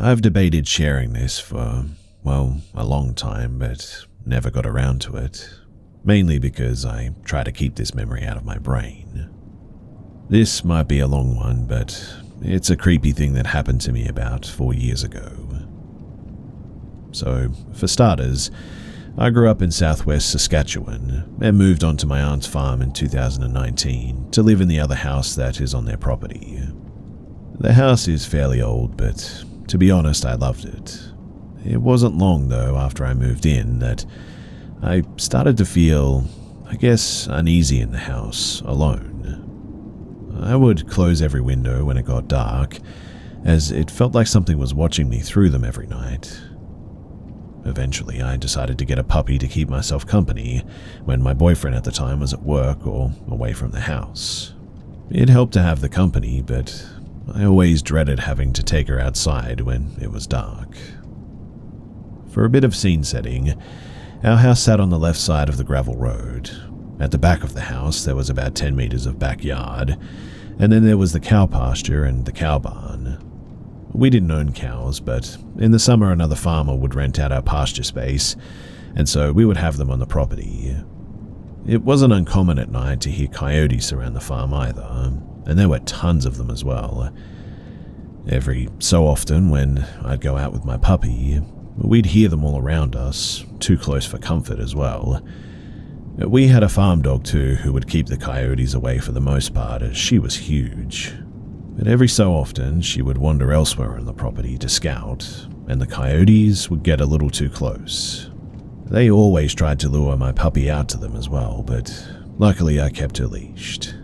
I've debated sharing this for, well, a long time, but never got around to it, mainly because I try to keep this memory out of my brain. This might be a long one, but it's a creepy thing that happened to me about 4 years ago. So, for starters, I grew up in southwest Saskatchewan and moved on to my aunt's farm in 2019 to live in the other house that is on their property. The house is fairly old, but to be honest, I loved it. It wasn't long, though, after I moved in that I started to feel, uneasy in the house, alone. I would close every window when it got dark, as it felt like something was watching me through them every night. Eventually, I decided to get a puppy to keep myself company when my boyfriend at the time was at work or away from the house. It helped to have the company, but I always dreaded having to take her outside when it was dark. For a bit of scene setting, our house sat on the left side of the gravel road. At the back of the house, there was about 10 meters of backyard, and then there was the cow pasture and the cow barn. We didn't own cows, but in the summer another farmer would rent out our pasture space, and so we would have them on the property. It wasn't uncommon at night to hear coyotes around the farm either, and there were tons of them as well. Every so often when I'd go out with my puppy, we'd hear them all around us, too close for comfort as well. We had a farm dog too who would keep the coyotes away for the most part, as she was huge. But every so often, she would wander elsewhere on the property to scout, and the coyotes would get a little too close. They always tried to lure my puppy out to them as well, but luckily I kept her leashed.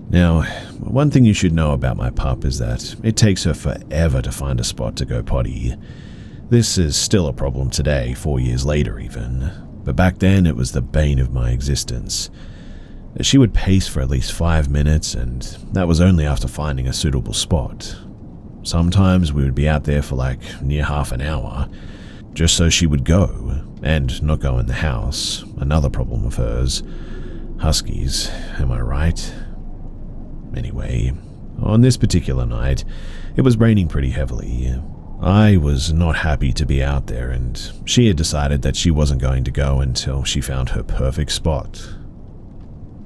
Now, one thing you should know about my pup is that it takes her forever to find a spot to go potty. This is still a problem today, 4 years later even, but back then it was the bane of my existence. She would pace for at least 5 minutes, and that was only after finding a suitable spot. Sometimes we would be out there for near half an hour, just so she would go, and not go in the house, another problem of hers. Huskies, am I right? Anyway, on this particular night, it was raining pretty heavily. I was not happy to be out there, and she had decided that she wasn't going to go until she found her perfect spot.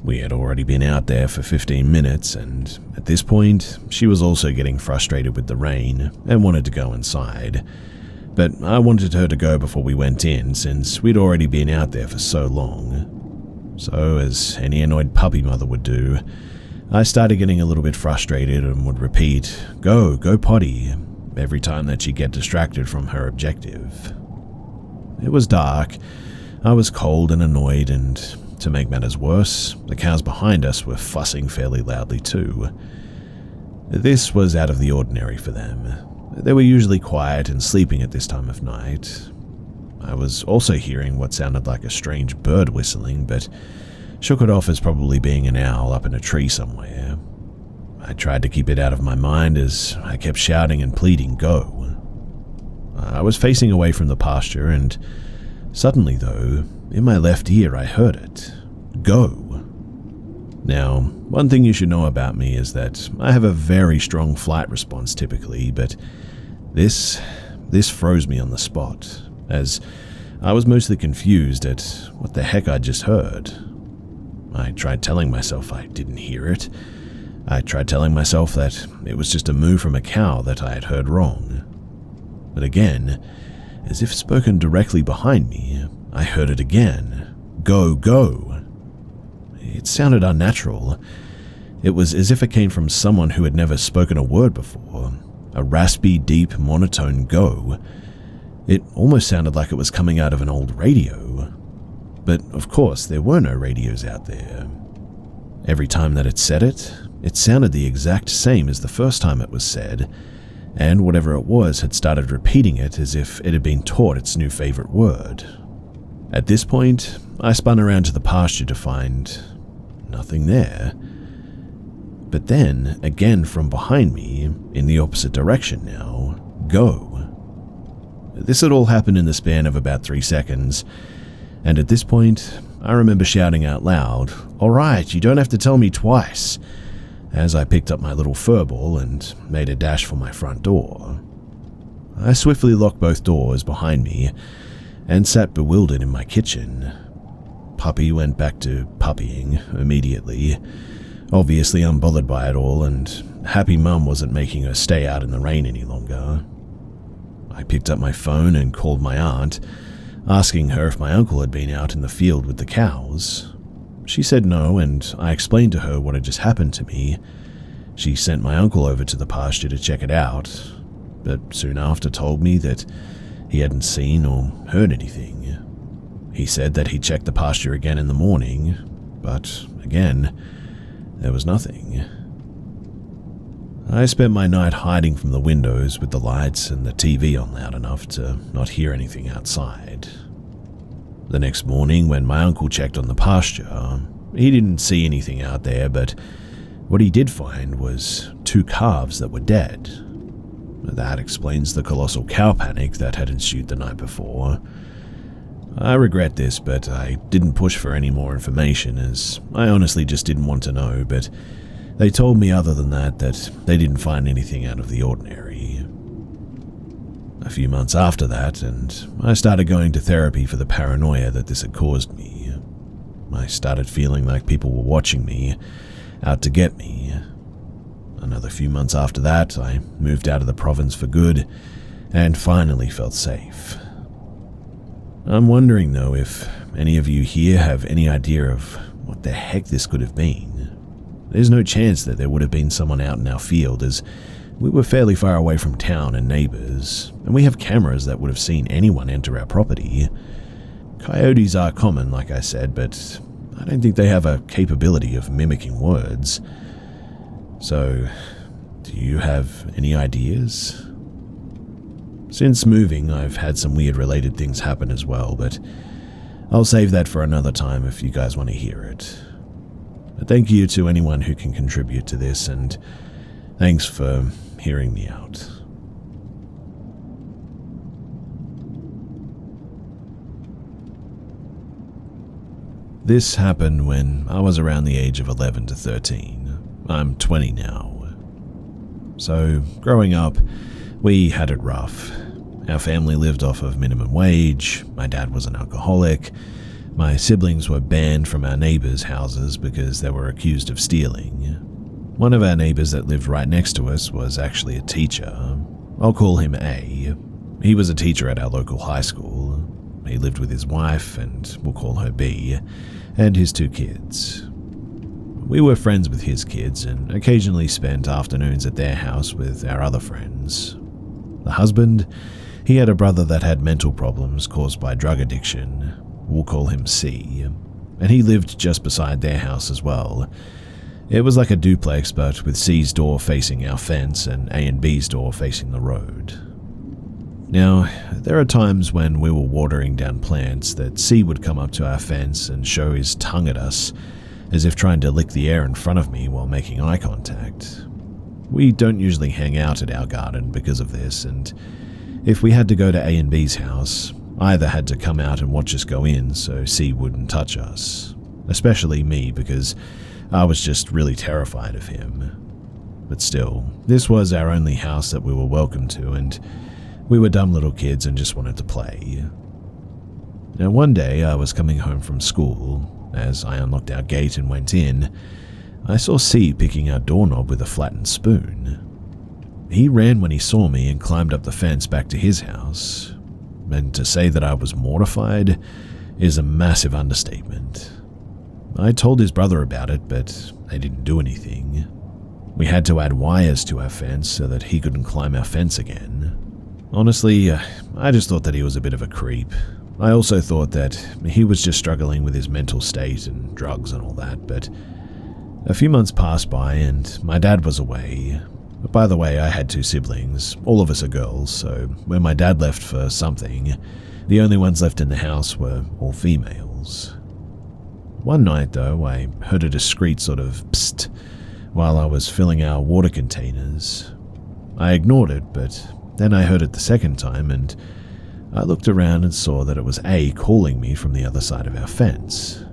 We had already been out there for 15 minutes, and at this point, she was also getting frustrated with the rain and wanted to go inside. But I wanted her to go before we went in, since we'd already been out there for so long. So, as any annoyed puppy mother would do, I started getting a little bit frustrated and would repeat, go potty, every time that she'd get distracted from her objective. It was dark, I was cold and annoyed, and to make matters worse, the cows behind us were fussing fairly loudly too. This was out of the ordinary for them. They were usually quiet and sleeping at this time of night. I was also hearing what sounded like a strange bird whistling, but shook it off as probably being an owl up in a tree somewhere. I tried to keep it out of my mind as I kept shouting and pleading, go. I was facing away from the pasture, and suddenly though, in my left ear I heard it. Go. Now, one thing you should know about me is that I have a very strong flight response typically, but this froze me on the spot, as I was mostly confused at what the heck I'd just heard. I tried telling myself I didn't hear it. I tried telling myself that it was just a moo from a cow that I had heard wrong. But again, as if spoken directly behind me, I heard it again. Go, go. It sounded unnatural. It was as if it came from someone who had never spoken a word before. A raspy, deep, monotone go. It almost sounded like it was coming out of an old radio. But of course, there were no radios out there. Every time that it said it, it sounded the exact same as the first time it was said, and whatever it was had started repeating it as if it had been taught its new favorite word. At this point, I spun around to the pasture to find nothing there. But then, again from behind me, in the opposite direction now, go. This had all happened in the span of about 3 seconds, and at this point, I remember shouting out loud, "All right, you don't have to tell me twice," as I picked up my little furball and made a dash for my front door. I swiftly locked both doors behind me and sat bewildered in my kitchen. Puppy went back to puppying immediately, obviously unbothered by it all, and happy mum wasn't making her stay out in the rain any longer. I picked up my phone and called my aunt, asking her if my uncle had been out in the field with the cows. She said no, and I explained to her what had just happened to me. She sent my uncle over to the pasture to check it out, but soon after told me that he hadn't seen or heard anything. He said that he checked the pasture again in the morning, but again, there was nothing. I spent my night hiding from the windows with the lights and the TV on loud enough to not hear anything outside. The next morning, when my uncle checked on the pasture, he didn't see anything out there, but what he did find was 2 calves that were dead. That explains the colossal cow panic that had ensued the night before. I regret this, but I didn't push for any more information, as I honestly just didn't want to know, but they told me other than that they didn't find anything out of the ordinary. A few months after that, and I started going to therapy for the paranoia that this had caused me. I started feeling like people were watching me, out to get me. Another few months after that, I moved out of the province for good, and finally felt safe. I'm wondering, though, if any of you here have any idea of what the heck this could have been. There's no chance that there would have been someone out in our field, as we were fairly far away from town and neighbors, and we have cameras that would have seen anyone enter our property. Coyotes are common, like I said, but I don't think they have a capability of mimicking words. So, do you have any ideas? Since moving, I've had some weird related things happen as well, but I'll save that for another time if you guys want to hear it. But thank you to anyone who can contribute to this, and thanks for hearing me out. This happened when I was around the age of 11 to 13. I'm 20 now. So, growing up, we had it rough. Our family lived off of minimum wage, my dad was an alcoholic, my siblings were banned from our neighbors' houses because they were accused of stealing. One of our neighbors that lived right next to us was actually a teacher. I'll call him A. He was a teacher at our local high school. He lived with his wife, and we'll call her B, and his 2 kids. We were friends with his kids and occasionally spent afternoons at their house with our other friends. The husband, he had a brother that had mental problems caused by drug addiction. We'll call him C, and he lived just beside their house as well. It was like a duplex, but with C's door facing our fence and A and B's door facing the road. Now, there are times when we were watering down plants that C would come up to our fence and show his tongue at us, as if trying to lick the air in front of me while making eye contact. We don't usually hang out at our garden because of this, and if we had to go to A and B's house, either had to come out and watch us go in so C wouldn't touch us, especially me because I was just really terrified of him. But still, this was our only house that we were welcome to, and we were dumb little kids and just wanted to play. Now one day I was coming home from school. As I unlocked our gate and went in, I saw C picking our doorknob with a flattened spoon. He ran when he saw me and climbed up the fence back to his house. And to say that I was mortified is a massive understatement. I told his brother about it, but they didn't do anything. We had to add wires to our fence so that he couldn't climb our fence again. Honestly, I just thought that he was a bit of a creep. I also thought that he was just struggling with his mental state and drugs and all that, but a few months passed by and my dad was away. But by the way, I had 2 siblings, all of us are girls, so when my dad left for something, the only ones left in the house were all females. One night though, I heard a discreet sort of psst while I was filling our water containers. I ignored it, but then I heard it the second time and I looked around and saw that it was A calling me from the other side of our fence.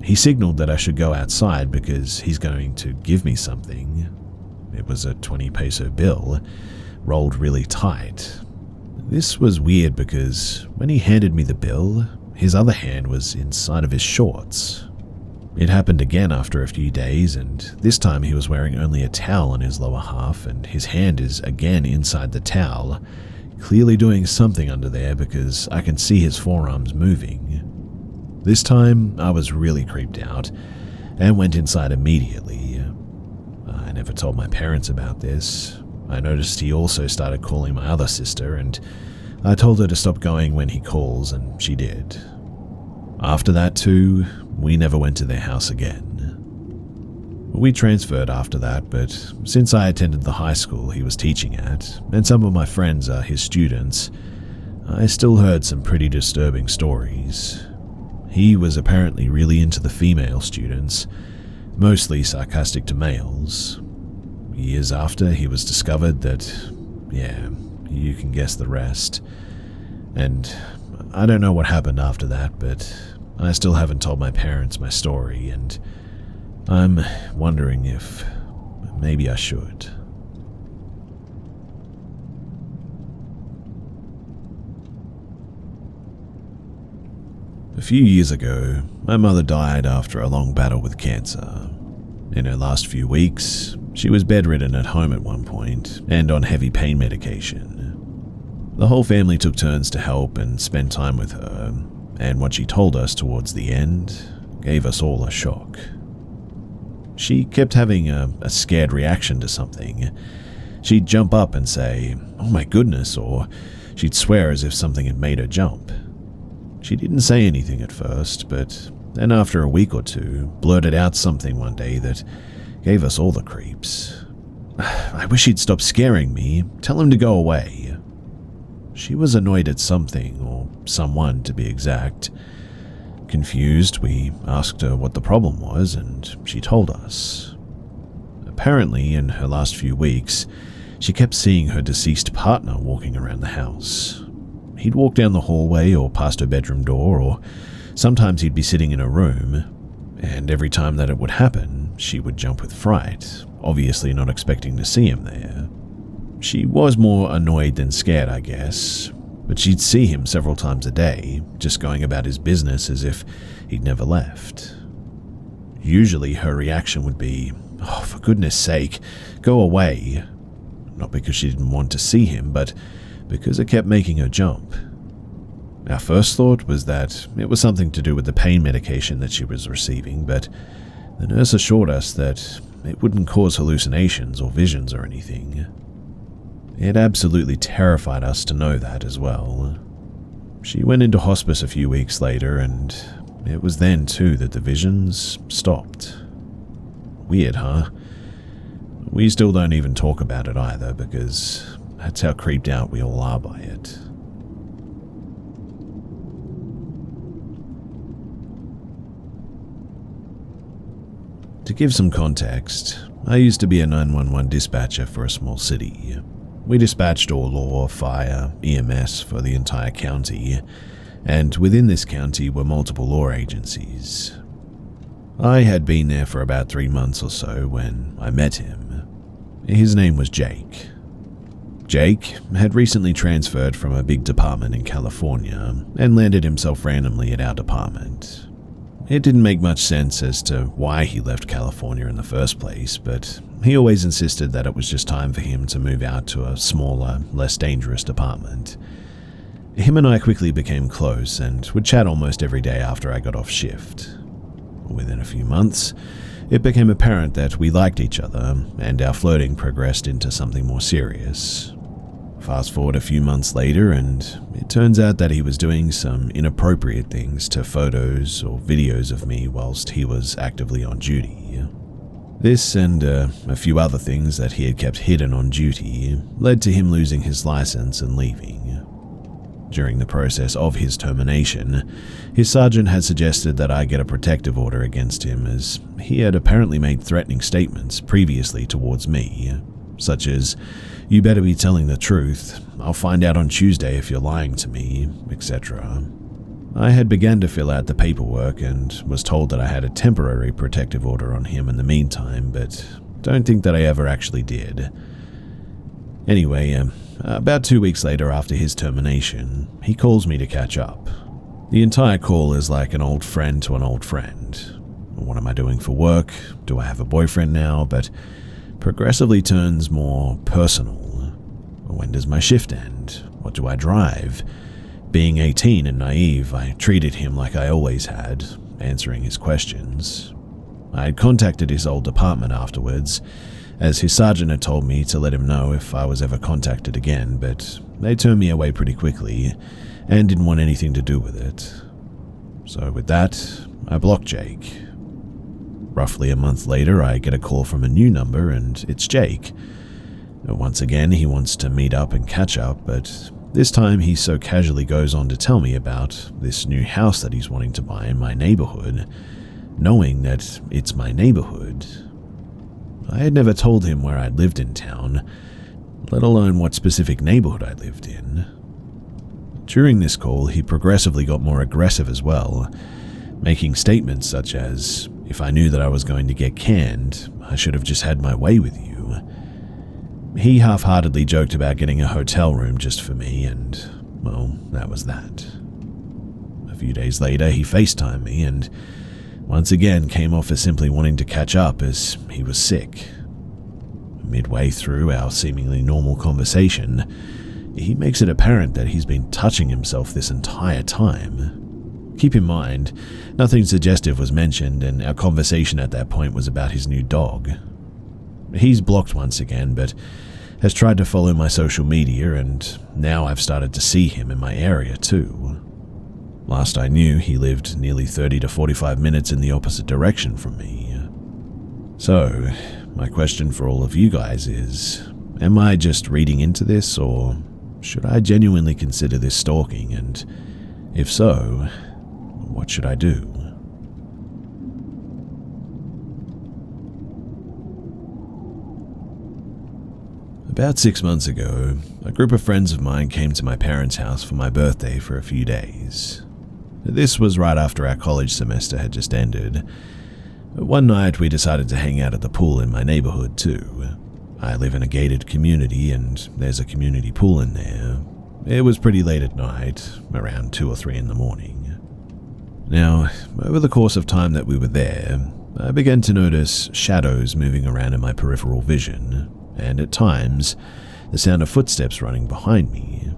He signaled that I should go outside because he's going to give me something. It was a 20 peso bill, rolled really tight. This was weird because when he handed me the bill, his other hand was inside of his shorts. It happened again after a few days, and this time he was wearing only a towel on his lower half, and his hand is again inside the towel, clearly doing something under there because I can see his forearms moving. This time, I was really creeped out and went inside immediately. I never told my parents about this. I noticed he also started calling my other sister, and I told her to stop going when he calls, and she did. After that too, we never went to their house again. We transferred after that, but since I attended the high school he was teaching at, and some of my friends are his students, I still heard some pretty disturbing stories. He was apparently really into the female students, mostly sarcastic to males. Years after, he was discovered that, yeah, you can guess the rest. And I don't know what happened after that, but I still haven't told my parents my story, and I'm wondering if maybe I should. A few years ago, my mother died after a long battle with cancer. In her last few weeks, she was bedridden at home at one point and on heavy pain medication. The whole family took turns to help and spend time with her, and what she told us towards the end gave us all a shock. She kept having a scared reaction to something. She'd jump up and say, "Oh my goodness," or she'd swear as if something had made her jump. She didn't say anything at first, but then after a week or two, blurted out something one day that gave us all the creeps. "I wish he'd stop scaring me. Tell him to go away." She was annoyed at something, or someone to be exact. Confused, we asked her what the problem was, and she told us. Apparently, in her last few weeks, she kept seeing her deceased partner walking around the house. He'd walk down the hallway or past her bedroom door, or sometimes he'd be sitting in her room, and every time that it would happen, she would jump with fright, obviously not expecting to see him there. She was more annoyed than scared, I guess, but she'd see him several times a day, just going about his business as if he'd never left. Usually her reaction would be, "Oh, for goodness sake, go away." Not because she didn't want to see him, but because it kept making her jump. Our first thought was that it was something to do with the pain medication that she was receiving, but the nurse assured us that it wouldn't cause hallucinations or visions or anything. It absolutely terrified us to know that as well. She went into hospice a few weeks later, and it was then too that the visions stopped. Weird, huh? We still don't even talk about it either, because that's how creeped out we all are by it. To give some context, I used to be a 911 dispatcher for a small city. We dispatched all law, fire, EMS for the entire county, and within this county were multiple law agencies. I had been there for about 3 months or so when I met him. His name was Jake. Jake had recently transferred from a big department in California and landed himself randomly at our department. It didn't make much sense as to why he left California in the first place, but he always insisted that it was just time for him to move out to a smaller, less dangerous department. Him and I quickly became close and would chat almost every day after I got off shift. Within a few months, it became apparent that we liked each other, and our flirting progressed into something more serious. Fast forward a few months later, and it turns out that he was doing some inappropriate things to photos or videos of me whilst he was actively on duty. This and a few other things that he had kept hidden on duty led to him losing his license and leaving. During the process of his termination, his sergeant had suggested that I get a protective order against him, as he had apparently made threatening statements previously towards me, such as, "You better be telling the truth, I'll find out on Tuesday if you're lying to me," etc. I had begun to fill out the paperwork and was told that I had a temporary protective order on him in the meantime, but don't think that I ever actually did. Anyway, about 2 weeks later after his termination, he calls me to catch up. The entire call is like an old friend to an old friend. What am I doing for work? Do I have a boyfriend now? But progressively turns more personal. When does my shift end? What do I drive? Being 18 and naive, I treated him like I always had, answering his questions. I had contacted his old department afterwards, as his sergeant had told me to let him know if I was ever contacted again, but they turned me away pretty quickly and didn't want anything to do with it. So with that, I blocked Jake. Roughly a month later, I get a call from a new number, and it's Jake. Once again, he wants to meet up and catch up, but this time he so casually goes on to tell me about this new house that he's wanting to buy in my neighborhood, knowing that it's my neighborhood. I had never told him where I'd lived in town, let alone what specific neighborhood I lived in. During this call, he progressively got more aggressive as well, making statements such as, if I knew that I was going to get canned, I should have just had my way with you. He half-heartedly joked about getting a hotel room just for me, and, well, that was that. A few days later, he FaceTimed me, and once again came off as simply wanting to catch up as he was sick. Midway through our seemingly normal conversation, he makes it apparent that he's been touching himself this entire time. Keep in mind, nothing suggestive was mentioned, and our conversation at that point was about his new dog. He's blocked once again, but has tried to follow my social media, and now I've started to see him in my area too. Last I knew, he lived nearly 30 to 45 minutes in the opposite direction from me. So, my question for all of you guys is, am I just reading into this, or should I genuinely consider this stalking, and if so, what should I do? About 6 months ago, a group of friends of mine came to my parents' house for my birthday for a few days. This was right after our college semester had just ended. One night we decided to hang out at the pool in my neighborhood too. I live in a gated community and there's a community pool in there. It was pretty late at night, around 2 or 3 in the morning. Now, over the course of time that we were there, I began to notice shadows moving around in my peripheral vision, and at times, the sound of footsteps running behind me.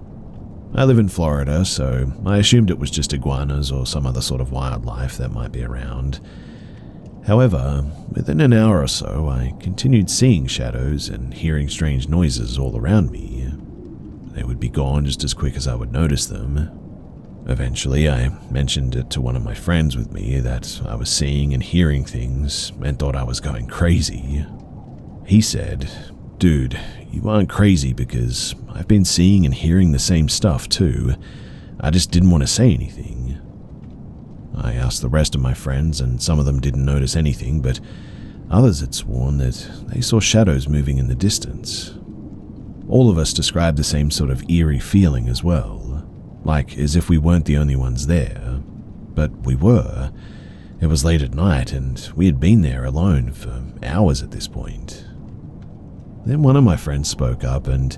I live in Florida, so I assumed it was just iguanas or some other sort of wildlife that might be around. However, within an hour or so, I continued seeing shadows and hearing strange noises all around me. They would be gone just as quick as I would notice them. Eventually, I mentioned it to one of my friends with me that I was seeing and hearing things and thought I was going crazy. He said, "Dude, you aren't crazy because I've been seeing and hearing the same stuff too. I just didn't want to say anything." I asked the rest of my friends and some of them didn't notice anything, but others had sworn that they saw shadows moving in the distance. All of us described the same sort of eerie feeling as well, like as if we weren't the only ones there. But we were. It was late at night and we had been there alone for hours at this point. Then one of my friends spoke up and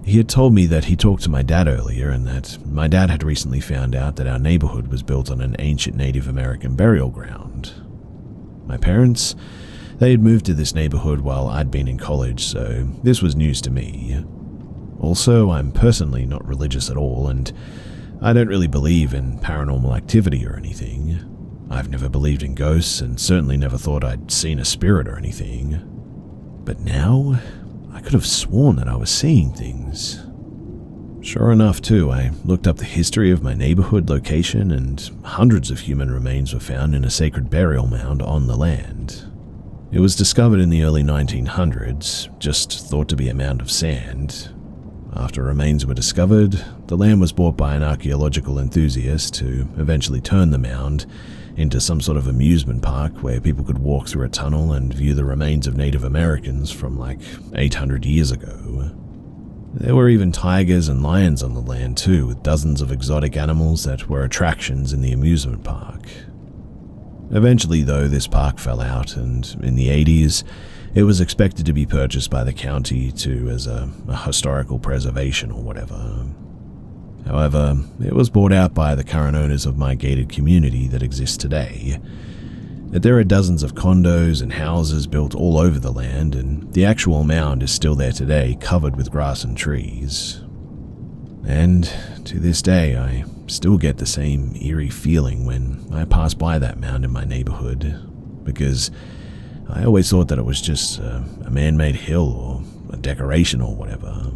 he had told me that he talked to my dad earlier and that my dad had recently found out that our neighborhood was built on an ancient Native American burial ground. My parents, they had moved to this neighborhood while I'd been in college, so this was news to me. Also, I'm personally not religious at all and I don't really believe in paranormal activity or anything. I've never believed in ghosts and certainly never thought I'd seen a spirit or anything. But now, I could have sworn that I was seeing things. Sure enough, too, I looked up the history of my neighborhood location and hundreds of human remains were found in a sacred burial mound on the land. It was discovered in the early 1900s, just thought to be a mound of sand. After remains were discovered, the land was bought by an archaeological enthusiast to eventually turn the mound into some sort of amusement park where people could walk through a tunnel and view the remains of Native Americans from like 800 years ago. There were even tigers and lions on the land too, with dozens of exotic animals that were attractions in the amusement park. Eventually though, this park fell out and in the 80s, It was expected to be purchased by the county as a historical preservation or whatever. However, it was bought out by the current owners of my gated community that exists today. There are dozens of condos and houses built all over the land, and the actual mound is still there today, covered with grass and trees. And to this day, I still get the same eerie feeling when I pass by that mound in my neighborhood, because I always thought that it was just a man-made hill or a decoration or whatever.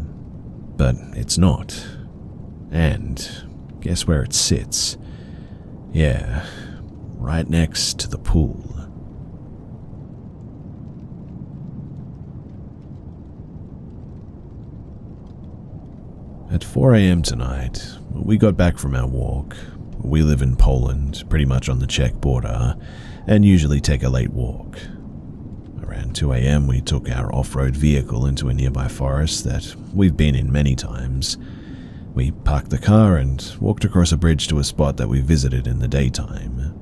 But it's not. And guess where it sits? Yeah, right next to the pool. At 4 a.m. tonight, we got back from our walk. We live in Poland, pretty much on the Czech border, and usually take a late walk. Around 2 a.m. we took our off-road vehicle into a nearby forest that we've been in many times. We parked the car and walked across a bridge to a spot that we visited in the daytime.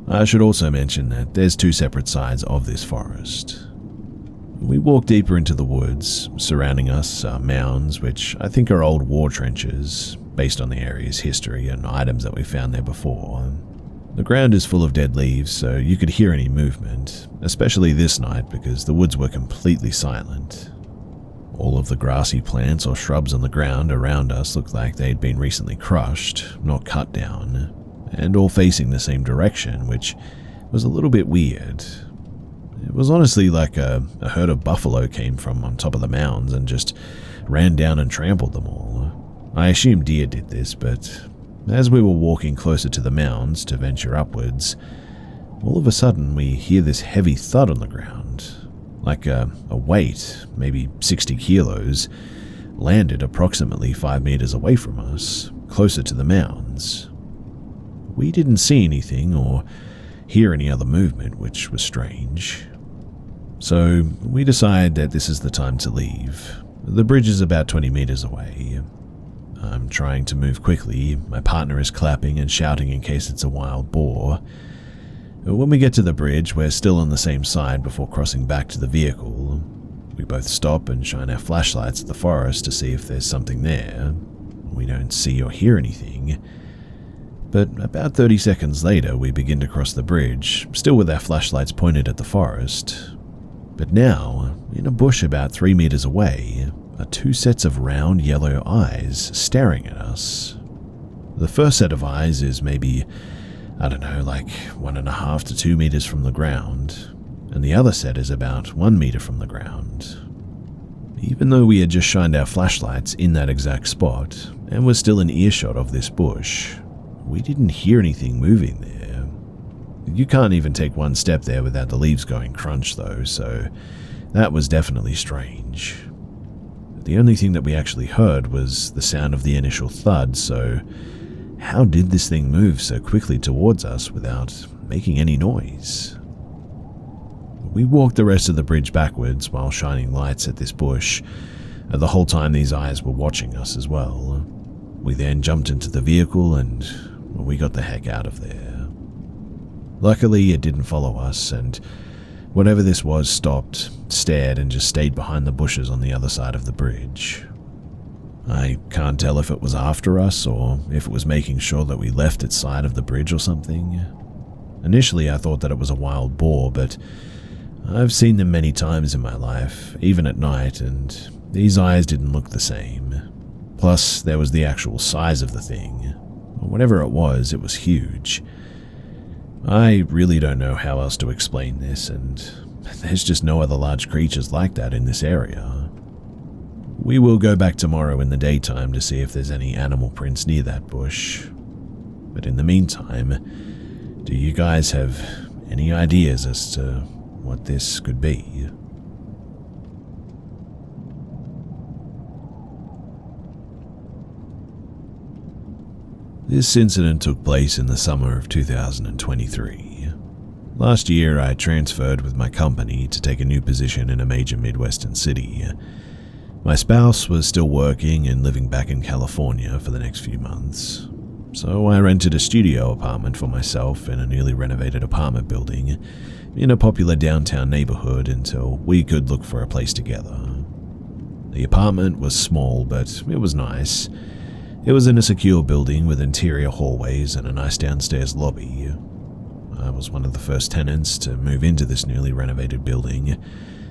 I should also mention that there's 2 separate sides of this forest. We walked deeper into the woods. Surrounding us are mounds, which I think are old war trenches, based on the area's history and items that we found there before. The ground is full of dead leaves, so you could hear any movement, especially this night because the woods were completely silent. All of the grassy plants or shrubs on the ground around us looked like they'd been recently crushed, not cut down, and all facing the same direction, which was a little bit weird. It was honestly like a herd of buffalo came from on top of the mounds and just ran down and trampled them all. I assume deer did this, but as we were walking closer to the mounds to venture upwards, all of a sudden we hear this heavy thud on the ground, like a weight, maybe 60 kilos, landed approximately 5 meters away from us, closer to the mounds. We didn't see anything or hear any other movement, which was strange. So we decide that this is the time to leave. The bridge is about 20 meters away. I'm trying to move quickly. My partner is clapping and shouting in case it's a wild boar. When we get to the bridge, we're still on the same side before crossing back to the vehicle. We both stop and shine our flashlights at the forest to see if there's something there. We don't see or hear anything. But about 30 seconds later, we begin to cross the bridge, still with our flashlights pointed at the forest. But now, in a bush about 3 meters away, are 2 sets of round yellow eyes staring at us. The first set of eyes is maybe, like 1.5 to 2 meters from the ground, and the other set is about 1 meter from the ground. Even though we had just shined our flashlights in that exact spot, and were still in earshot of this bush, we didn't hear anything moving there. You can't even take one step there without the leaves going crunch though, so that was definitely strange. The only thing that we actually heard was the sound of the initial thud, so how did this thing move so quickly towards us without making any noise? We walked the rest of the bridge backwards while shining lights at this bush. The whole time these eyes were watching us as well. We then jumped into the vehicle and we got the heck out of there. Luckily, it didn't follow us, and whatever this was stopped, stared, and just stayed behind the bushes on the other side of the bridge. I can't tell if it was after us or if it was making sure that we left its side of the bridge or something. Initially, I thought that it was a wild boar, but I've seen them many times in my life, even at night, and these eyes didn't look the same. Plus, there was the actual size of the thing. Whatever it was huge. I really don't know how else to explain this, and there's just no other large creatures like that in this area. We will go back tomorrow in the daytime to see if there's any animal prints near that bush. But in the meantime, do you guys have any ideas as to what this could be? This incident took place in the summer of 2023. Last year, I transferred with my company to take a new position in a major Midwestern city. My spouse was still working and living back in California for the next few months, so I rented a studio apartment for myself in a newly renovated apartment building in a popular downtown neighborhood until we could look for a place together. The apartment was small, but it was nice. It was in a secure building with interior hallways and a nice downstairs lobby. I was one of the first tenants to move into this newly renovated building,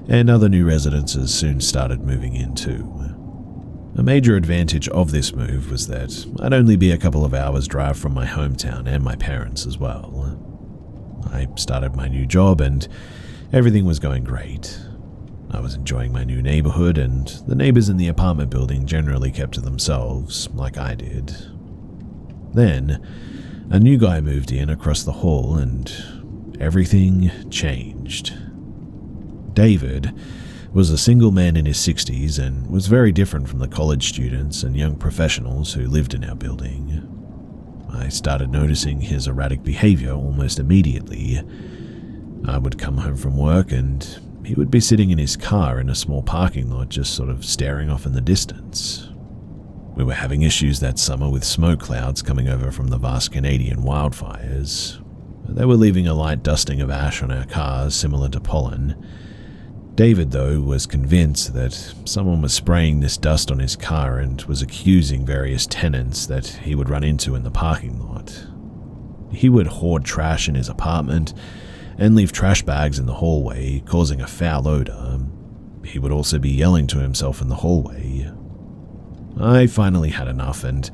and other new residences soon started moving in too. A major advantage of this move was that I'd only be a couple of hours' drive from my hometown and my parents as well. I started my new job and everything was going great. I was enjoying my new neighborhood, and the neighbors in the apartment building generally kept to themselves, like I did. Then, a new guy moved in across the hall and everything changed. David was a single man in his 60s and was very different from the college students and young professionals who lived in our building. I started noticing his erratic behavior almost immediately. I would come home from work and he would be sitting in his car in a small parking lot just sort of staring off in the distance. We were having issues that summer with smoke clouds coming over from the vast Canadian wildfires. They were leaving a light dusting of ash on our cars similar to pollen. David, though, was convinced that someone was spraying this dust on his car and was accusing various tenants that he would run into in the parking lot. He would hoard trash in his apartment and leave trash bags in the hallway, causing a foul odor. He would also be yelling to himself in the hallway. I finally had enough and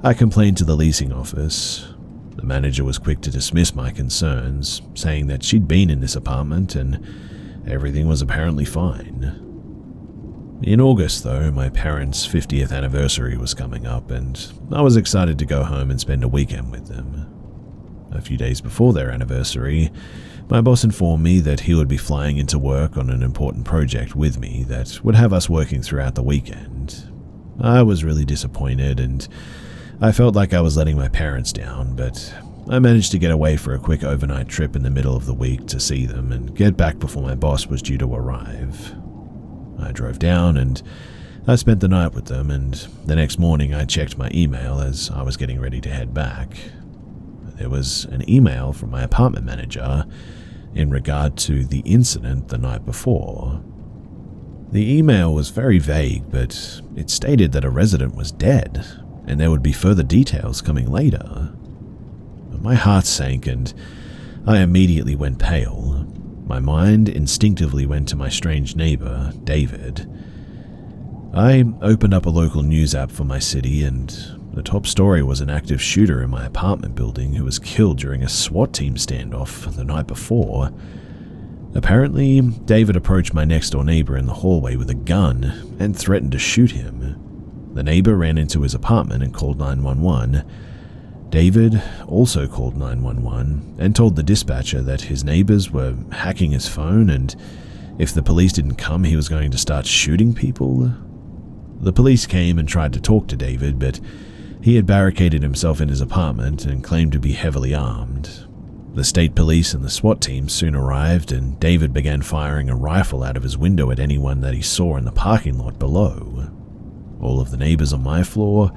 I complained to the leasing office. The manager was quick to dismiss my concerns, saying that she'd been in this apartment and everything was apparently fine. In August, though, my parents' 50th anniversary was coming up, and I was excited to go home and spend a weekend with them. A few days before their anniversary, my boss informed me that he would be flying into work on an important project with me that would have us working throughout the weekend. I was really disappointed, and I felt like I was letting my parents down, but I managed to get away for a quick overnight trip in the middle of the week to see them and get back before my boss was due to arrive. I drove down and I spent the night with them, and the next morning I checked my email as I was getting ready to head back. There was an email from my apartment manager in regard to the incident the night before. The email was very vague, but it stated that a resident was dead and there would be further details coming later. My heart sank and I immediately went pale. My mind instinctively went to my strange neighbor, David. I opened up a local news app for my city, and the top story was an active shooter in my apartment building who was killed during a SWAT team standoff the night before. Apparently, David approached my next-door neighbor in the hallway with a gun and threatened to shoot him. The neighbor ran into his apartment and called 911. David also called 911 and told the dispatcher that his neighbors were hacking his phone, and if the police didn't come, he was going to start shooting people. The police came and tried to talk to David, but he had barricaded himself in his apartment and claimed to be heavily armed. The state police and the SWAT team soon arrived, and David began firing a rifle out of his window at anyone that he saw in the parking lot below. All of the neighbors on my floor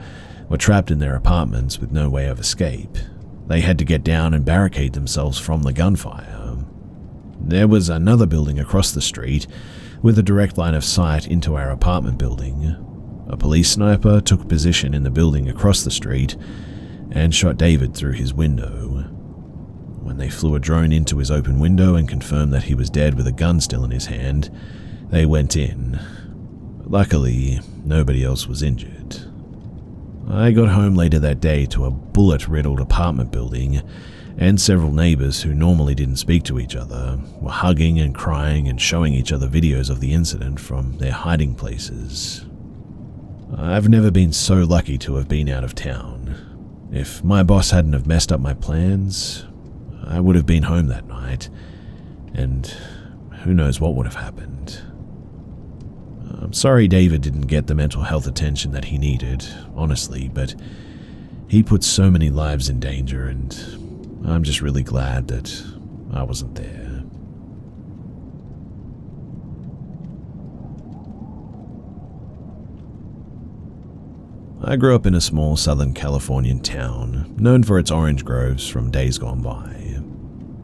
were trapped in their apartments with no way of escape. They had to get down and barricade themselves from the gunfire. There was another building across the street with a direct line of sight into our apartment building. A police sniper took position in the building across the street and shot David through his window. When they flew a drone into his open window and confirmed that he was dead with a gun still in his hand, they went in. Luckily, nobody else was injured. I got home later that day to a bullet-riddled apartment building, and several neighbors who normally didn't speak to each other were hugging and crying and showing each other videos of the incident from their hiding places. I've never been so lucky to have been out of town. If my boss hadn't have messed up my plans, I would have been home that night, and who knows what would have happened. I'm sorry David didn't get the mental health attention that he needed, honestly, but he put so many lives in danger, and I'm just really glad that I wasn't there. I grew up in a small Southern Californian town, known for its orange groves from days gone by.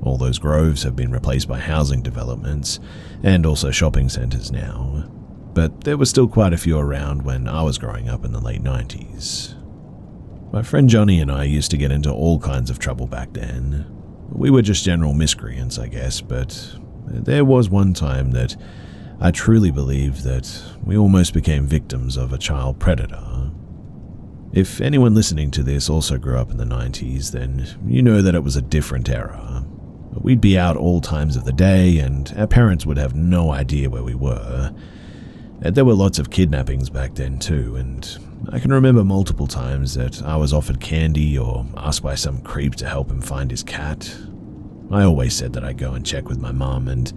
All those groves have been replaced by housing developments and also shopping centres now, but there were still quite a few around when I was growing up in the late 90s. My friend Johnny and I used to get into all kinds of trouble back then. We were just general miscreants, I guess, but there was one time that I truly believe that we almost became victims of a child predator. If anyone listening to this also grew up in the 90s, then you know that it was a different era. We'd be out all times of the day, and our parents would have no idea where we were. There were lots of kidnappings back then too, and I can remember multiple times that I was offered candy or asked by some creep to help him find his cat. I always said that I'd go and check with my mum, and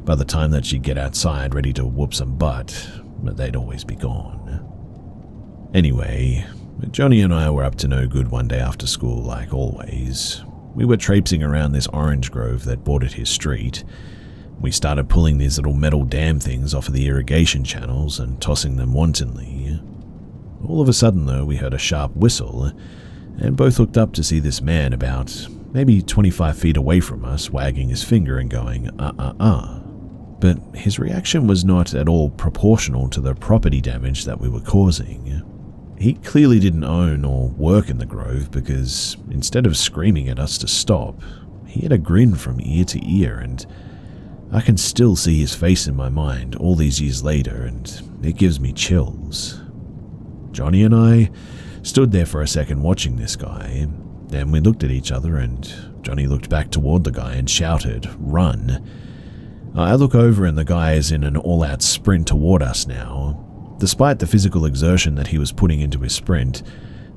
by the time that she'd get outside ready to whoop some butt, they'd always be gone. Anyway, Johnny and I were up to no good one day after school, like always. We were traipsing around this orange grove that bordered his street. We started pulling these little metal dam things off of the irrigation channels and tossing them wantonly. All of a sudden, though, we heard a sharp whistle, and both looked up to see this man about maybe 25 feet away from us, wagging his finger and going, But his reaction was not at all proportional to the property damage that we were causing. He clearly didn't own or work in the grove, because instead of screaming at us to stop, he had a grin from ear to ear, and I can still see his face in my mind all these years later, and it gives me chills. Johnny and I stood there for a second watching this guy. Then we looked at each other, and Johnny looked back toward the guy and shouted, "Run!" I look over, and the guy is in an all-out sprint toward us now. Despite the physical exertion that he was putting into his sprint,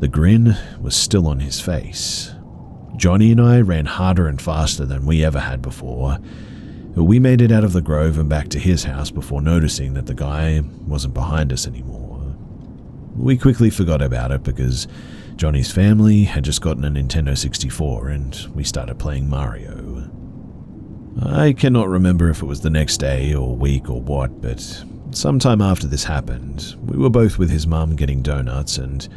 the grin was still on his face. Johnny and I ran harder and faster than we ever had before. We made it out of the grove and back to his house before noticing that the guy wasn't behind us anymore. We quickly forgot about it because Johnny's family had just gotten a Nintendo 64 and we started playing Mario. I cannot remember if it was the next day or week or what, but sometime after this happened, we were both with his mum getting donuts, and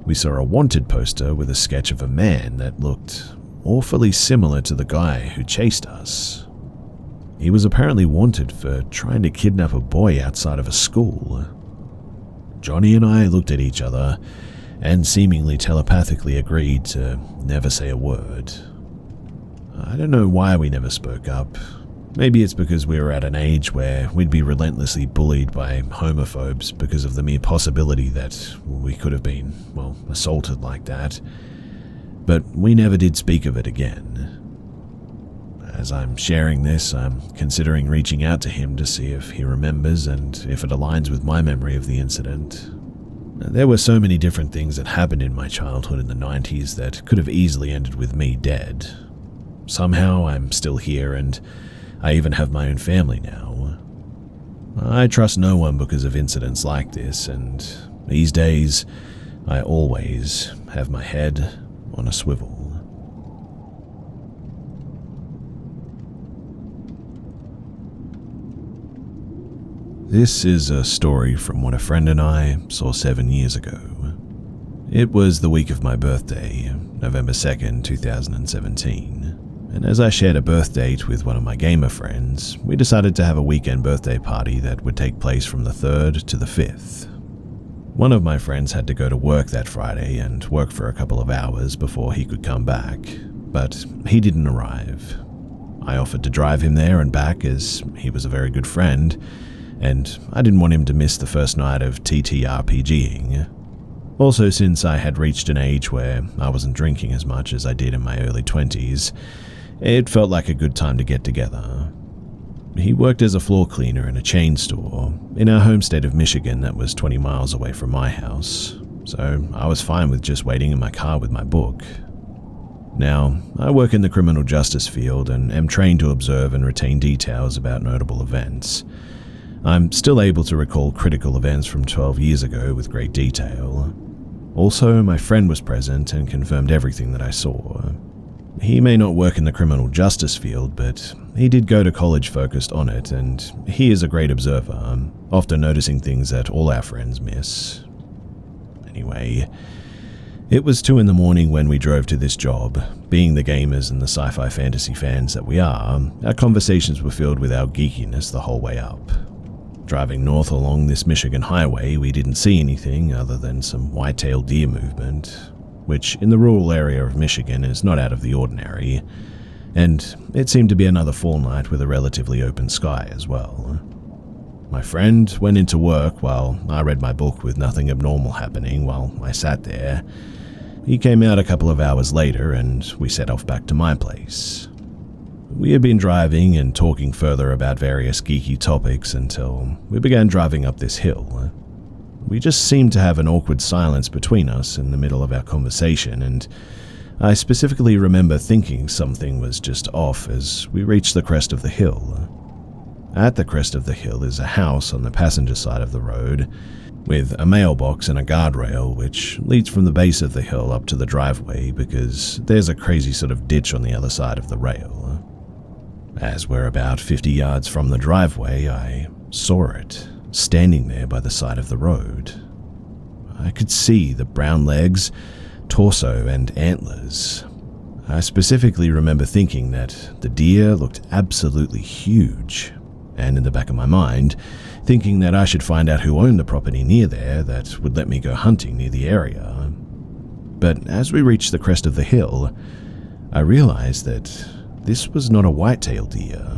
we saw a wanted poster with a sketch of a man that looked awfully similar to the guy who chased us. He was apparently wanted for trying to kidnap a boy outside of a school. Johnny and I looked at each other and seemingly telepathically agreed to never say a word. I don't know why we never spoke up. Maybe it's because we were at an age where we'd be relentlessly bullied by homophobes because of the mere possibility that we could have been, assaulted like that. But we never did speak of it again. As I'm sharing this, I'm considering reaching out to him to see if he remembers and if it aligns with my memory of the incident. There were so many different things that happened in my childhood in the 90s that could have easily ended with me dead. Somehow I'm still here, and I even have my own family now. I trust no one because of incidents like this, and these days, I always have my head on a swivel. This is a story from what a friend and I saw 7 years ago. It was the week of my birthday, November 2nd, 2017. And as I shared a birth date with one of my gamer friends, we decided to have a weekend birthday party that would take place from the 3rd to the 5th. One of my friends had to go to work that Friday and work for a couple of hours before he could come back, but he didn't arrive. I offered to drive him there and back as he was a very good friend, and I didn't want him to miss the first night of TTRPGing. Also, since I had reached an age where I wasn't drinking as much as I did in my early 20s, it felt like a good time to get together. He worked as a floor cleaner in a chain store in our home state of Michigan that was 20 miles away from my house, so I was fine with just waiting in my car with my book. Now, I work in the criminal justice field and am trained to observe and retain details about notable events. I'm still able to recall critical events from 12 years ago with great detail. Also, my friend was present and confirmed everything that I saw. He may not work in the criminal justice field, but he did go to college focused on it, and he is a great observer, often noticing things that all our friends miss. Anyway, It was 2 in the morning when we drove to this job. Being the gamers and the sci-fi fantasy fans that we are, our conversations were filled with our geekiness the whole way up. Driving north along this Michigan highway, we didn't see anything other than some white-tailed deer movement, which in the rural area of Michigan is not out of the ordinary, and it seemed to be another fall night with a relatively open sky as well. My friend went into work while I read my book with nothing abnormal happening while I sat there. He came out a couple of hours later and we set off back to my place. We had been driving and talking further about various geeky topics until we began driving up this hill. We just seemed to have an awkward silence between us in the middle of our conversation, and I specifically remember thinking something was just off as we reached the crest of the hill. At the crest of the hill is a house on the passenger side of the road, with a mailbox and a guardrail which leads from the base of the hill up to the driveway because there's a crazy sort of ditch on the other side of the rail. As we're about 50 yards from the driveway, I saw it, standing there by the side of the road. I could see the brown legs, torso, and antlers. I specifically remember thinking that the deer looked absolutely huge, and in the back of my mind, thinking that I should find out who owned the property near there that would let me go hunting near the area. But as we reached the crest of the hill, I realized that this was not a white-tailed deer.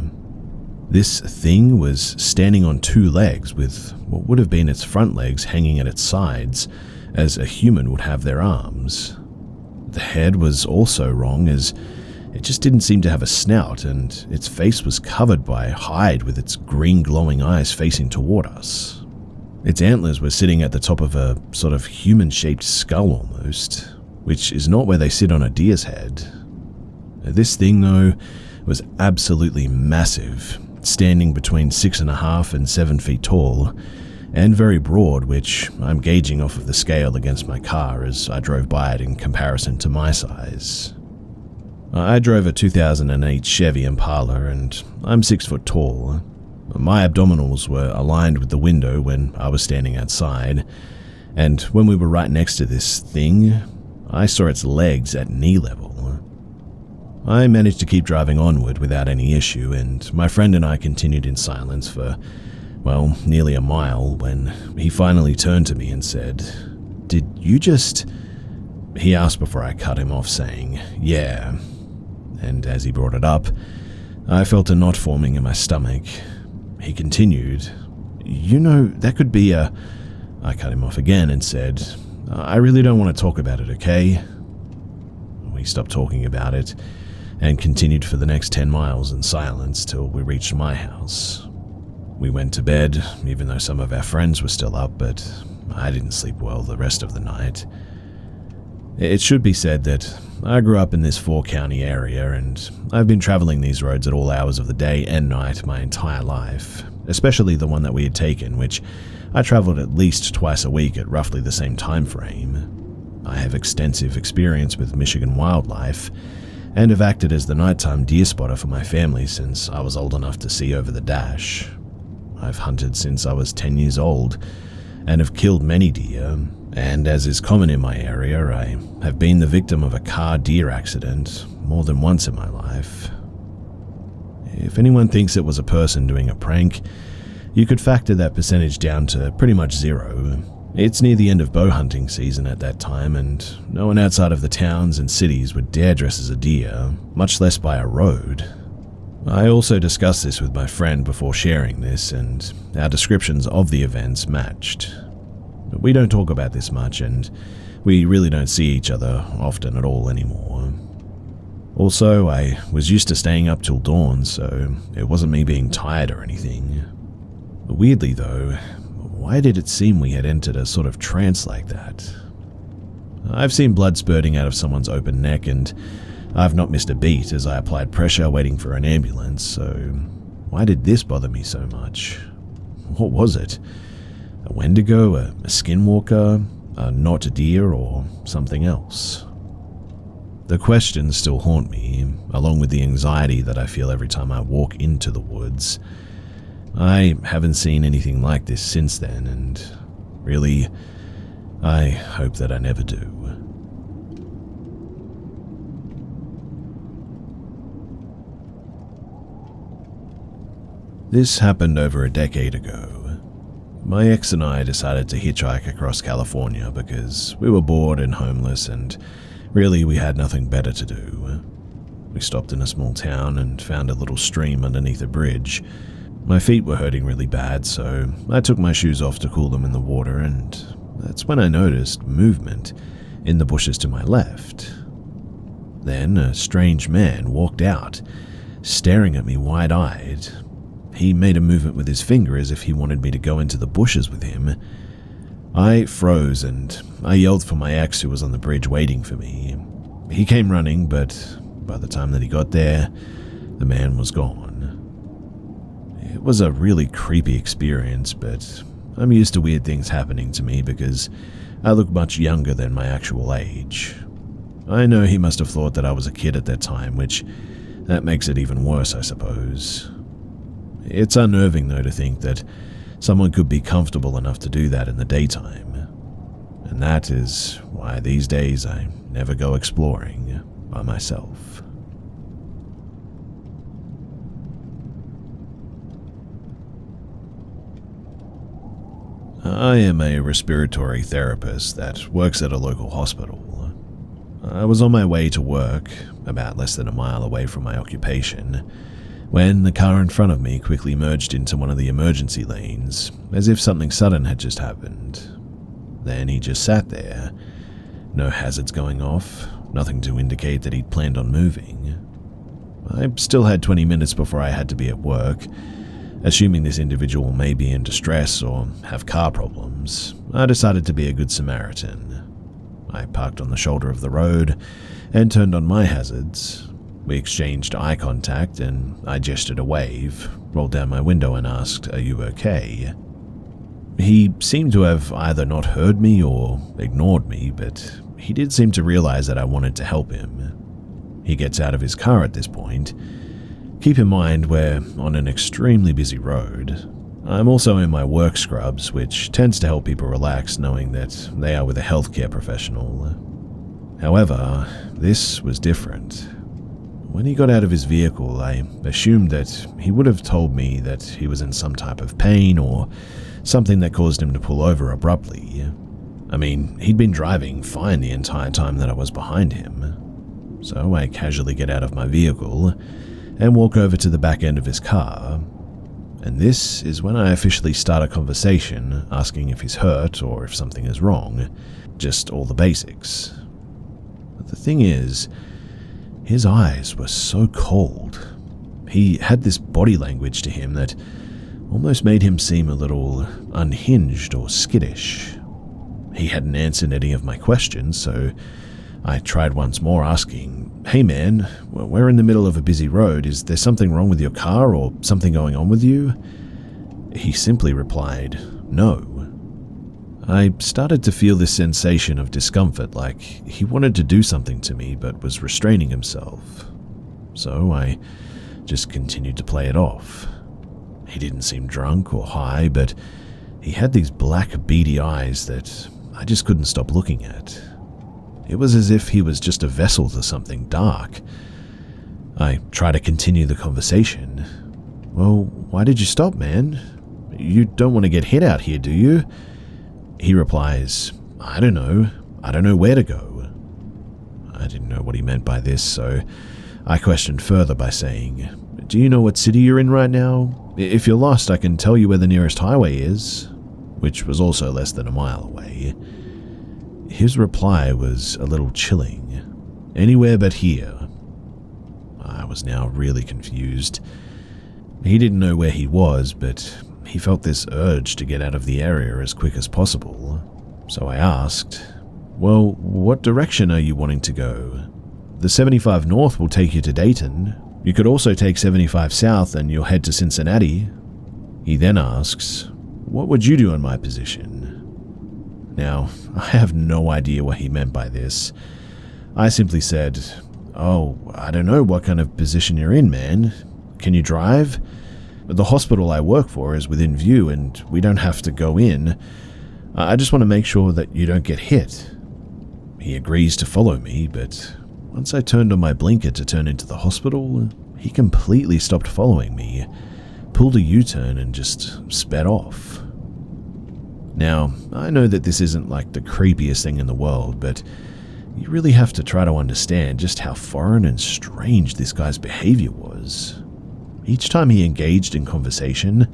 This thing was standing on 2 legs with what would have been its front legs hanging at its sides, as a human would have their arms. The head was also wrong, as it just didn't seem to have a snout, and its face was covered by hide with its green glowing eyes facing toward us. Its antlers were sitting at the top of a sort of human-shaped skull almost, which is not where they sit on a deer's head. This thing, though, was absolutely massive, standing between 6.5 and 7 feet tall, and very broad, which I'm gauging off of the scale against my car as I drove by it in comparison to my size. I drove a 2008 Chevy Impala, and I'm 6 foot tall. My abdominals were aligned with the window when I was standing outside, and when we were right next to this thing, I saw its legs at knee level. I managed to keep driving onward without any issue, and my friend and I continued in silence for, well, nearly a mile when he finally turned to me and said, "Did you just..." He asked before I cut him off, saying, "Yeah." And as he brought it up, I felt a knot forming in my stomach. He continued, "You know, that could be a..." I cut him off again and said, "I really don't want to talk about it, okay?" We stopped talking about it and continued for the next 10 miles in silence till we reached my house. We went to bed, even though some of our friends were still up, but I didn't sleep well the rest of the night. It should be said that I grew up in this 4-county area, and I've been traveling these roads at all hours of the day and night my entire life, especially the one that we had taken, which I traveled at least twice a week at roughly the same time frame. I have extensive experience with Michigan wildlife, and have acted as the nighttime deer spotter for my family since I was old enough to see over the dash. I've hunted since I was 10 years old, and have killed many deer, and as is common in my area, I have been the victim of a car deer accident more than once in my life. If anyone thinks it was a person doing a prank, you could factor that percentage down to pretty much 0. It's near the end of bow hunting season at that time, and no one outside of the towns and cities would dare dress as a deer, much less by a road. I also discussed this with my friend before sharing this, and our descriptions of the events matched. We don't talk about this much, and we really don't see each other often at all anymore. Also, I was used to staying up till dawn, so it wasn't me being tired or anything. Weirdly though, why did it seem we had entered a sort of trance like that? I've seen blood spurting out of someone's open neck, and I've not missed a beat as I applied pressure waiting for an ambulance, so why did this bother me so much? What was it? A Wendigo, a skinwalker, a not a deer, or something else? The questions still haunt me, along with the anxiety that I feel every time I walk into the woods. I haven't seen anything like this since then, and really, I hope that I never do. This happened over a decade ago. My ex and I decided to hitchhike across California because we were bored and homeless, and really we had nothing better to do. We stopped in a small town and found a little stream underneath a bridge. My feet were hurting really bad, so I took my shoes off to cool them in the water, and that's when I noticed movement in the bushes to my left. Then a strange man walked out, staring at me wide-eyed. He made a movement with his finger as if he wanted me to go into the bushes with him. I froze and I yelled for my ex, who was on the bridge waiting for me. He came running, but by the time that he got there, the man was gone. It was a really creepy experience, but I'm used to weird things happening to me because I look much younger than my actual age. I know he must have thought that I was a kid at that time, which that makes it even worse, I suppose. It's unnerving, though, to think that someone could be comfortable enough to do that in the daytime. And that is why these days I never go exploring by myself. I am a respiratory therapist that works at a local hospital. I was on my way to work, about less than a mile away from my occupation, when the car in front of me quickly merged into one of the emergency lanes, as if something sudden had just happened. Then he just sat there, no hazards going off, nothing to indicate that he'd planned on moving. I still had 20 minutes before I had to be at work. Assuming this individual may be in distress or have car problems, I decided to be a good Samaritan. I parked on the shoulder of the road and turned on my hazards. We exchanged eye contact and I gestured a wave, rolled down my window and asked, "Are you okay?" He seemed to have either not heard me or ignored me, but he did seem to realize that I wanted to help him. He gets out of his car at this point. Keep in mind we're on an extremely busy road. I'm also in my work scrubs, which tends to help people relax knowing that they are with a healthcare professional. However, this was different. When he got out of his vehicle, I assumed that he would have told me that he was in some type of pain or something that caused him to pull over abruptly. I mean, he'd been driving fine the entire time that I was behind him. So I casually get out of my vehicle and walk over to the back end of his car. And this is when I officially start a conversation, asking if he's hurt or if something is wrong. Just all the basics. But the thing is, his eyes were so cold. He had this body language to him that almost made him seem a little unhinged or skittish. He hadn't answered any of my questions, so I tried once more, asking, "Hey man, we're in the middle of a busy road. Is there something wrong with your car or something going on with you?" He simply replied, "No." I started to feel this sensation of discomfort, like he wanted to do something to me but was restraining himself. So I just continued to play it off. He didn't seem drunk or high, but he had these black, beady eyes that I just couldn't stop looking at. It was as if he was just a vessel to something dark. I tried to continue the conversation. "Well, why did you stop, man? You don't want to get hit out here, do you?" He replies, I don't know where to go." I didn't know what he meant by this, so I questioned further by saying, "Do you know what city you're in right now? If you're lost, I can tell you where the nearest highway is," which was also less than a mile away. His reply was a little chilling. "Anywhere but here." I was now really confused. He didn't know where he was, but he felt this urge to get out of the area as quick as possible. So I asked, "Well, what direction are you wanting to go? The 75 north will take you to Dayton. You could also take 75 south and you'll head to Cincinnati." He then asks, "What would you do in my position?" Now, I have no idea what he meant by this. I simply said, "Oh, I don't know what kind of position you're in, man. Can you drive? The hospital I work for is within view and we don't have to go in. I just want to make sure that you don't get hit." He agrees to follow me, but once I turned on my blinker to turn into the hospital, he completely stopped following me, pulled a U-turn and just sped off. Now, I know that this isn't like the creepiest thing in the world, but you really have to try to understand just how foreign and strange this guy's behavior was. Each time he engaged in conversation,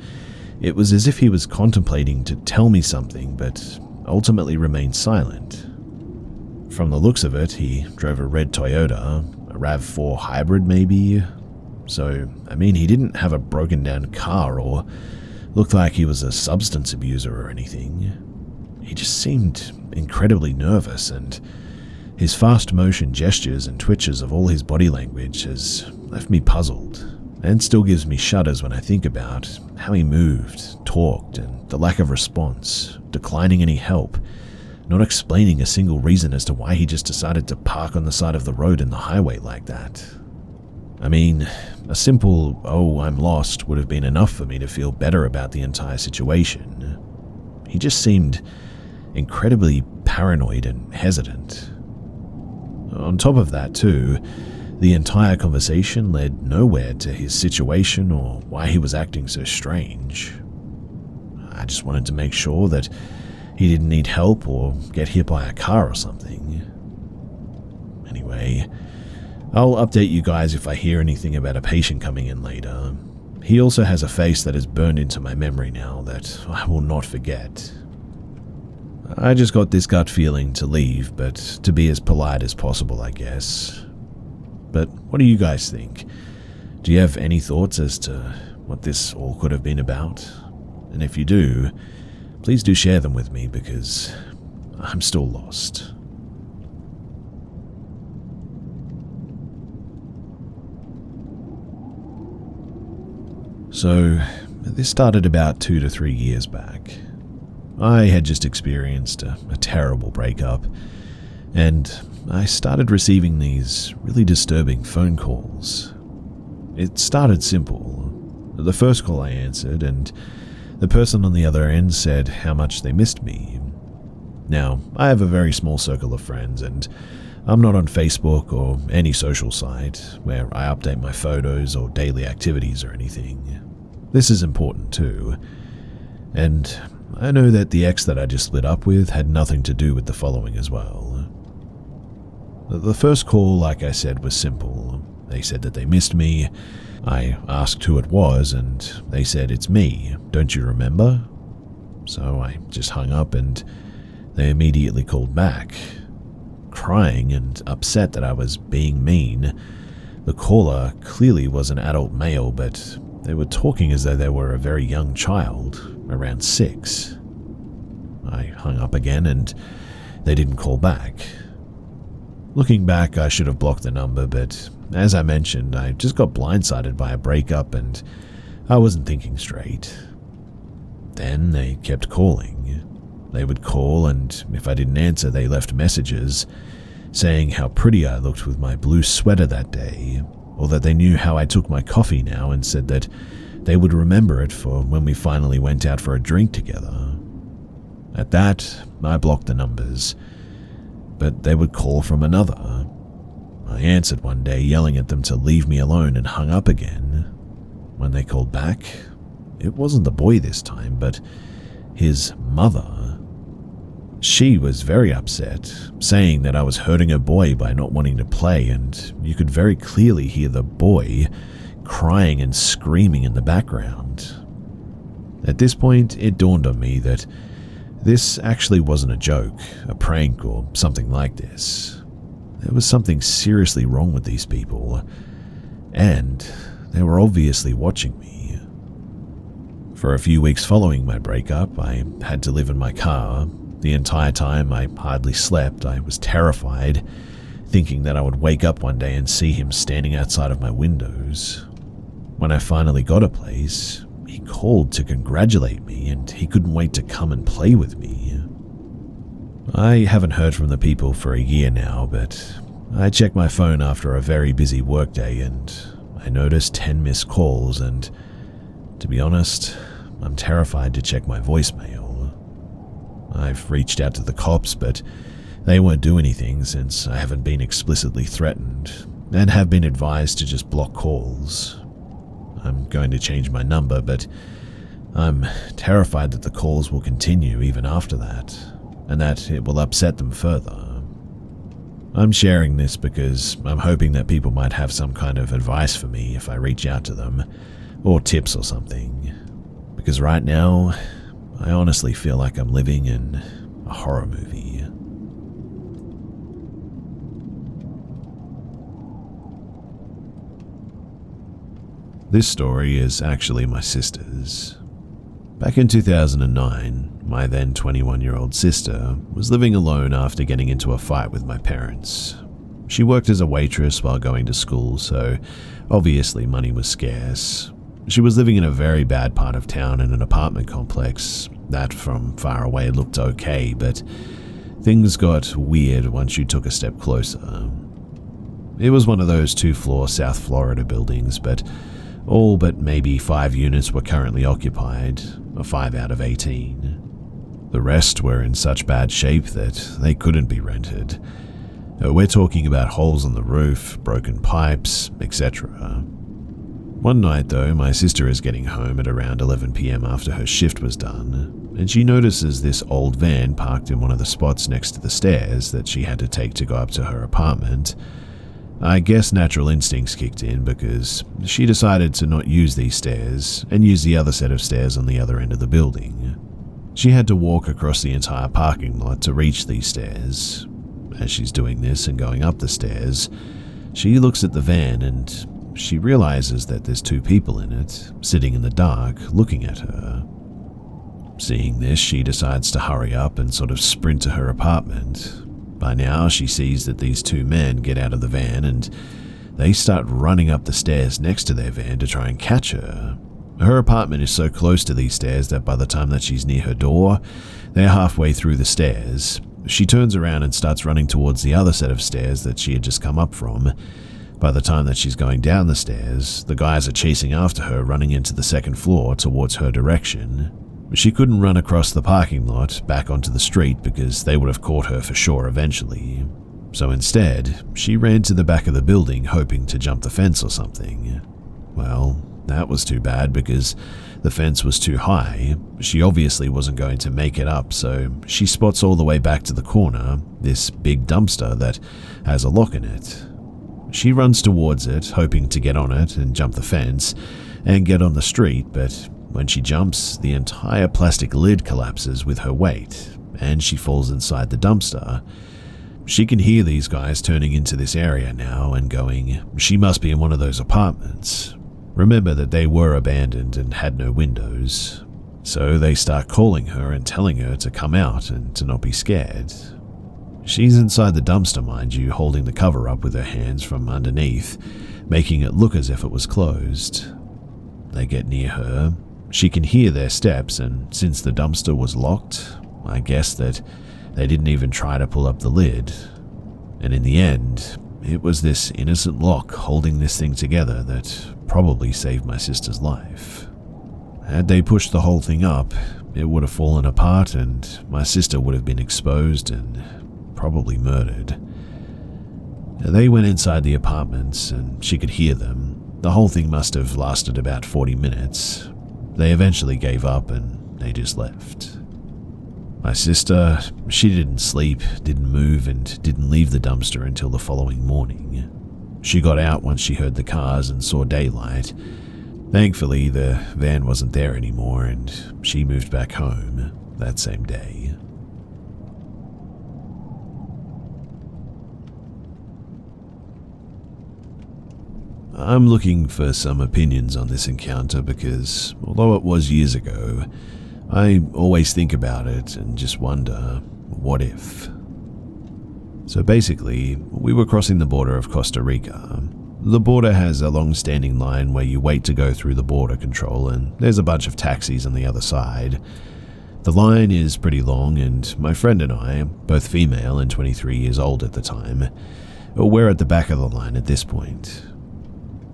it was as if he was contemplating to tell me something, but ultimately remained silent. From the looks of it, he drove a red Toyota, a RAV4 hybrid maybe. So, he didn't have a broken down car or looked like he was a substance abuser or anything. He just seemed incredibly nervous, and his fast motion gestures and twitches of all his body language has left me puzzled, and still gives me shudders when I think about how he moved, talked, and the lack of response, declining any help, not explaining a single reason as to why he just decided to park on the side of the road in the highway like that. A simple, "oh, I'm lost," would have been enough for me to feel better about the entire situation. He just seemed incredibly paranoid and hesitant. On top of that, too, the entire conversation led nowhere to his situation or why he was acting so strange. I just wanted to make sure that he didn't need help or get hit by a car or something. Anyway, I'll update you guys if I hear anything about a patient coming in later. He also has a face that is burned into my memory now that I will not forget. I just got this gut feeling to leave, but to be as polite as possible, I guess. But what do you guys think? Do you have any thoughts as to what this all could have been about? And if you do, please do share them with me, because I'm still lost. So, this started about 2 to 3 years back. I had just experienced a terrible breakup, and I started receiving these really disturbing phone calls. It started simple. The first call I answered, and the person on the other end said how much they missed me. Now, I have a very small circle of friends, and I'm not on Facebook or any social site where I update my photos or daily activities or anything. This is important too, and I know that the ex that I just split up with had nothing to do with the following as well. The first call, like I said, was simple. They said that they missed me. I asked who it was, and they said, "It's me, don't you remember?" So I just hung up, and they immediately called back. Crying and upset that I was being mean, the caller clearly was an adult male, but they were talking as though they were a very young child, around 6. I hung up again, and they didn't call back. Looking back, I should have blocked the number, but as I mentioned, I just got blindsided by a breakup and I wasn't thinking straight. Then they kept calling. They would call, and if I didn't answer, they left messages saying how pretty I looked with my blue sweater that day, or that they knew how I took my coffee now and said that they would remember it for when we finally went out for a drink together. At that, I blocked the numbers, but they would call from another. I answered one day, yelling at them to leave me alone, and hung up again. When they called back, it wasn't the boy this time, but his mother. She was very upset, saying that I was hurting her boy by not wanting to play, and you could very clearly hear the boy crying and screaming in the background. At this point, it dawned on me that this actually wasn't a joke, a prank, or something like this. There was something seriously wrong with these people, and they were obviously watching me. For a few weeks following my breakup, I had to live in my car. The entire time I hardly slept. I was terrified, thinking that I would wake up one day and see him standing outside of my windows. When I finally got a place, he called to congratulate me, and he couldn't wait to come and play with me. I haven't heard from the people for a year now, but I checked my phone after a very busy workday, and I noticed 10 missed calls, and to be honest, I'm terrified to check my voicemail. I've reached out to the cops, but they won't do anything since I haven't been explicitly threatened and have been advised to just block calls. I'm going to change my number, but I'm terrified that the calls will continue even after that, and that it will upset them further. I'm sharing this because I'm hoping that people might have some kind of advice for me if I reach out to them, or tips or something. Because right now, I honestly feel like I'm living in a horror movie. This story is actually my sister's. Back in 2009, my then 21-year-old sister was living alone after getting into a fight with my parents. She worked as a waitress while going to school, so obviously money was scarce. She was living in a very bad part of town in an apartment complex that from far away looked okay, but things got weird once you took a step closer. It was one of those 2-floor South Florida buildings, but all but maybe 5 units were currently occupied, a 5 out of 18. The rest were in such bad shape that they couldn't be rented. We're talking about holes in the roof, broken pipes, etc. One night though, my sister is getting home at around 11 p.m. after her shift was done, and she notices this old van parked in one of the spots next to the stairs that she had to take to go up to her apartment. I guess natural instincts kicked in because she decided to not use these stairs and use the other set of stairs on the other end of the building. She had to walk across the entire parking lot to reach these stairs. As she's doing this and going up the stairs, she looks at the van and she realizes that there's 2 people in it, sitting in the dark, looking at her. Seeing this, she decides to hurry up and sort of sprint to her apartment. By now, she sees that these 2 men get out of the van and they start running up the stairs next to their van to try and catch her. Her apartment is so close to these stairs that by the time that she's near her door, they're halfway through the stairs. She turns around and starts running towards the other set of stairs that she had just come up from. By the time that she's going down the stairs, the guys are chasing after her, running into the 2nd floor towards her direction. She couldn't run across the parking lot back onto the street because they would have caught her for sure eventually. So instead, she ran to the back of the building hoping to jump the fence or something. Well, that was too bad because the fence was too high. She obviously wasn't going to make it up, so she spots all the way back to the corner this big dumpster that has a lock in it. She runs towards it, hoping to get on it and jump the fence and get on the street, but when she jumps, the entire plastic lid collapses with her weight, and she falls inside the dumpster. She can hear these guys turning into this area now and going, she must be in one of those apartments. Remember that they were abandoned and had no windows. So they start calling her and telling her to come out and to not be scared. She's inside the dumpster, mind you, holding the cover up with her hands from underneath, making it look as if it was closed. They get near her. She can hear their steps, and since the dumpster was locked, I guess that they didn't even try to pull up the lid. And in the end, it was this innocent lock holding this thing together that probably saved my sister's life. Had they pushed the whole thing up, it would have fallen apart and my sister would have been exposed and probably murdered. They went inside the apartments and she could hear them. The whole thing must have lasted about 40 minutes. They eventually gave up and they just left. My sister, she didn't sleep, didn't move, and didn't leave the dumpster until the following morning. She got out once she heard the cars and saw daylight. Thankfully, the van wasn't there anymore and she moved back home that same day. I'm looking for some opinions on this encounter because, although it was years ago, I always think about it and just wonder, what if? So basically, we were crossing the border of Costa Rica. The border has a long-standing line where you wait to go through the border control and there's a bunch of taxis on the other side. The line is pretty long and my friend and I, both female and 23 years old at the time, we're at the back of the line at this point.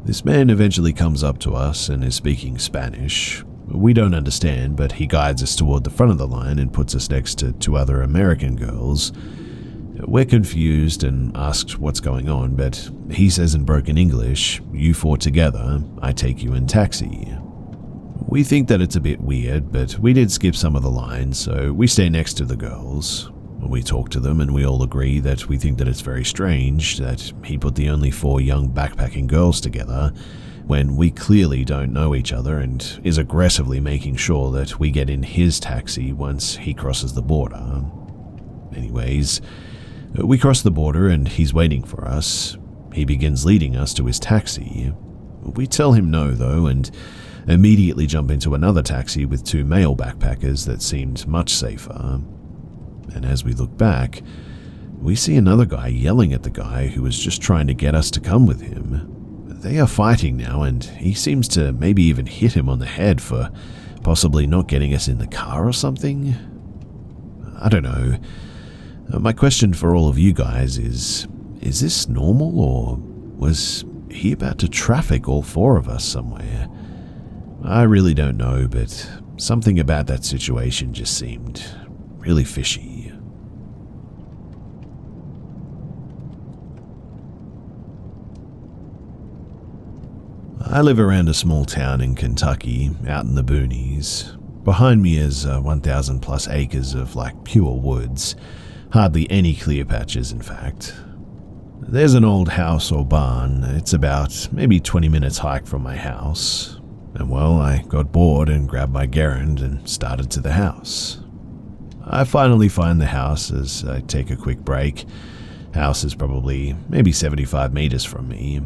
This man eventually comes up to us and is speaking Spanish. We don't understand, but he guides us toward the front of the line and puts us next to 2 other American girls. We're confused and asked what's going on, but he says in broken English, "You four together, I take you in taxi." We think that it's a bit weird, but we did skip some of the lines, so we stay next to the girls. We talk to them and we all agree that we think that it's very strange that he put the only 4 young backpacking girls together when we clearly don't know each other, and is aggressively making sure that we get in his taxi once he crosses the border. Anyways, we cross the border and he's waiting for us. He begins leading us to his taxi. We tell him no though, and immediately jump into another taxi with 2 male backpackers that seemed much safer. And as we look back, we see another guy yelling at the guy who was just trying to get us to come with him. They are fighting now, and he seems to maybe even hit him on the head for possibly not getting us in the car or something. I don't know. My question for all of you guys is this normal, or was he about to traffic all 4 of us somewhere? I really don't know, but something about that situation just seemed really fishy. I live around a small town in Kentucky, out in the boonies. Behind me is 1,000 plus acres of pure woods, hardly any clear patches in fact. There's an old house or barn. It's about maybe 20 minutes hike from my house. And well, I got bored and grabbed my gerund and started to the house. I finally find the house as I take a quick break. House is probably maybe 75 meters from me.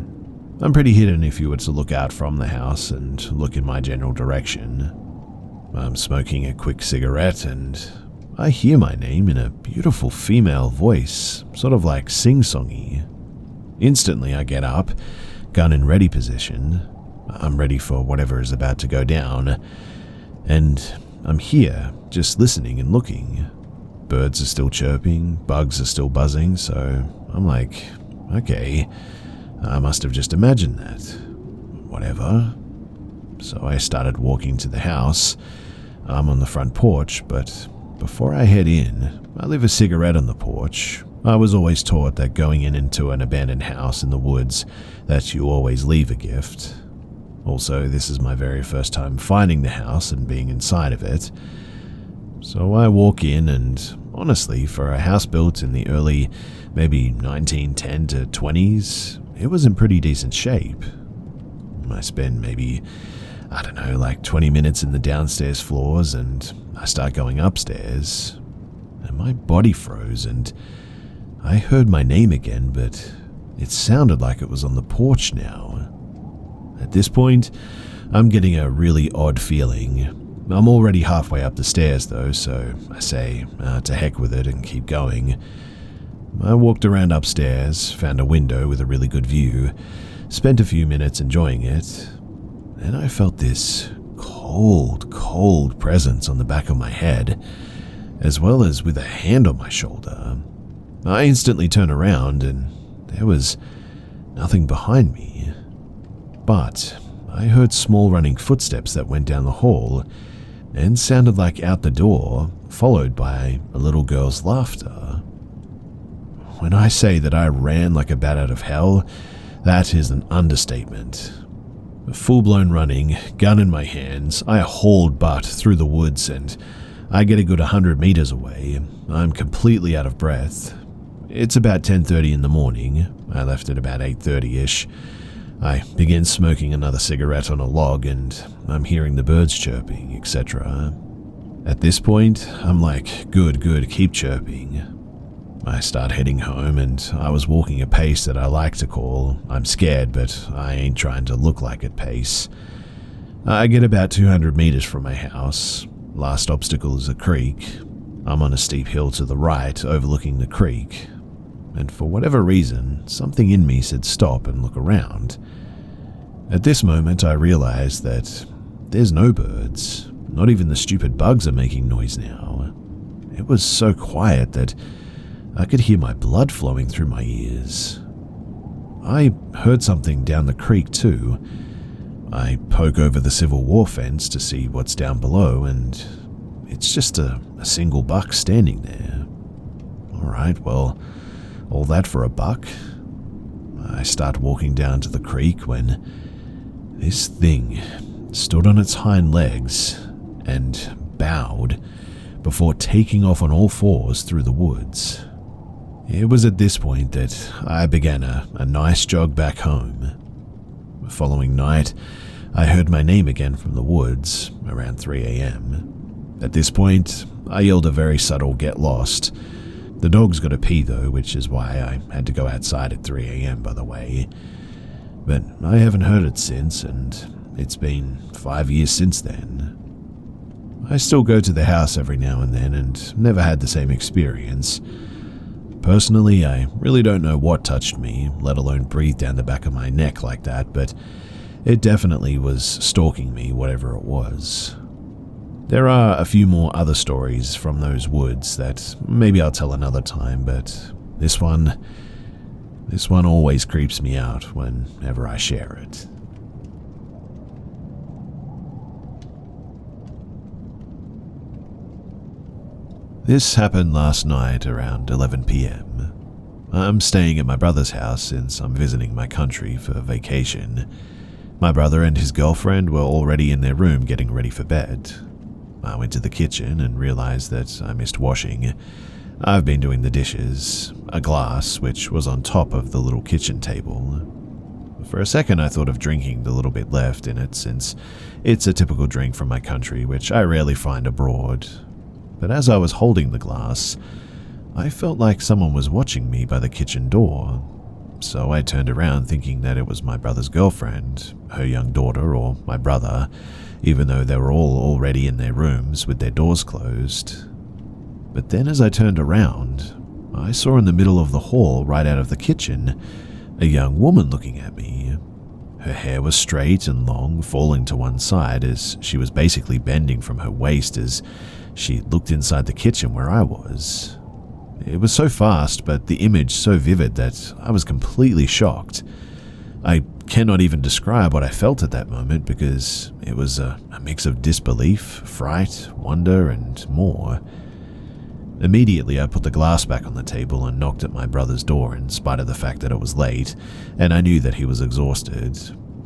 I'm pretty hidden if you were to look out from the house and look in my general direction. I'm smoking a quick cigarette and I hear my name in a beautiful female voice, sort of like sing-songy. Instantly I get up, gun in ready position. I'm ready for whatever is about to go down. And I'm here, just listening and looking. Birds are still chirping, bugs are still buzzing, so I'm like, okay, I must have just imagined that. Whatever. So I started walking to the house. I'm on the front porch, but before I head in, I leave a cigarette on the porch. I was always taught that going into an abandoned house in the woods, that you always leave a gift. Also, this is my very first time finding the house and being inside of it. So I walk in and, honestly, for a house built in the early, maybe 1910 to 20s, it was in pretty decent shape. I spend maybe, 20 minutes in the downstairs floors and I start going upstairs. And my body froze and I heard my name again, but it sounded like it was on the porch now. At this point, I'm getting a really odd feeling. I'm already halfway up the stairs though, so I say, to heck with it and keep going. I walked around upstairs, found a window with a really good view, spent a few minutes enjoying it, and I felt this cold presence on the back of my head, as well as with a hand on my shoulder. I instantly turned around and there was nothing behind me. But I heard small running footsteps that went down the hall and sounded like out the door, followed by a little girl's laughter. When I say that I ran like a bat out of hell, that is an understatement. Full-blown running, gun in my hands, I hauled butt through the woods and I get a good 100 meters away. I'm completely out of breath. It's about 10:30 in the morning. I left at about 8:30-ish. I begin smoking another cigarette on a log and I'm hearing the birds chirping, etc. At this point, I'm like, good, keep chirping. I start heading home and I was walking a pace that I like to call, I'm scared but I ain't trying to look like it pace. I get about 200 meters from my house. Last obstacle is a creek. I'm on a steep hill to the right overlooking the creek. And for whatever reason, something in me said stop and look around. At this moment, I realized that there's no birds. Not even the stupid bugs are making noise now. It was so quiet that I could hear my blood flowing through my ears. I heard something down the creek too. I poke over the Civil War fence to see what's down below, and it's just a single buck standing there. alright, well, all that for $1. I start walking down to the creek when this thing stood on its hind legs and bowed before taking off on all fours through the woods. It was at this point that I began a nice jog back home. The following night, I heard my name again from the woods around 3 a.m. At this point, I yelled a very subtle "get lost." The dog's got to pee though, which is why I had to go outside at 3 a.m. by the way. But I haven't heard it since, and it's been 5 years since then. I still go to the house every now and then and never had the same experience. Personally, I really don't know what touched me, let alone breathed down the back of my neck like that, but it definitely was stalking me, whatever it was. There are a few more other stories from those woods that maybe I'll tell another time, but this one always creeps me out whenever I share it. This happened last night around 11 p.m. I'm staying at my brother's house since I'm visiting my country for vacation. My brother and his girlfriend were already in their room getting ready for bed. I went to the kitchen and realized that I missed washing. I've been doing the dishes, a glass which was on top of the little kitchen table. For a second I thought of drinking the little bit left in it since it's a typical drink from my country which I rarely find abroad. But as I was holding the glass, I felt like someone was watching me by the kitchen door. So I turned around thinking that it was my brother's girlfriend, her young daughter, or my brother, even though they were all already in their rooms with their doors closed. But then as I turned around, I saw in the middle of the hall right out of the kitchen a young woman looking at me. Her hair was straight and long, falling to one side as she was basically bending from her waist as she looked inside the kitchen where I was. It was so fast, but the image so vivid that I was completely shocked. I cannot even describe what I felt at that moment because it was a mix of disbelief, fright, wonder, and more. Immediately, I put the glass back on the table and knocked at my brother's door in spite of the fact that it was late, and I knew that he was exhausted.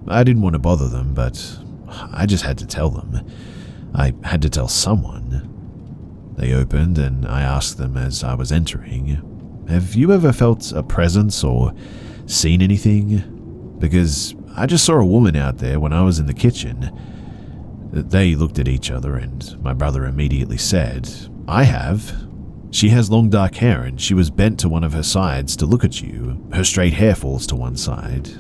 I didn't want to bother them, but I just had to tell them. I had to tell someone. They opened, and I asked them as I was entering, "Have you ever felt a presence or seen anything? Because I just saw a woman out there when I was in the kitchen." They looked at each other, and my brother immediately said, "I have. She has long dark hair, and she was bent to one of her sides to look at you. Her straight hair falls to one side.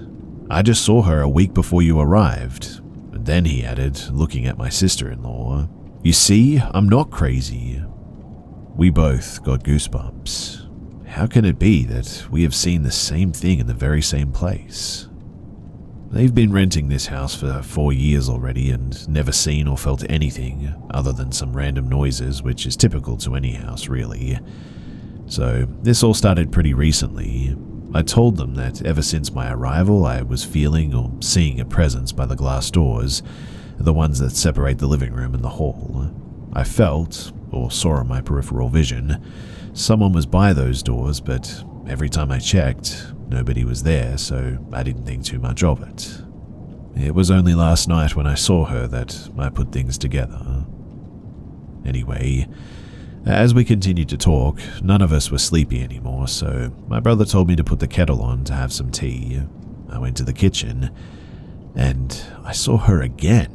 I just saw her a week before you arrived." And then he added, looking at my sister-in-law, "You see, I'm not crazy." We both got goosebumps. How can it be that we have seen the same thing in the very same place? They've been renting this house for 4 years already and never seen or felt anything other than some random noises, which is typical to any house, really. So this all started pretty recently. I told them that ever since my arrival, I was feeling or seeing a presence by the glass doors, the ones that separate the living room and the hall. I felt, or saw in my peripheral vision, someone was by those doors, but every time I checked, nobody was there, so I didn't think too much of it. It was only last night when I saw her that I put things together. Anyway, as we continued to talk, none of us were sleepy anymore, so my brother told me to put the kettle on to have some tea. I went to the kitchen, and I saw her again.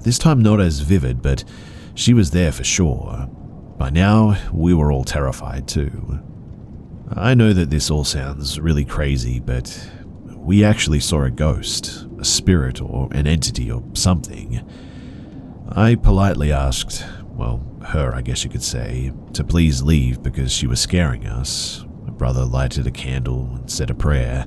This time not as vivid, but she was there for sure. By now, we were all terrified too. I know that this all sounds really crazy, but we actually saw a ghost, a spirit or an entity or something. I politely asked, well, her I guess you could say, to please leave because she was scaring us. My brother lighted a candle and said a prayer.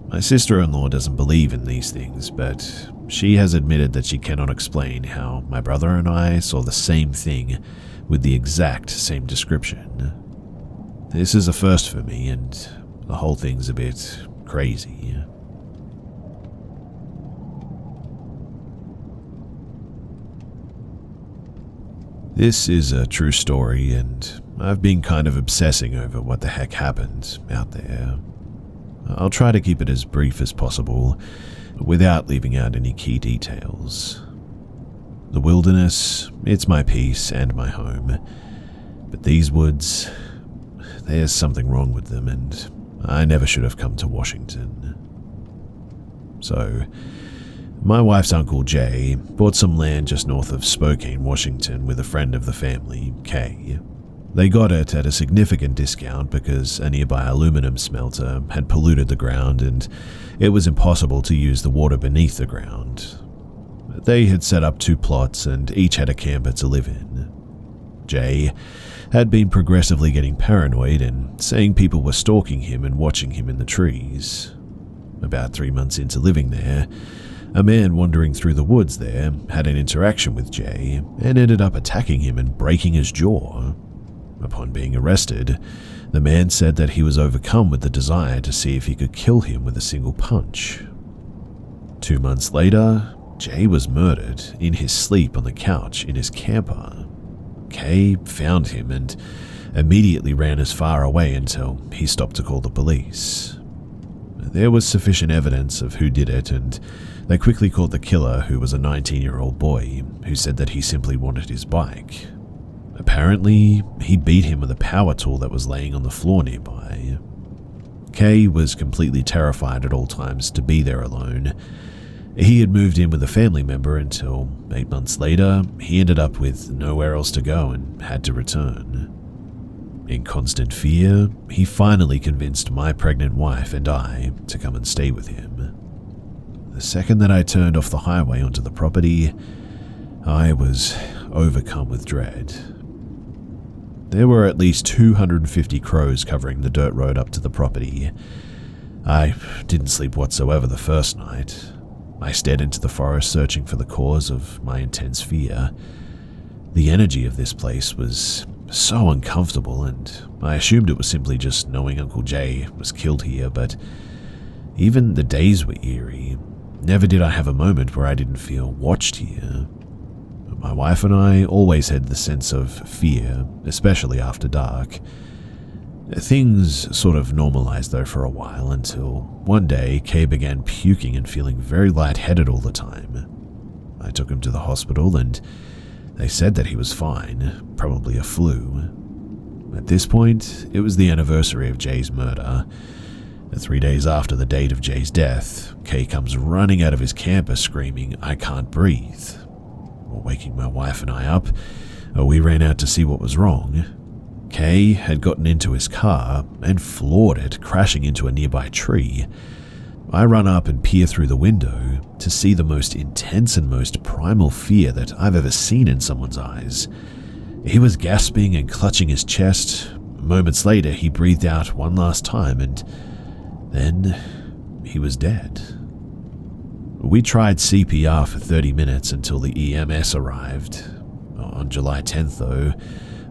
My sister-in-law doesn't believe in these things, but she has admitted that she cannot explain how my brother and I saw the same thing with the exact same description. This is a first for me, and the whole thing's a bit crazy. This is a true story, and I've been kind of obsessing over what the heck happened out there. I'll try to keep it as brief as possible, without leaving out any key details. The wilderness, it's my peace and my home. But these woods, there's something wrong with them, and I never should have come to Washington. So, my wife's Uncle Jay bought some land just north of Spokane, Washington with a friend of the family, Kay. They got it at a significant discount because a nearby aluminum smelter had polluted the ground and it was impossible to use the water beneath the ground. They had set up 2 plots and each had a camper to live in. Jay had been progressively getting paranoid and saying people were stalking him and watching him in the trees. About 3 months into living there, a man wandering through the woods there had an interaction with Jay and ended up attacking him and breaking his jaw. Upon being arrested, the man said that he was overcome with the desire to see if he could kill him with a single punch. 2 months later, Jay was murdered in his sleep on the couch in his camper. Kay found him and immediately ran as far away until he stopped to call the police. There was sufficient evidence of who did it, and they quickly caught the killer, who was a 19-year-old boy who said that he simply wanted his bike. Apparently, he beat him with a power tool that was laying on the floor nearby. Kay was completely terrified at all times to be there alone. He had moved in with a family member until 8 months later, he ended up with nowhere else to go and had to return. In constant fear, he finally convinced my pregnant wife and I to come and stay with him. The second that I turned off the highway onto the property, I was overcome with dread. There were at least 250 crows covering the dirt road up to the property. I didn't sleep whatsoever the first night. I stared into the forest searching for the cause of my intense fear. The energy of this place was so uncomfortable, and I assumed it was simply just knowing Uncle Jay was killed here, but even the days were eerie. Never did I have a moment where I didn't feel watched here. My wife and I always had the sense of fear, especially after dark. Things sort of normalized though for a while until one day Kay began puking and feeling very lightheaded all the time. I took him to the hospital and they said that he was fine, probably a flu. At this point, it was the anniversary of Jay's murder. 3 days after the date of Jay's death, Kay comes running out of his camper screaming, "I can't breathe." Waking my wife and I up, we ran out to see what was wrong. Kay had gotten into his car and floored it, crashing into a nearby tree. I run up and peer through the window to see the most intense and most primal fear that I've ever seen in someone's eyes. He was gasping and clutching his chest. Moments later, he breathed out one last time, and then he was dead. We tried CPR for 30 minutes until the EMS arrived. On July 10th, though,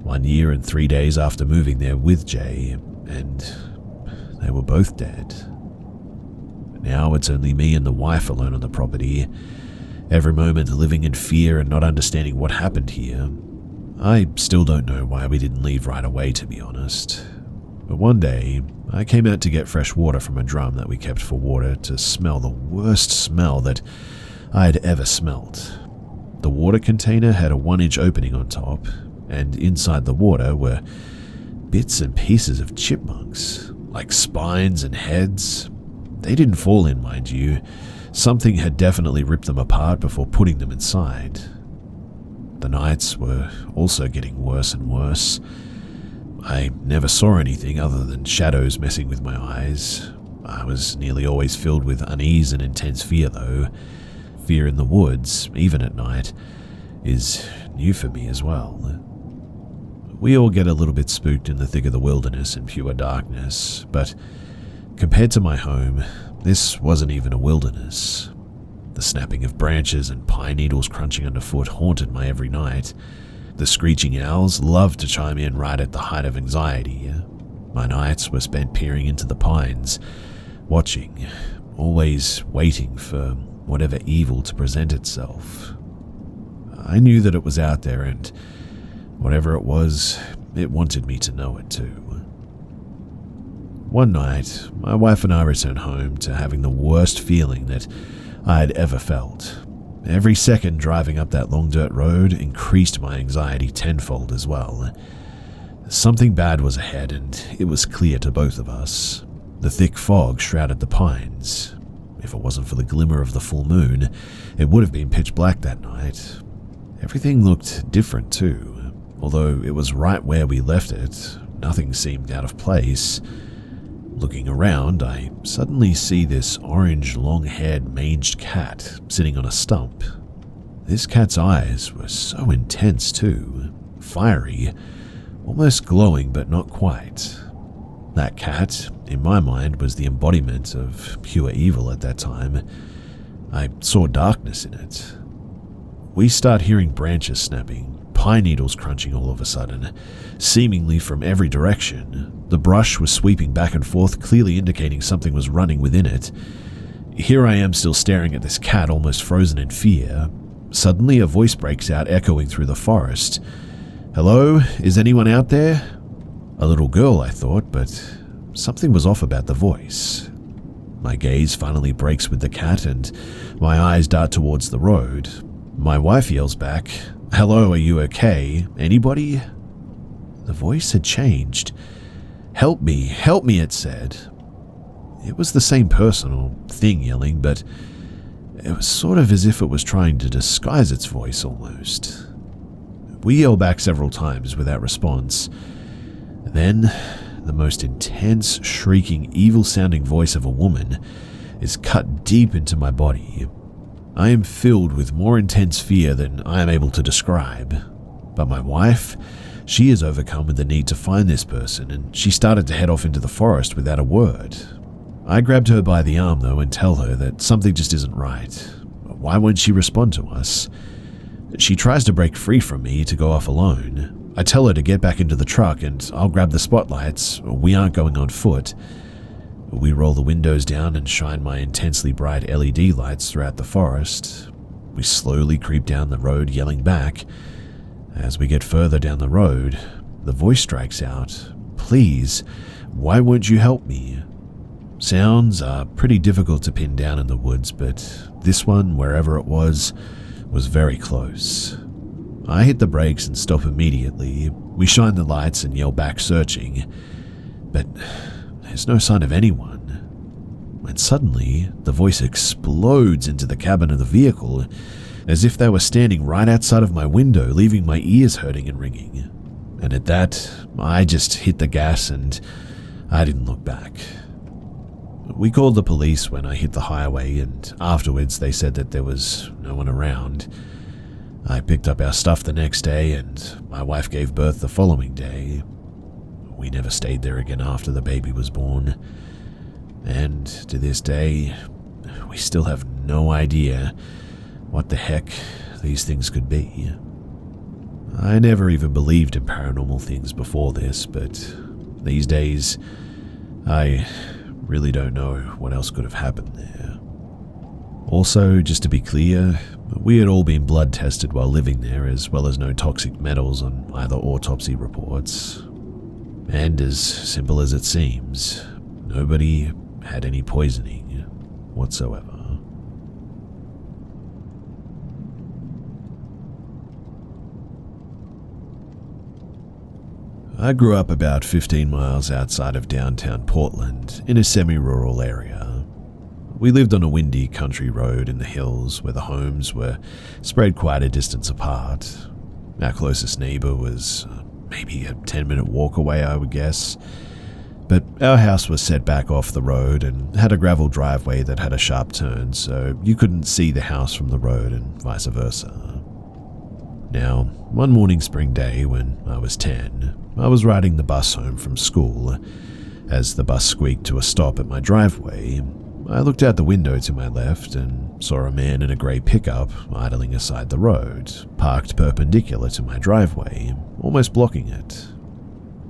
1 year and 3 days after moving there with Jay, and they were both dead. Now it's only me and the wife alone on the property, every moment living in fear and not understanding what happened here. I still don't know why we didn't leave right away, to be honest. But one day, I came out to get fresh water from a drum that we kept for water to smell the worst smell that I had ever smelt. The water container had a 1-inch opening on top, and inside the water were bits and pieces of chipmunks, like spines and heads. They didn't fall in, mind you. Something had definitely ripped them apart before putting them inside. The nights were also getting worse and worse. I never saw anything other than shadows messing with my eyes. I was nearly always filled with unease and intense fear, though. Fear in the woods, even at night, is new for me as well. We all get a little bit spooked in the thick of the wilderness and pure darkness, but compared to my home, this wasn't even a wilderness. The snapping of branches and pine needles crunching underfoot haunted my every night. The screeching owls loved to chime in right at the height of anxiety. My nights were spent peering into the pines, watching, always waiting for whatever evil to present itself. I knew that it was out there, and whatever it was, it wanted me to know it too. One night, my wife and I returned home to having the worst feeling that I had ever felt. Every second driving up that long dirt road increased my anxiety tenfold as well. Something bad was ahead, and it was clear to both of us. The thick fog shrouded the pines. If it wasn't for the glimmer of the full moon, it would have been pitch black that night. Everything looked different too. Although it was right where we left it, nothing seemed out of place. Looking around, I suddenly see this orange, long-haired, manged cat sitting on a stump. This cat's eyes were so intense too, fiery, almost glowing but not quite. That cat, in my mind, was the embodiment of pure evil at that time. I saw darkness in it. We start hearing branches snapping, pine needles crunching all of a sudden, seemingly from every direction. The brush was sweeping back and forth, clearly indicating something was running within it. Here I am still staring at this cat, almost frozen in fear. Suddenly a voice breaks out, echoing through the forest. "Hello? Is anyone out there?" A little girl, I thought, but something was off about the voice. My gaze finally breaks with the cat, and my eyes dart towards the road. My wife yells back, "Hello, are you okay? Anybody?" The voice had changed. Help me, it said. It was the same person or thing yelling, but it was sort of as if it was trying to disguise its voice almost. We yell back several times without response. Then, the most intense, shrieking, evil-sounding voice of a woman is cut deep into my body. I am filled with more intense fear than I am able to describe. But my wife, she is overcome with the need to find this person, and she started to head off into the forest without a word. I grabbed her by the arm, though, and tell her that something just isn't right. Why won't she respond to us? She tries to break free from me to go off alone. I tell her to get back into the truck and I'll grab the spotlights. We aren't going on foot. We roll the windows down and shine my intensely bright LED lights throughout the forest. We slowly creep down the road, yelling back. As we get further down the road, the voice strikes out, "Please, why won't you help me?" Sounds are pretty difficult to pin down in the woods, but this one, wherever it was very close. I hit the brakes and stop immediately. We shine the lights and yell back, searching, but there's no sign of anyone. And suddenly, the voice explodes into the cabin of the vehicle, as if they were standing right outside of my window, leaving my ears hurting and ringing. And at that, I just hit the gas and I didn't look back. We called the police when I hit the highway, and afterwards they said that there was no one around. I picked up our stuff the next day, and my wife gave birth the following day. We never stayed there again after the baby was born. And to this day, we still have no idea what the heck these things could be. I never even believed in paranormal things before this, but these days, I really don't know what else could have happened there. Also, just to be clear, we had all been blood tested while living there, as well as no toxic metals on either autopsy reports. And as simple as it seems, nobody had any poisoning whatsoever. I grew up about 15 miles outside of downtown Portland in a semi-rural area. We lived on a windy country road in the hills where the homes were spread quite a distance apart. Our closest neighbor was maybe a 10-minute walk away, I would guess. But our house was set back off the road and had a gravel driveway that had a sharp turn, so you couldn't see the house from the road and vice versa. Now, one morning spring day when I was 10, I was riding the bus home from school. As the bus squeaked to a stop at my driveway, I looked out the window to my left and saw a man in a grey pickup idling aside the road, parked perpendicular to my driveway, almost blocking it.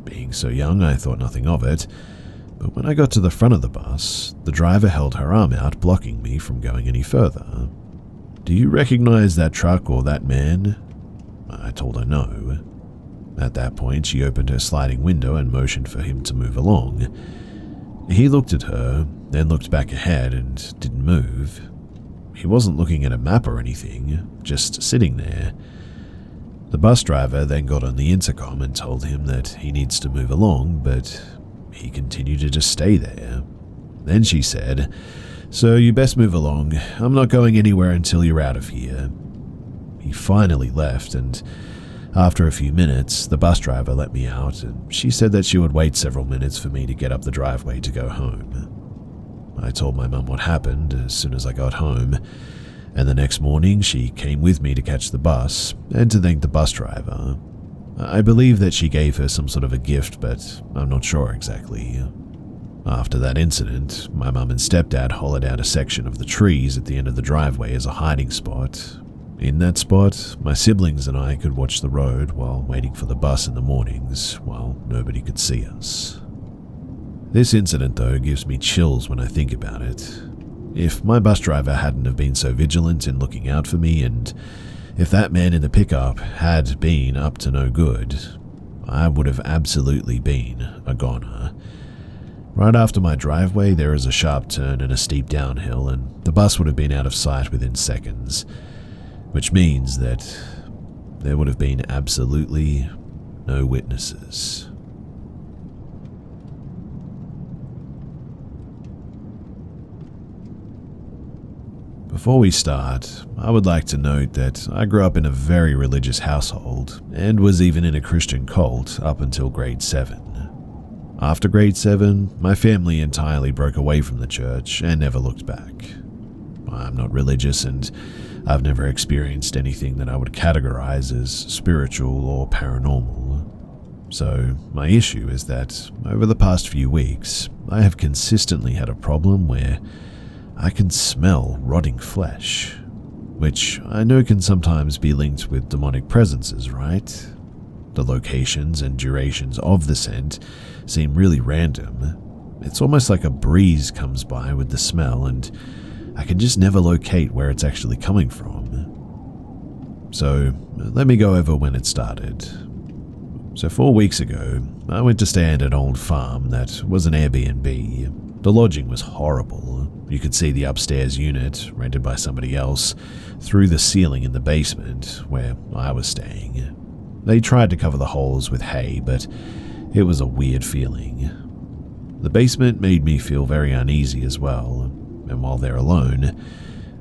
Being so young, I thought nothing of it, but when I got to the front of the bus, the driver held her arm out, blocking me from going any further. "Do you recognize that truck or that man?" I told her no. At that point, she opened her sliding window and motioned for him to move along. He looked at her, then looked back ahead and didn't move. He wasn't looking at a map or anything, just sitting there. The bus driver then got on the intercom and told him that he needs to move along, but he continued to just stay there. Then she said, "So you best move along. I'm not going anywhere until you're out of here." He finally left, and after a few minutes, the bus driver let me out, and she said that she would wait several minutes for me to get up the driveway to go home. I told my mum what happened as soon as I got home, and the next morning she came with me to catch the bus and to thank the bus driver. I believe that she gave her some sort of a gift, but I'm not sure exactly. After that incident, my mum and stepdad hollowed out a section of the trees at the end of the driveway as a hiding spot. In that spot, my siblings and I could watch the road while waiting for the bus in the mornings while nobody could see us. This incident, though, gives me chills when I think about it. If my bus driver hadn't have been so vigilant in looking out for me, and if that man in the pickup had been up to no good, I would have absolutely been a goner. Right after my driveway, there is a sharp turn and a steep downhill, and the bus would have been out of sight within seconds, which means that there would have been absolutely no witnesses. Before we start, I would like to note that I grew up in a very religious household and was even in a Christian cult up until grade 7. After grade 7, my family entirely broke away from the church and never looked back. I'm not religious, and I've never experienced anything that I would categorize as spiritual or paranormal. So my issue is that over the past few weeks, I have consistently had a problem where I can smell rotting flesh, which I know can sometimes be linked with demonic presences, right? The locations and durations of the scent seem really random. It's almost like a breeze comes by with the smell, and I can just never locate where it's actually coming from. So let me go over when it started. So 4 weeks ago, I went to stay at an old farm that was an Airbnb. The lodging was horrible. You could see the upstairs unit, rented by somebody else, through the ceiling in the basement where I was staying. They tried to cover the holes with hay, but it was a weird feeling. The basement made me feel very uneasy as well, and while they're alone,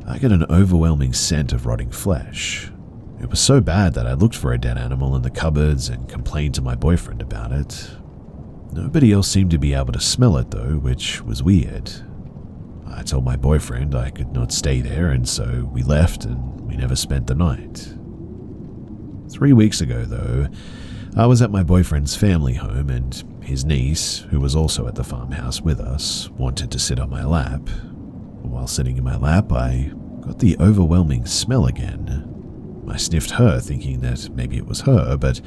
I get an overwhelming scent of rotting flesh. It was so bad that I looked for a dead animal in the cupboards and complained to my boyfriend about it. Nobody else seemed to be able to smell it though, which was weird. I told my boyfriend I could not stay there, and so we left and we never spent the night. 3 weeks ago though, I was at my boyfriend's family home, and his niece, who was also at the farmhouse with us, wanted to sit on my lap. While sitting in my lap, I got the overwhelming smell again. I sniffed her, thinking that maybe it was her, but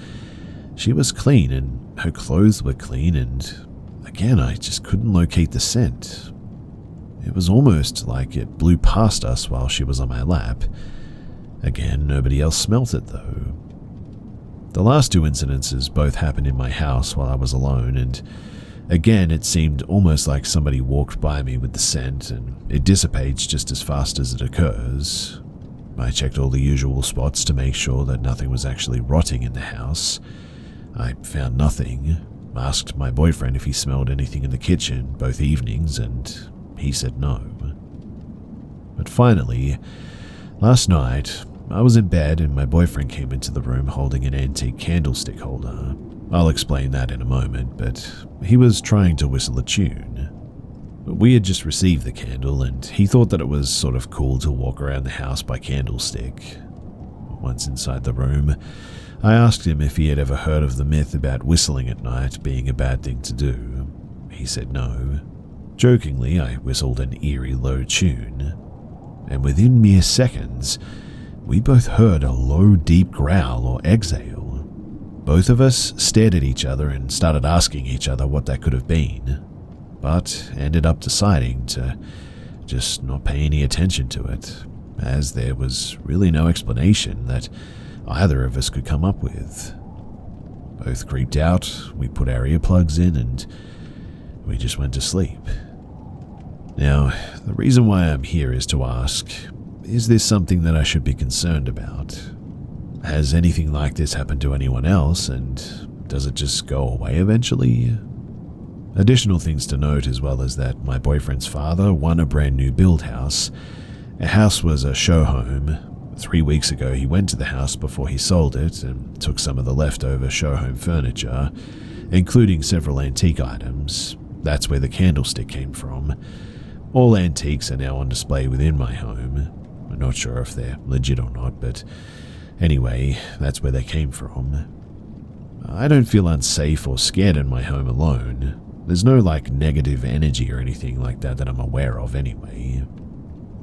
she was clean and her clothes were clean, and again I just couldn't locate the scent. It was almost like it blew past us while she was on my lap. Again, nobody else smelt it though. The last 2 incidences both happened in my house while I was alone, and again it seemed almost like somebody walked by me with the scent, and it dissipates just as fast as it occurs. I checked all the usual spots to make sure that nothing was actually rotting in the house. I found nothing, asked my boyfriend if he smelled anything in the kitchen both evenings, and he said no. But finally, last night, I was in bed and my boyfriend came into the room holding an antique candlestick holder. I'll explain that in a moment, but he was trying to whistle a tune. We had just received the candle, and he thought that it was sort of cool to walk around the house by candlestick. Once inside the room, I asked him if he had ever heard of the myth about whistling at night being a bad thing to do. He said no. Jokingly, I whistled an eerie low tune, and within mere seconds, we both heard a low, deep growl or exhale. Both of us stared at each other and started asking each other what that could have been, but ended up deciding to just not pay any attention to it, as there was really no explanation that either of us could come up with. Both creeped out, we put our earplugs in, and we just went to sleep. Now, the reason why I'm here is to ask, is this something that I should be concerned about? Has anything like this happened to anyone else, and does it just go away eventually? Additional things to note as well is that my boyfriend's father won a brand new build house. Our house was a show home. 3 weeks ago he went to the house before he sold it and took some of the leftover show home furniture, including several antique items. That's where the candlestick came from. All antiques are now on display within my home. I'm not sure if they're legit or not, but anyway, that's where they came from. I don't feel unsafe or scared in my home alone. There's no negative energy or anything like that I'm aware of anyway.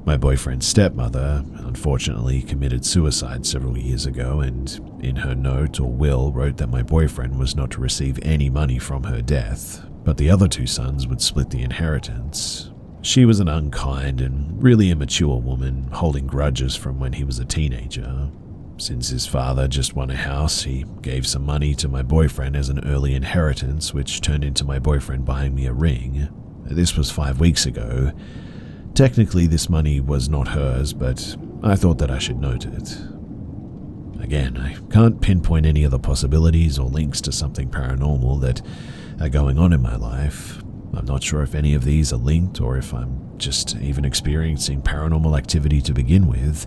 My boyfriend's stepmother, unfortunately, committed suicide several years ago, and in her note or will wrote that my boyfriend was not to receive any money from her death, but the other 2 sons would split the inheritance. She was an unkind and really immature woman, holding grudges from when he was a teenager. Since his father just won a house, he gave some money to my boyfriend as an early inheritance, which turned into my boyfriend buying me a ring. This was 5 weeks ago. Technically, this money was not hers, but I thought that I should note it. Again, I can't pinpoint any other possibilities or links to something paranormal that are going on in my life. I'm not sure if any of these are linked or if I'm just even experiencing paranormal activity to begin with.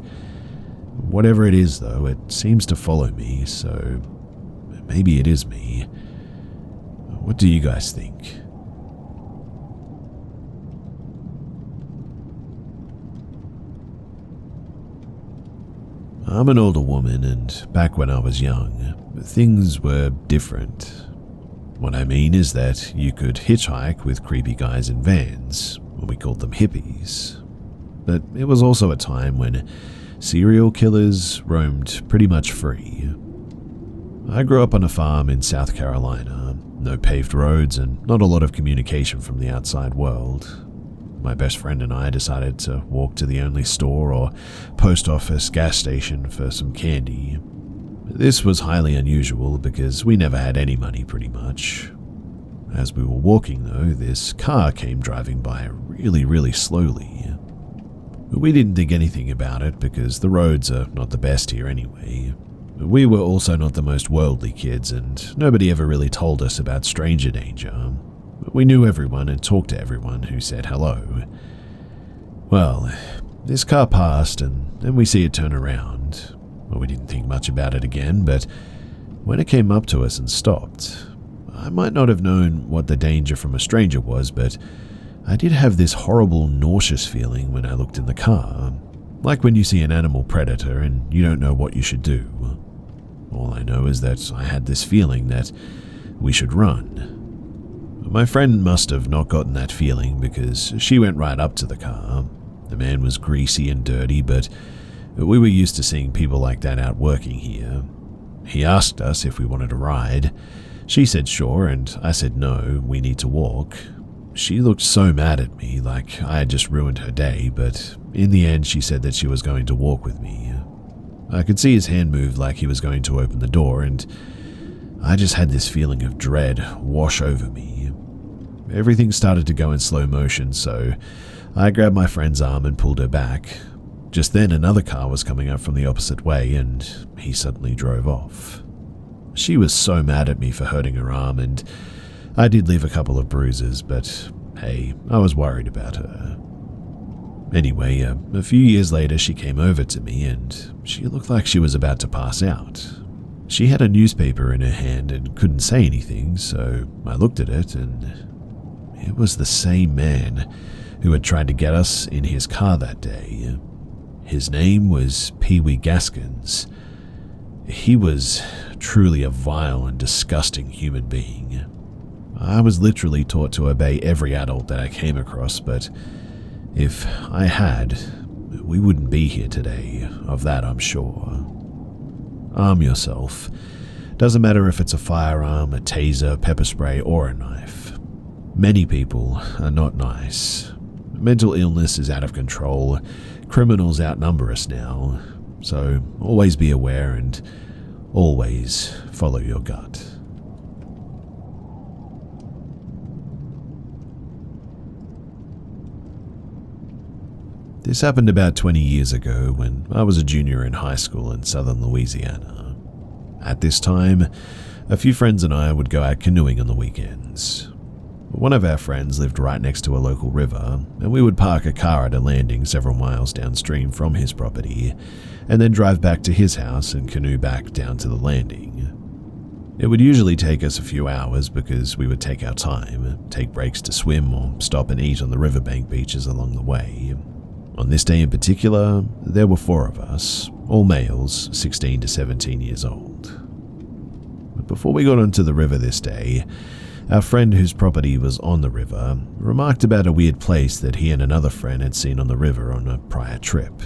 Whatever it is, though, it seems to follow me, so maybe it is me. What do you guys think? I'm an older woman, and back when I was young, things were different. What I mean is that you could hitchhike with creepy guys in vans. We called them hippies. But it was also a time when serial killers roamed pretty much free. I grew up on a farm in South Carolina, no paved roads and not a lot of communication from the outside world. My best friend and I decided to walk to the only store or post office gas station for some candy. This was highly unusual because we never had any money pretty much. As we were walking though, this car came driving by really slowly. We didn't think anything about it because the roads are not the best here anyway. We were also not the most worldly kids, and nobody ever really told us about stranger danger. We knew everyone and talked to everyone who said hello. Well, this car passed and then we see it turn around. Well, we didn't think much about it again, but when it came up to us and stopped, I might not have known what the danger from a stranger was, but I did have this horrible nauseous feeling when I looked in the car, like when you see an animal predator and you don't know what you should do. All I know is that I had this feeling that we should run. My friend must have not gotten that feeling because she went right up to the car. The man was greasy and dirty, but we were used to seeing people like that out working here. He asked us if we wanted a ride. She said sure, and I said no, we need to walk. She looked so mad at me, like I had just ruined her day, but in the end she said that she was going to walk with me. I could see his hand move like he was going to open the door, and I just had this feeling of dread wash over me. Everything started to go in slow motion, so I grabbed my friend's arm and pulled her back. Just then another car was coming up from the opposite way, and he suddenly drove off. She was so mad at me for hurting her arm, and I did leave a couple of bruises, but hey, I was worried about her. Anyway, a few years later she came over to me and she looked like she was about to pass out. She had a newspaper in her hand and couldn't say anything, so I looked at it and it was the same man who had tried to get us in his car that day. His name was Pee Wee Gaskins. He was truly a vile and disgusting human being. I was literally taught to obey every adult that I came across, but if I had, we wouldn't be here today, of that I'm sure. Arm yourself. Doesn't matter if it's a firearm, a taser, pepper spray, or a knife. Many people are not nice. Mental illness is out of control. Criminals outnumber us now. So always be aware and always follow your gut. This happened about 20 years ago when I was a junior in high school in southern Louisiana. At this time, a few friends and I would go out canoeing on the weekends. One of our friends lived right next to a local river, and we would park a car at a landing several miles downstream from his property, and then drive back to his house and canoe back down to the landing. It would usually take us a few hours because we would take our time, take breaks to swim or stop and eat on the riverbank beaches along the way. On this day in particular, there were 4 of us, all males, 16 to 17 years old. But before we got onto the river this day, our friend whose property was on the river remarked about a weird place that he and another friend had seen on the river on a prior trip.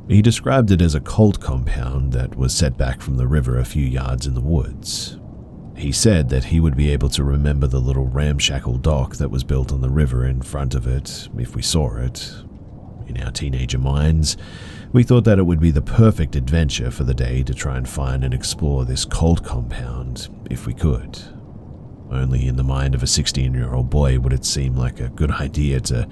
He described it as a cult compound that was set back from the river a few yards in the woods. He said that he would be able to remember the little ramshackle dock that was built on the river in front of it if we saw it. In our teenager minds, we thought that it would be the perfect adventure for the day to try and find and explore this cult compound if we could. Only in the mind of a 16-year-old boy would it seem like a good idea to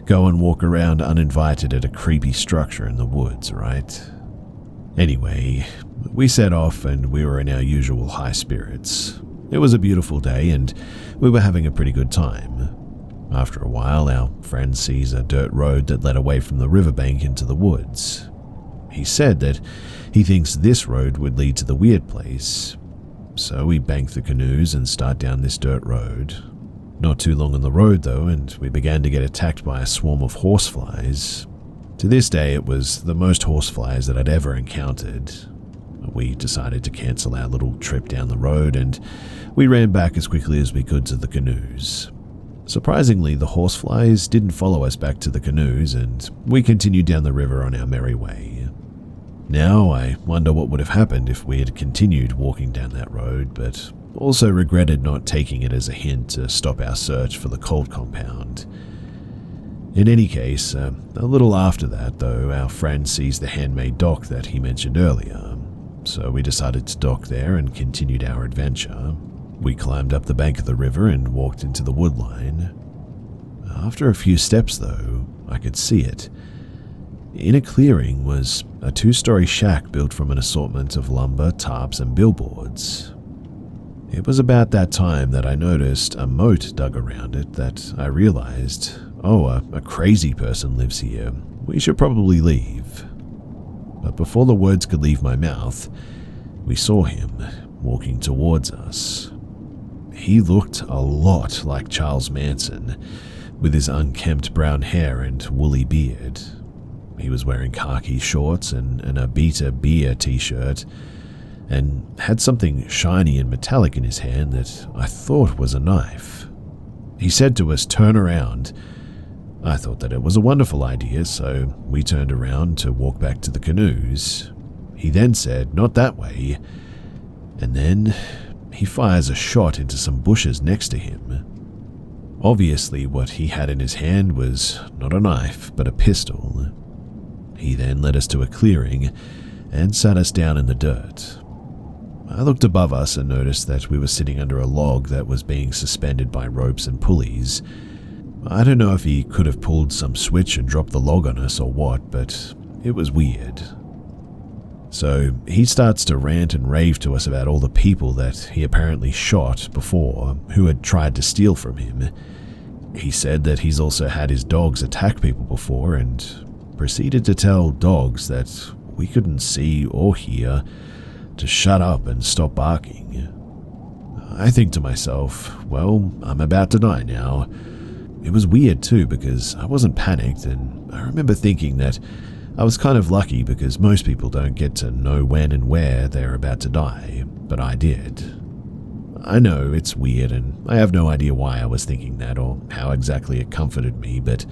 go and walk around uninvited at a creepy structure in the woods, right? Anyway, we set off and we were in our usual high spirits. It was a beautiful day and we were having a pretty good time. After a while, our friend sees a dirt road that led away from the riverbank into the woods. He said that he thinks this road would lead to the weird place. So we bank the canoes and start down this dirt road. Not too long on the road though, and we began to get attacked by a swarm of horseflies. To this day, it was the most horseflies that I'd ever encountered. We decided to cancel our little trip down the road, and we ran back as quickly as we could to the canoes. Surprisingly, the horseflies didn't follow us back to the canoes, and we continued down the river on our merry way. Now I wonder what would have happened if we had continued walking down that road, but also regretted not taking it as a hint to stop our search for the cult compound. In any case, a little after that though, our friend sees the handmade dock that he mentioned earlier, so we decided to dock there and continued our adventure. We climbed up the bank of the river and walked into the woodline. After a few steps though, I could see it. In a clearing was a 2-story shack built from an assortment of lumber, tarps, and billboards. It was about that time that I noticed a moat dug around it that I realized, a crazy person lives here. We should probably leave. But before the words could leave my mouth, we saw him walking towards us. He looked a lot like Charles Manson, with his unkempt brown hair and woolly beard. He was wearing khaki shorts and an Abita beer t-shirt, and had something shiny and metallic in his hand that I thought was a knife. He said to us, "Turn around." I thought that it was a wonderful idea, so we turned around to walk back to the canoes. He then said, "Not that way," and then he fires a shot into some bushes next to him. Obviously, what he had in his hand was not a knife, but a pistol. He then led us to a clearing and sat us down in the dirt. I looked above us and noticed that we were sitting under a log that was being suspended by ropes and pulleys. I don't know if he could have pulled some switch and dropped the log on us or what, but it was weird. So he starts to rant and rave to us about all the people that he apparently shot before who had tried to steal from him. He said that he's also had his dogs attack people before and proceeded to tell dogs that we couldn't see or hear to shut up and stop barking. I think to myself, well, I'm about to die now. It was weird too because I wasn't panicked, and I remember thinking that I was kind of lucky because most people don't get to know when and where they're about to die, but I did. I know it's weird and I have no idea why I was thinking that or how exactly it comforted me, but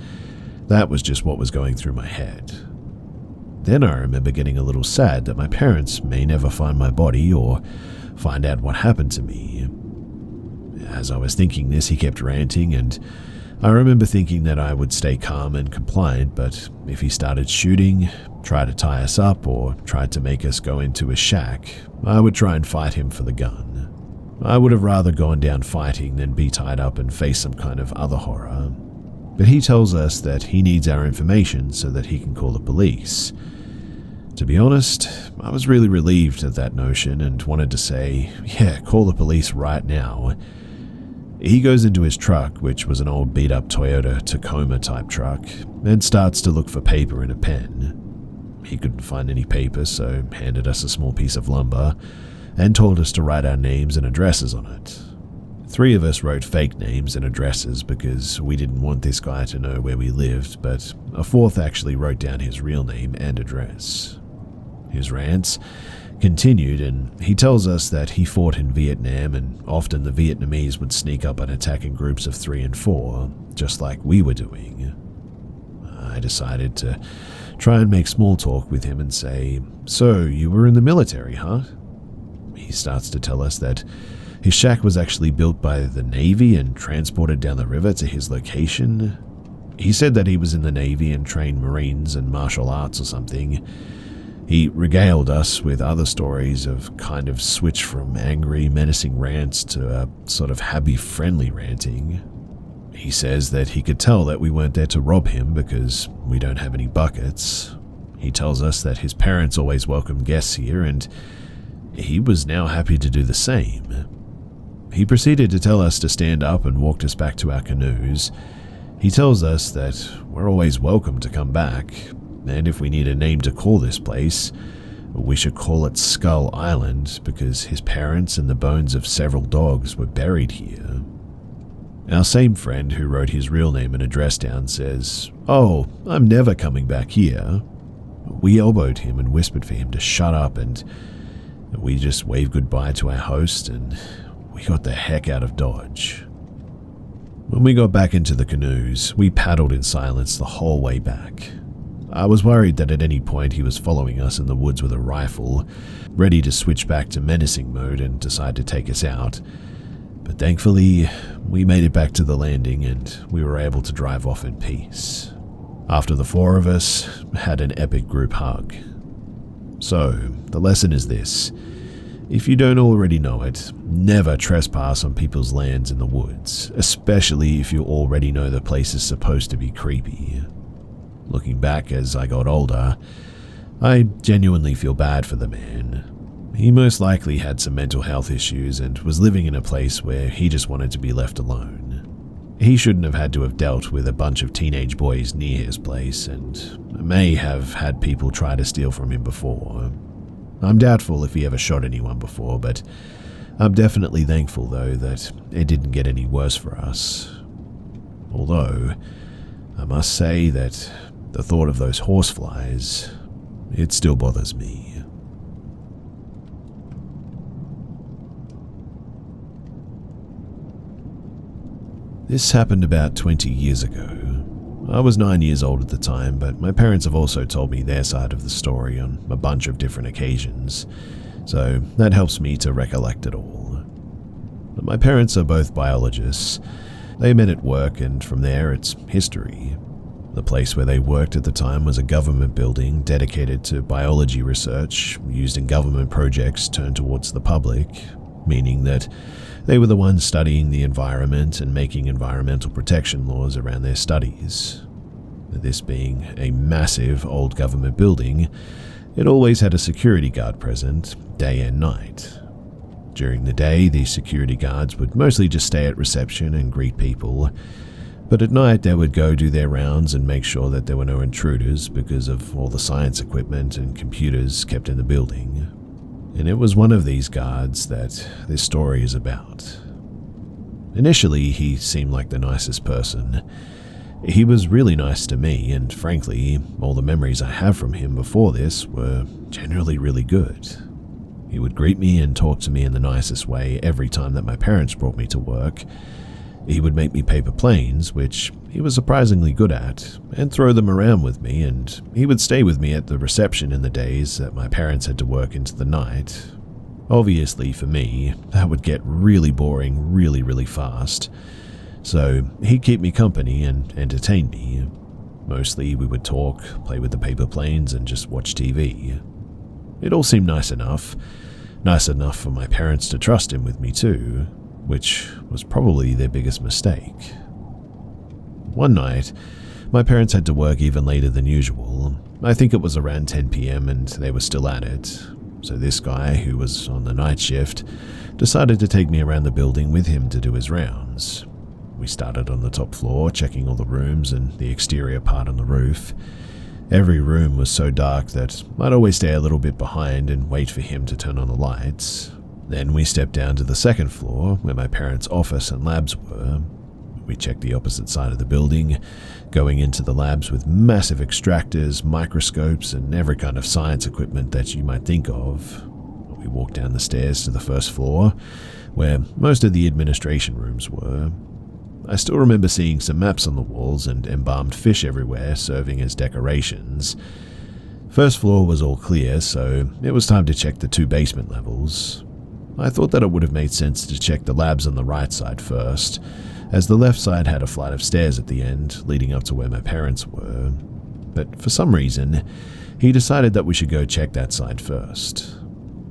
that was just what was going through my head. Then I remember getting a little sad that my parents may never find my body or find out what happened to me. As I was thinking this, he kept ranting, and I remember thinking that I would stay calm and compliant, but if he started shooting, tried to tie us up, or tried to make us go into a shack, I would try and fight him for the gun. I would have rather gone down fighting than be tied up and face some kind of other horror. but he tells us that he needs our information so that he can call the police. To be honest, I was really relieved at that notion and wanted to say, yeah, call the police right now. He goes into his truck, which was an old beat-up Toyota Tacoma type truck, and starts to look for paper and a pen. He couldn't find any paper, so handed us a small piece of lumber and told us to write our names and addresses on it. 3 of us wrote fake names and addresses because we didn't want this guy to know where we lived, but a 4th actually wrote down his real name and address. His rants continued, and he tells us that he fought in Vietnam, and often the Vietnamese would sneak up and attack in groups of 3 and 4, just like we were doing. I decided to try and make small talk with him and say, "So, you were in the military, huh?" He starts to tell us that his shack was actually built by the Navy and transported down the river to his location. He said that he was in the Navy and trained Marines and martial arts or something. He regaled us with other stories of kind of switch from angry, menacing rants to a sort of happy-friendly ranting. He says that he could tell that we weren't there to rob him because we don't have any buckets. He tells us that his parents always welcome guests here, and he was now happy to do the same. He proceeded to tell us to stand up and walked us back to our canoes. He tells us that we're always welcome to come back, and if we need a name to call this place, we should call it Skull Island because his parents and the bones of several dogs were buried here. Our same friend who wrote his real name and address down says, "Oh, I'm never coming back here." We elbowed him and whispered for him to shut up, and we just waved goodbye to our host and we got the heck out of Dodge. When we got back into the canoes, we paddled in silence the whole way back. I was worried that at any point he was following us in the woods with a rifle, ready to switch back to menacing mode and decide to take us out. But thankfully, we made it back to the landing and we were able to drive off in peace. After the 4 of us had an epic group hug. So, the lesson is this. If you don't already know it, never trespass on people's lands in the woods, especially if you already know the place is supposed to be creepy. Looking back as I got older, I genuinely feel bad for the man. He most likely had some mental health issues and was living in a place where he just wanted to be left alone. He shouldn't have had to have dealt with a bunch of teenage boys near his place and may have had people try to steal from him before. I'm doubtful if he ever shot anyone before, but I'm definitely thankful though that it didn't get any worse for us. Although, I must say that the thought of those horseflies, it still bothers me. This happened about 20 years ago. I was 9 years old at the time, but my parents have also told me their side of the story on a bunch of different occasions, so that helps me to recollect it all. But my parents are both biologists. They met at work, and from there it's history. The place where they worked at the time was a government building dedicated to biology research used in government projects turned towards the public, meaning that they were the ones studying the environment and making environmental protection laws around their studies. This being a massive old government building, it always had a security guard present, day and night. During the day, these security guards would mostly just stay at reception and greet people, but at night they would go do their rounds and make sure that there were no intruders because of all the science equipment and computers kept in the building. And it was one of these guards that this story is about. Initially, he seemed like the nicest person. He was really nice to me, and frankly, all the memories I have from him before this were generally really good. He would greet me and talk to me in the nicest way every time that my parents brought me to work. He would make me paper planes, which he was surprisingly good at, and throw them around with me, and he would stay with me at the reception in the days that my parents had to work into the night. Obviously, for me, that would get really boring really, really fast. So he'd keep me company and entertain me. Mostly we would talk, play with the paper planes, and just watch TV. It all seemed nice enough for my parents to trust him with me too, which was probably their biggest mistake. One night, my parents had to work even later than usual. I think it was around 10 p.m. and they were still at it. So this guy, who was on the night shift, decided to take me around the building with him to do his rounds. We started on the top floor, checking all the rooms and the exterior part on the roof. Every room was so dark that I'd always stay a little bit behind and wait for him to turn on the lights. Then we stepped down to the second floor, where my parents' office and labs were. We checked the opposite side of the building, going into the labs with massive extractors, microscopes, and every kind of science equipment that you might think of. We walked down the stairs to the first floor, where most of the administration rooms were. I still remember seeing some maps on the walls and embalmed fish everywhere serving as decorations. First floor was all clear, so it was time to check the 2 basement levels. I thought that it would have made sense to check the labs on the right side first, as the left side had a flight of stairs at the end leading up to where my parents were. But for some reason, he decided that we should go check that side first.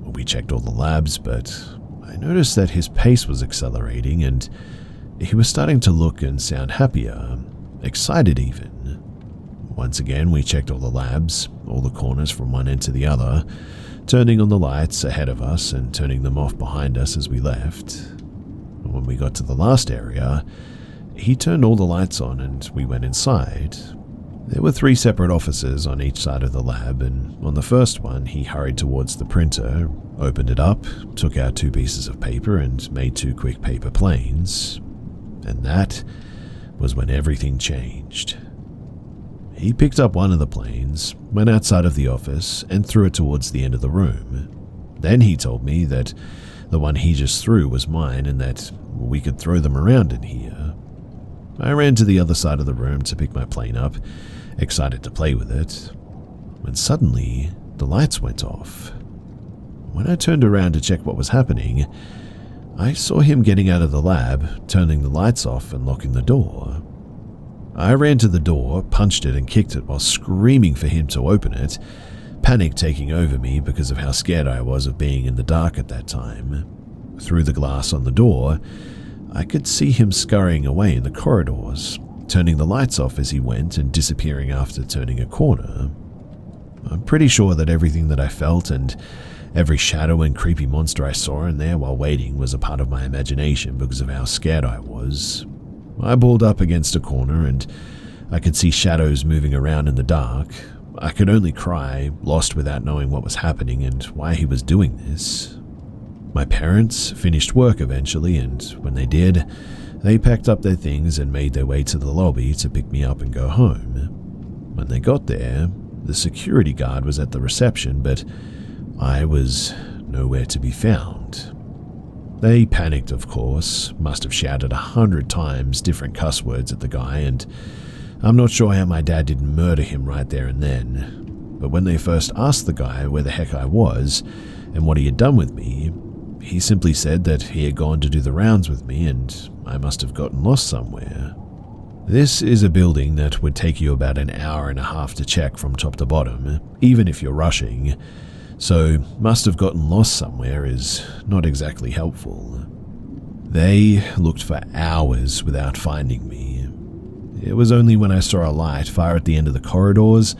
We checked all the labs, but I noticed that his pace was accelerating and he was starting to look and sound happier, excited even. Once again, we checked all the labs, all the corners from one end to the other, turning on the lights ahead of us and turning them off behind us as we left. When we got to the last area, he turned all the lights on and we went inside. There were 3 separate offices on each side of the lab, and on the first one he hurried towards the printer, opened it up, took out 2 pieces of paper and made 2 quick paper planes. And that was when everything changed. He picked up one of the planes, went outside of the office, and threw it towards the end of the room. Then he told me that the one he just threw was mine and that we could throw them around in here. I ran to the other side of the room to pick my plane up, excited to play with it, when suddenly the lights went off. When I turned around to check what was happening, I saw him getting out of the lab, turning the lights off and locking the door. I ran to the door, punched it and kicked it while screaming for him to open it, panic taking over me because of how scared I was of being in the dark at that time. Through the glass on the door, I could see him scurrying away in the corridors, turning the lights off as he went and disappearing after turning a corner. I'm pretty sure that everything that I felt and every shadow and creepy monster I saw in there while waiting was a part of my imagination because of how scared I was. I balled up against a corner and I could see shadows moving around in the dark. I could only cry, lost without knowing what was happening and why he was doing this. My parents finished work eventually, and when they did, they packed up their things and made their way to the lobby to pick me up and go home. When they got there, the security guard was at the reception, but I was nowhere to be found. They panicked, of course, must have shouted 100 times different cuss words at the guy, and I'm not sure how my dad didn't murder him right there and then. But when they first asked the guy where the heck I was and what he had done with me, he simply said that he had gone to do the rounds with me and I must have gotten lost somewhere. This is a building that would take you about an hour and a half to check from top to bottom, even if you're rushing, so must have gotten lost somewhere is not exactly helpful. They looked for hours without finding me. It was only when I saw a light far at the end of the corridors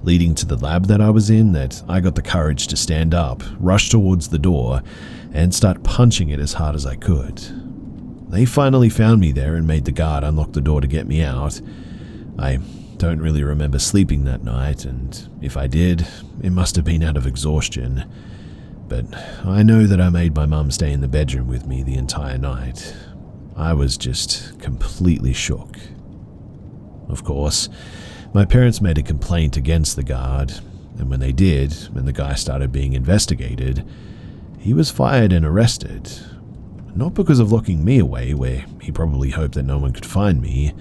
leading to the lab that I was in that I got the courage to stand up, rush towards the door, and start punching it as hard as I could. They finally found me there and made the guard unlock the door to get me out. I don't really remember sleeping that night, and if I did, it must have been out of exhaustion. But I know that I made my mum stay in the bedroom with me the entire night. I was just completely shook. Of course, my parents made a complaint against the guard, and when they did, and the guy started being investigated, he was fired and arrested. Not because of locking me away, where he probably hoped that no one could find me,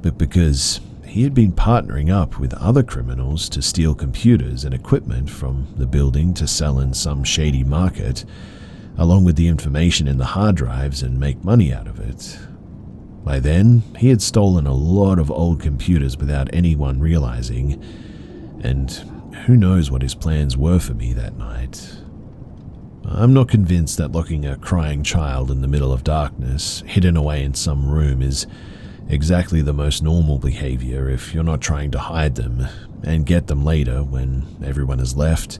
but because he had been partnering up with other criminals to steal computers and equipment from the building to sell in some shady market, along with the information in the hard drives and make money out of it. By then, he had stolen a lot of old computers without anyone realizing, and who knows what his plans were for me that night. I'm not convinced that locking a crying child in the middle of darkness, hidden away in some room, is Exactly the most normal behavior if you're not trying to hide them and get them later when everyone has left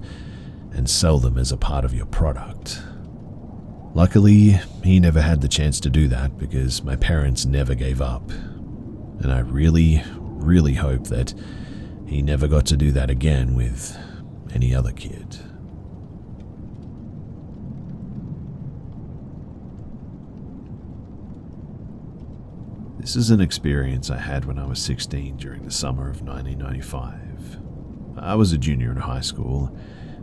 and sell them as a part of your product. Luckily, he never had the chance to do that because my parents never gave up. And I really, really hope that he never got to do that again with any other kid. This is an experience I had when I was 16 during the summer of 1995. I was a junior in high school.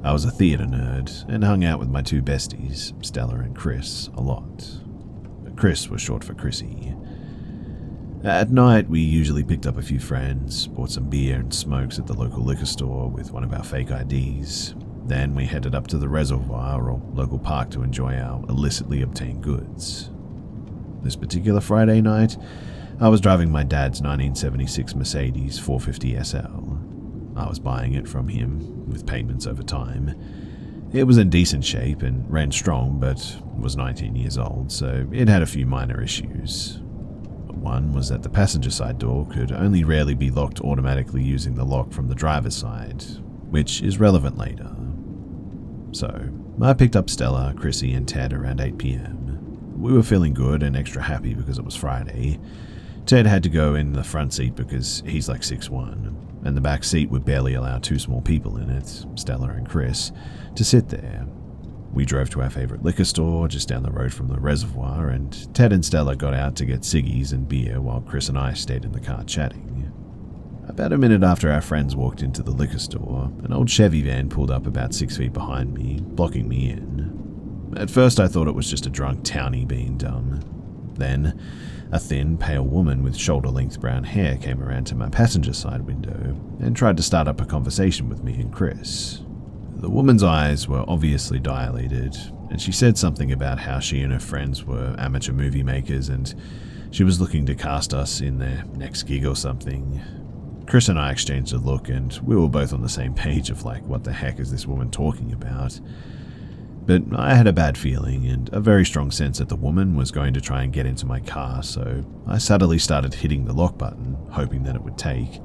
I was a theatre nerd and hung out with my two besties, Stella and Chris, a lot. Chris was short for Chrissy. At night, we usually picked up a few friends, bought some beer and smokes at the local liquor store with one of our fake IDs. Then we headed up to the reservoir or local park to enjoy our illicitly obtained goods. This particular Friday night, I was driving my dad's 1976 Mercedes 450 SL. I was buying it from him with payments over time. It was in decent shape and ran strong, but was 19 years old, so it had a few minor issues. One was that the passenger side door could only rarely be locked automatically using the lock from the driver's side, which is relevant later. So, I picked up Stella, Chrissy, and Ted around 8 p.m. We were feeling good and extra happy because it was Friday. Ted had to go in the front seat because he's like 6'1", and the back seat would barely allow two small people in it, Stella and Chris, to sit there. We drove to our favorite liquor store just down the road from the reservoir, and Ted and Stella got out to get ciggies and beer while Chris and I stayed in the car chatting. About a minute after our friends walked into the liquor store, an old Chevy van pulled up about 6 feet behind me, blocking me in. At first I thought it was just a drunk townie being dumb. Then, a thin, pale woman with shoulder-length brown hair came around to my passenger side window and tried to start up a conversation with me and Chris. The woman's eyes were obviously dilated, and she said something about how she and her friends were amateur movie makers and she was looking to cast us in their next gig or something. Chris and I exchanged a look and we were both on the same page of like, what the heck is this woman talking about? But I had a bad feeling and a very strong sense that the woman was going to try and get into my car, so I subtly started hitting the lock button, hoping that it would take.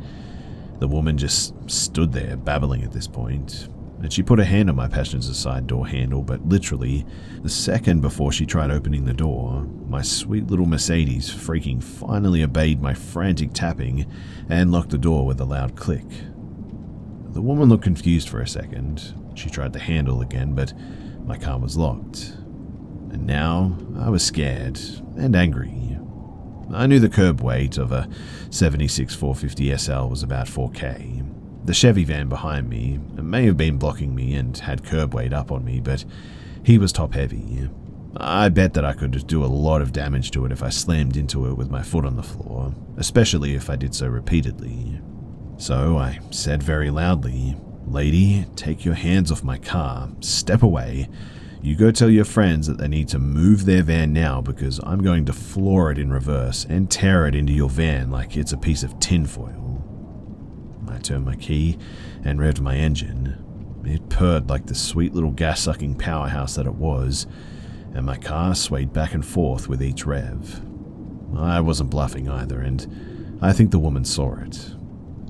The woman just stood there, babbling at this point, and she put her hand on my passenger side door handle, but literally, the second before she tried opening the door, my sweet little Mercedes freaking finally obeyed my frantic tapping and locked the door with a loud click. The woman looked confused for a second. She tried the handle again, but my car was locked, and now I was scared and angry. I knew the curb weight of a 76 450 SL was about 4K. The Chevy van behind me may have been blocking me and had curb weight up on me, but he was top heavy. I bet that I could do a lot of damage to it if I slammed into it with my foot on the floor, especially if I did so repeatedly. So I said very loudly, "Lady, take your hands off my car, step away. You go tell your friends that they need to move their van now because I'm going to floor it in reverse and tear it into your van like it's a piece of tinfoil." I turned my key and revved my engine. It purred like the sweet little gas-sucking powerhouse that it was, and my car swayed back and forth with each rev. I wasn't bluffing either, and I think the woman saw it.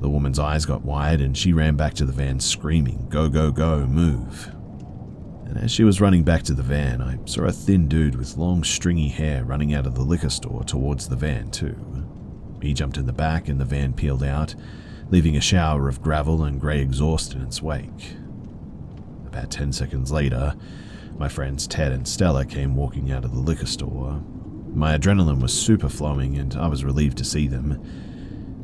The woman's eyes got wide and she ran back to the van screaming, "Go, go, go, move." And as she was running back to the van, I saw a thin dude with long stringy hair running out of the liquor store towards the van too. He jumped in the back and the van peeled out, leaving a shower of gravel and grey exhaust in its wake. About 10 seconds later, my friends Ted and Stella came walking out of the liquor store. My adrenaline was super flowing and I was relieved to see them.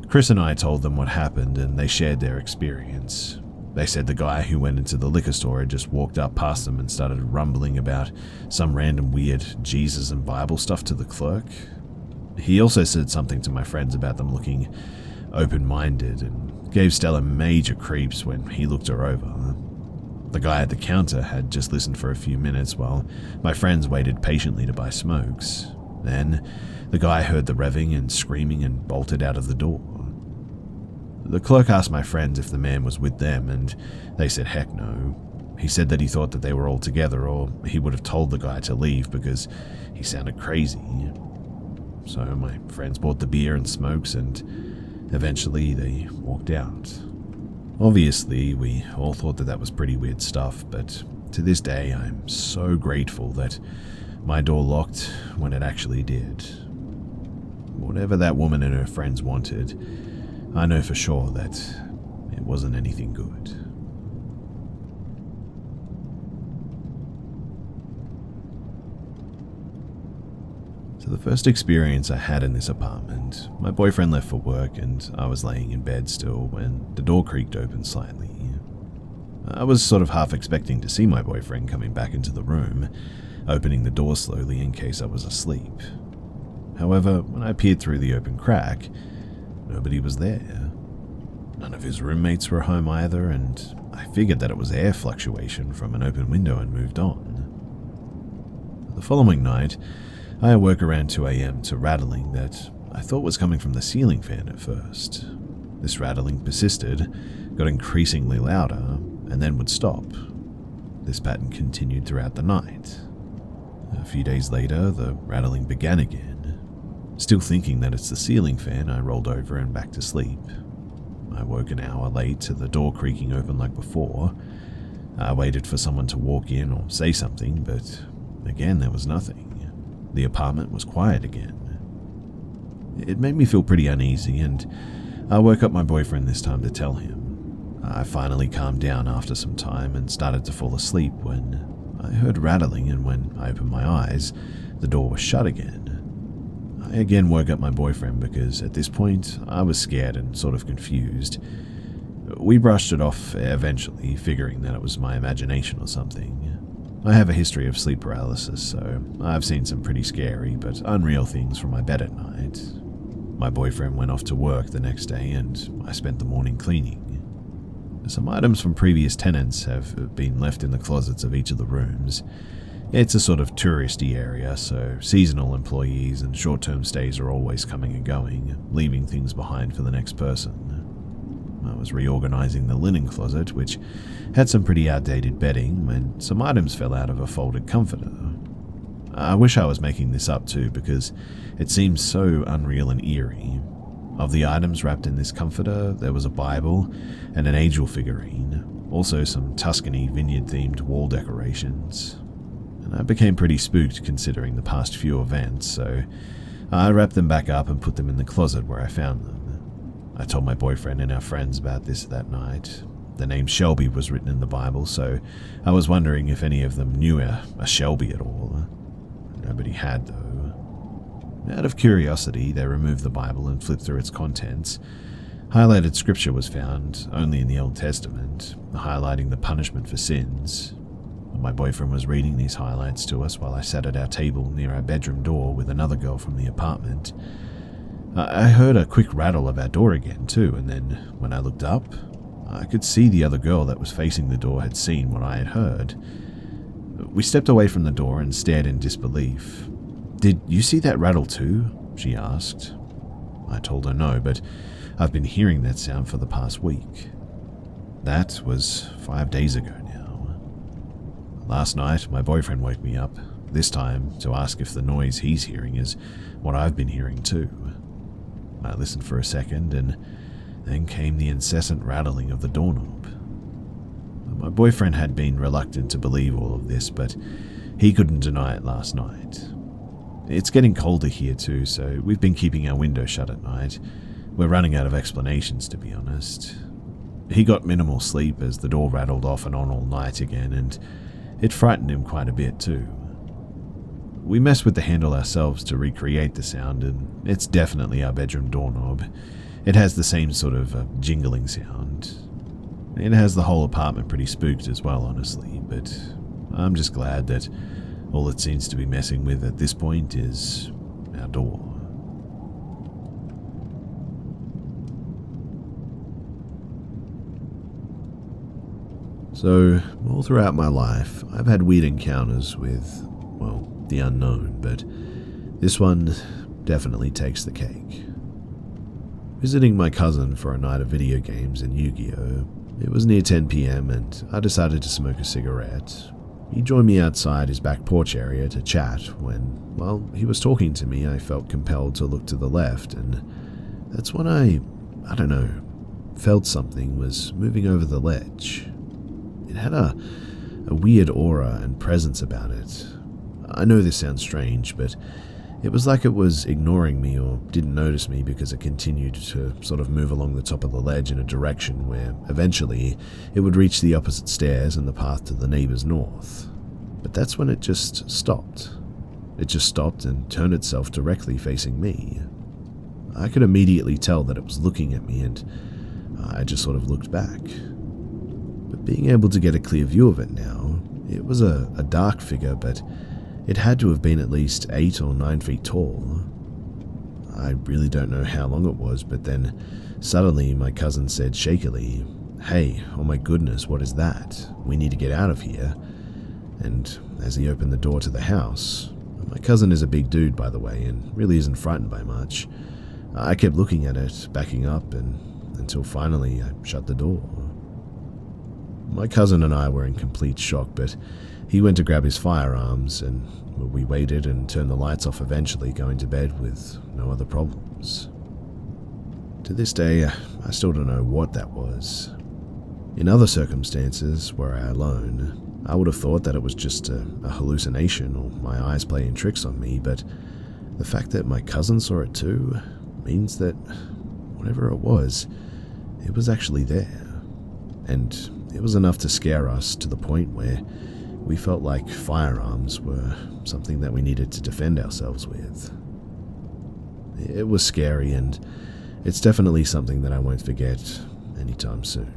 Chris and I told them what happened and they shared their experience. They said the guy who went into the liquor store had just walked up past them and started rumbling about some random weird Jesus and Bible stuff to the clerk. He also said something to my friends about them looking open-minded and gave Stella major creeps when he looked her over. The guy at the counter had just listened for a few minutes while my friends waited patiently to buy smokes. Then the guy heard the revving and screaming and bolted out of the door. The clerk asked my friends if the man was with them, and they said heck no. He said that he thought that they were all together, or he would have told the guy to leave because he sounded crazy. so my friends bought the beer and smokes, and eventually they walked out. Obviously, we all thought that was pretty weird stuff, but to this day I'm so grateful that my door locked when it actually did. Whatever that woman and her friends wanted, I know for sure that it wasn't anything good. So the first experience I had in this apartment, my boyfriend left for work and I was laying in bed still when the door creaked open slightly. I was sort of half expecting to see my boyfriend coming back into the room, opening the door slowly in case I was asleep. However, when I peered through the open crack, nobody was there. None of his roommates were home either, and I figured that it was air fluctuation from an open window and moved on. The following night, I awoke around 2 a.m. to rattling that I thought was coming from the ceiling fan at first. This rattling persisted, got increasingly louder, and then would stop. This pattern continued throughout the night. A few days later, the rattling began again. Still thinking that it's the ceiling fan, I rolled over and back to sleep. I woke an hour late to the door creaking open like before. I waited for someone to walk in or say something, but again there was nothing. The apartment was quiet again. It made me feel pretty uneasy, and I woke up my boyfriend this time to tell him. I finally calmed down after some time and started to fall asleep when I heard rattling, and when I opened my eyes, the door was shut again. I again woke up my boyfriend because at this point I was scared and sort of confused. We brushed it off eventually, figuring that it was my imagination or something. I have a history of sleep paralysis, so I've seen some pretty scary but unreal things from my bed at night. My boyfriend went off to work the next day and I spent the morning cleaning. Some items from previous tenants have been left in the closets of each of the rooms. It's a sort of touristy area, so seasonal employees and short-term stays are always coming and going, leaving things behind for the next person. I was reorganizing the linen closet, which had some pretty outdated bedding, when some items fell out of a folded comforter. I wish I was making this up too, because it seems so unreal and eerie. Of the items wrapped in this comforter, there was a Bible and an angel figurine, also some Tuscany vineyard-themed wall decorations. And I became pretty spooked considering the past few events, so I wrapped them back up and put them in the closet where I found them. I told my boyfriend and our friends about this that night. The name Shelby was written in the Bible, so I was wondering if any of them knew a Shelby at all. Nobody had, though. Out of curiosity, they removed the Bible and flipped through its contents. Highlighted scripture was found, only in the Old Testament, highlighting the punishment for sins. My boyfriend was reading these highlights to us while I sat at our table near our bedroom door with another girl from the apartment. I heard a quick rattle of our door again too, and then when I looked up, I could see the other girl that was facing the door had seen what I had heard. We stepped away from the door and stared in disbelief. "Did you see that rattle too?" she asked. I told her no, but I've been hearing that sound for the past week. That was 5 days ago now. Last night, my boyfriend woke me up, this time to ask if the noise he's hearing is what I've been hearing too. I listened for a second, and then came the incessant rattling of the doorknob. My boyfriend had been reluctant to believe all of this, but he couldn't deny it last night. It's getting colder here too, so we've been keeping our window shut at night. We're running out of explanations, to be honest. He got minimal sleep as the door rattled off and on all night again, and it frightened him quite a bit too. We messed with the handle ourselves to recreate the sound, and it's definitely our bedroom doorknob. It has the same sort of jingling sound. It has the whole apartment pretty spooked as well, honestly, but I'm just glad that all it seems to be messing with at this point is our door. So, all throughout my life, I've had weird encounters with, well, the unknown, but this one definitely takes the cake. Visiting my cousin for a night of video games and Yu-Gi-Oh! It was near 10 PM and I decided to smoke a cigarette. He joined me outside his back porch area to chat when, while he was talking to me, I felt compelled to look to the left, and that's when I don't know, felt something was moving over the ledge. It had a weird aura and presence about it. I know this sounds strange, but it was like it was ignoring me or didn't notice me because it continued to sort of move along the top of the ledge in a direction where eventually it would reach the opposite stairs and the path to the neighbor's north. But that's when it just stopped. It just stopped and turned itself directly facing me. I could immediately tell that it was looking at me, and I just sort of looked back. But being able to get a clear view of it now, it was a dark figure, but it had to have been at least 8 or 9 feet tall. I really don't know how long it was, but then suddenly my cousin said shakily, "Hey, oh my goodness, what is that? We need to get out of here." And as he opened the door to the house, my cousin is a big dude, by the way, and really isn't frightened by much. I kept looking at it, backing up, and until finally I shut the door. My cousin and I were in complete shock, but he went to grab his firearms, and we waited and turned the lights off, eventually going to bed with no other problems. To this day, I still don't know what that was. In other circumstances, were I alone, I would have thought that it was just a hallucination or my eyes playing tricks on me, but the fact that my cousin saw it too means that whatever it was actually there. And it was enough to scare us to the point where we felt like firearms were something that we needed to defend ourselves with. It was scary, and it's definitely something that I won't forget anytime soon.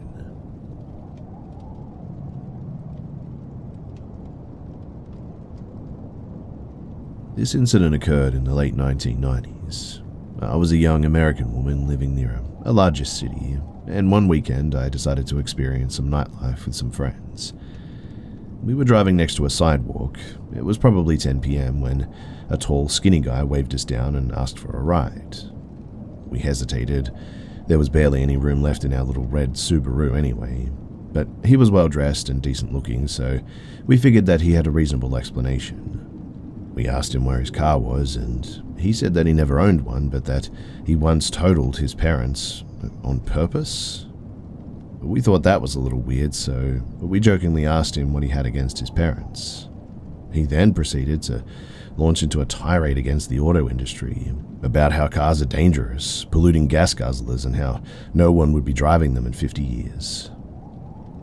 This incident occurred in the late 1990s. I was a young American woman living near a larger city, and one weekend I decided to experience some nightlife with some friends. We were driving next to a sidewalk. It was probably 10 p.m. when a tall, skinny guy waved us down and asked for a ride. We hesitated. There was barely any room left in our little red Subaru anyway, but he was well dressed and decent looking, so we figured that he had a reasonable explanation. We asked him where his car was, and he said that he never owned one, but that he once totaled his parents on purpose. We thought that was a little weird, so we jokingly asked him what he had against his parents. He then proceeded to launch into a tirade against the auto industry, about how cars are dangerous, polluting gas guzzlers, and how no one would be driving them in 50 years.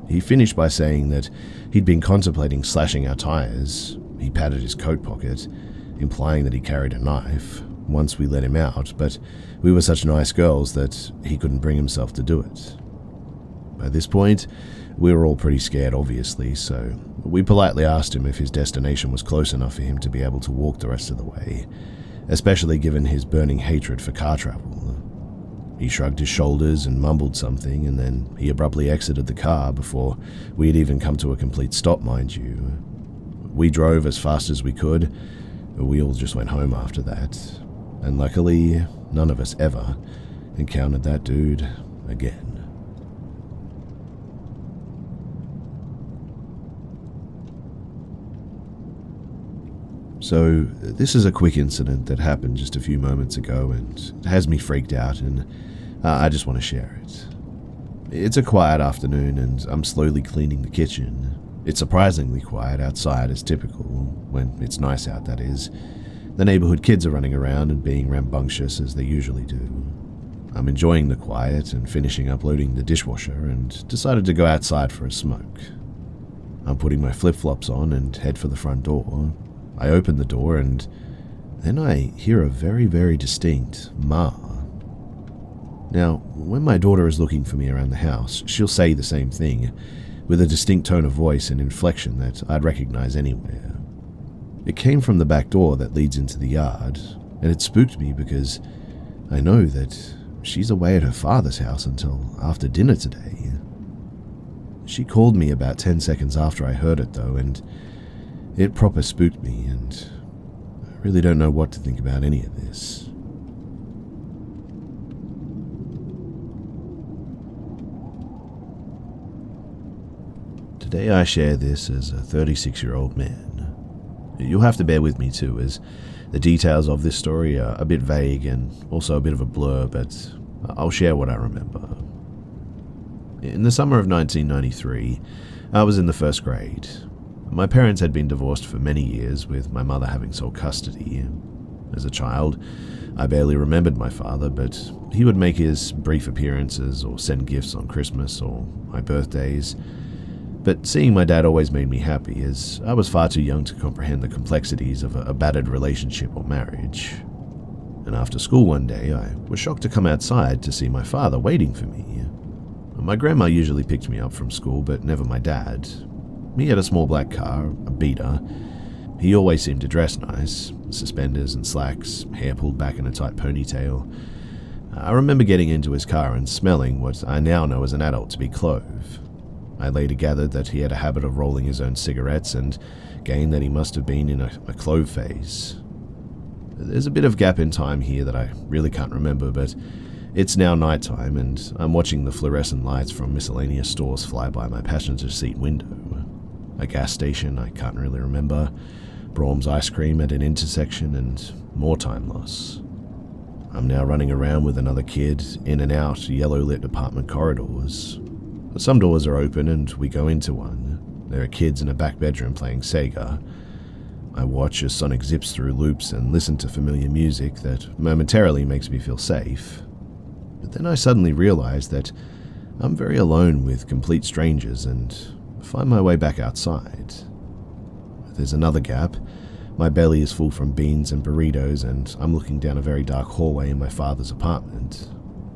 He finished by saying that he'd been contemplating slashing our tires. He patted his coat pocket, implying that he carried a knife, once we let him out, but we were such nice girls that he couldn't bring himself to do it. By this point, we were all pretty scared, obviously, so we politely asked him if his destination was close enough for him to be able to walk the rest of the way, especially given his burning hatred for car travel. He shrugged his shoulders and mumbled something, and then he abruptly exited the car before we had even come to a complete stop, mind you. We drove as fast as we could. We all just went home after that, and luckily, none of us ever encountered that dude again. So, this is a quick incident that happened just a few moments ago, and it has me freaked out, and I just want to share it. It's a quiet afternoon, and I'm slowly cleaning the kitchen. It's surprisingly quiet outside, as typical, when it's nice out, that is. The neighborhood kids are running around and being rambunctious as they usually do. I'm enjoying the quiet and finishing uploading the dishwasher, and decided to go outside for a smoke. I'm putting my flip-flops on and head for the front door. I open the door, and then I hear a very, very distinct "Ma." Now, when my daughter is looking for me around the house, she'll say the same thing, with a distinct tone of voice and inflection that I'd recognize anywhere. It came from the back door that leads into the yard, and it spooked me because I know that she's away at her father's house until after dinner today. She called me about 10 seconds after I heard it, though, and it proper spooked me, and I really don't know what to think about any of this. To Today I share this as a 36-year-old man. You'll have to bear with me too, as the details of this story are a bit vague and also a bit of a blur, but I'll share what I remember. In the summer of 1993, I was in the first grade. My parents had been divorced for many years, with my mother having sole custody. As a child, I barely remembered my father, but he would make his brief appearances or send gifts on Christmas or my birthdays. But seeing my dad always made me happy, as I was far too young to comprehend the complexities of a battered relationship or marriage. And after school one day, I was shocked to come outside to see my father waiting for me. My grandma usually picked me up from school, but never my dad. He had a small black car, a Beater. He always seemed to dress nice, suspenders and slacks, hair pulled back in a tight ponytail. I remember getting into his car and smelling what I now know as an adult to be clove. I later gathered that he had a habit of rolling his own cigarettes and gained that he must have been in a clove phase. There's a bit of gap in time here that I really can't remember, but it's now nighttime and I'm watching the fluorescent lights from miscellaneous stores fly by my passenger seat window. A gas station I can't really remember, Braum's ice cream at an intersection, and more time loss. I'm now running around with another kid, in and out yellow-lit apartment corridors. Some doors are open and we go into one. There are kids in a back bedroom playing Sega. I watch as Sonic zips through loops and listen to familiar music that momentarily makes me feel safe. But then I suddenly realize that I'm very alone with complete strangers and find my way back outside. There's another gap. My belly is full from beans and burritos, and I'm looking down a very dark hallway in my father's apartment.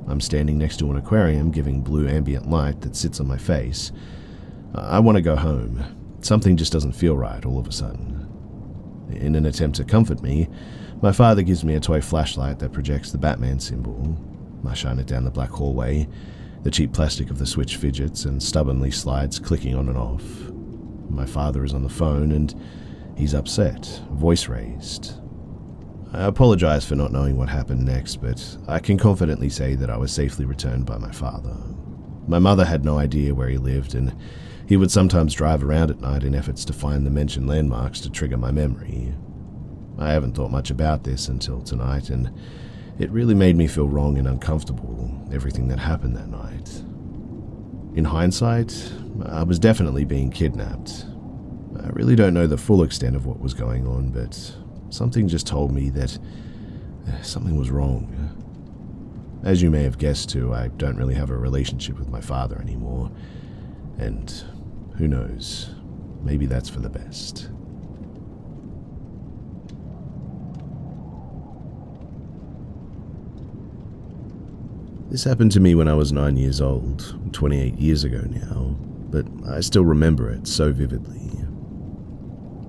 I'm standing next to an aquarium giving blue ambient light that sits on my face. I want to go home. Something just doesn't feel right all of a sudden. In an attempt to comfort me, my father gives me a toy flashlight that projects the Batman symbol. I shine it down the black hallway. The cheap plastic of the switch fidgets and stubbornly slides, clicking on and off. My father is on the phone and he's upset, voice raised. I apologize for not knowing what happened next, but I can confidently say that I was safely returned by my father. My mother had no idea where he lived, and he would sometimes drive around at night in efforts to find the mentioned landmarks to trigger my memory. I haven't thought much about this until tonight, and it really made me feel wrong and uncomfortable, everything that happened that night. In hindsight, I was definitely being kidnapped. I really don't know the full extent of what was going on, but something just told me that something was wrong. As you may have guessed too, I don't really have a relationship with my father anymore, and who knows, maybe that's for the best. This happened to me when I was 9 years old, 28 years ago now, but I still remember it so vividly.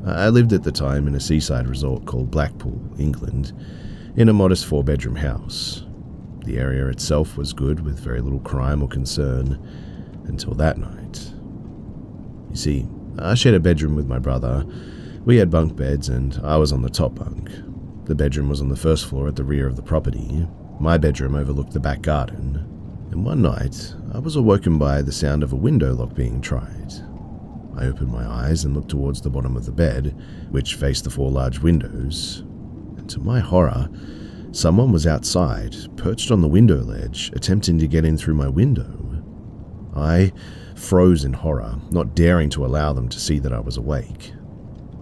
I lived at the time in a seaside resort called Blackpool, England, in a modest 4-bedroom house. The area itself was good, with very little crime or concern, until that night. You see, I shared a bedroom with my brother. We had bunk beds and I was on the top bunk. The bedroom was on the first floor at the rear of the property. My bedroom overlooked the back garden, and one night I was awoken by the sound of a window lock being tried. I opened my eyes and looked towards the bottom of the bed, which faced the 4 large windows, and to my horror, someone was outside, perched on the window ledge, attempting to get in through my window. I froze in horror, not daring to allow them to see that I was awake.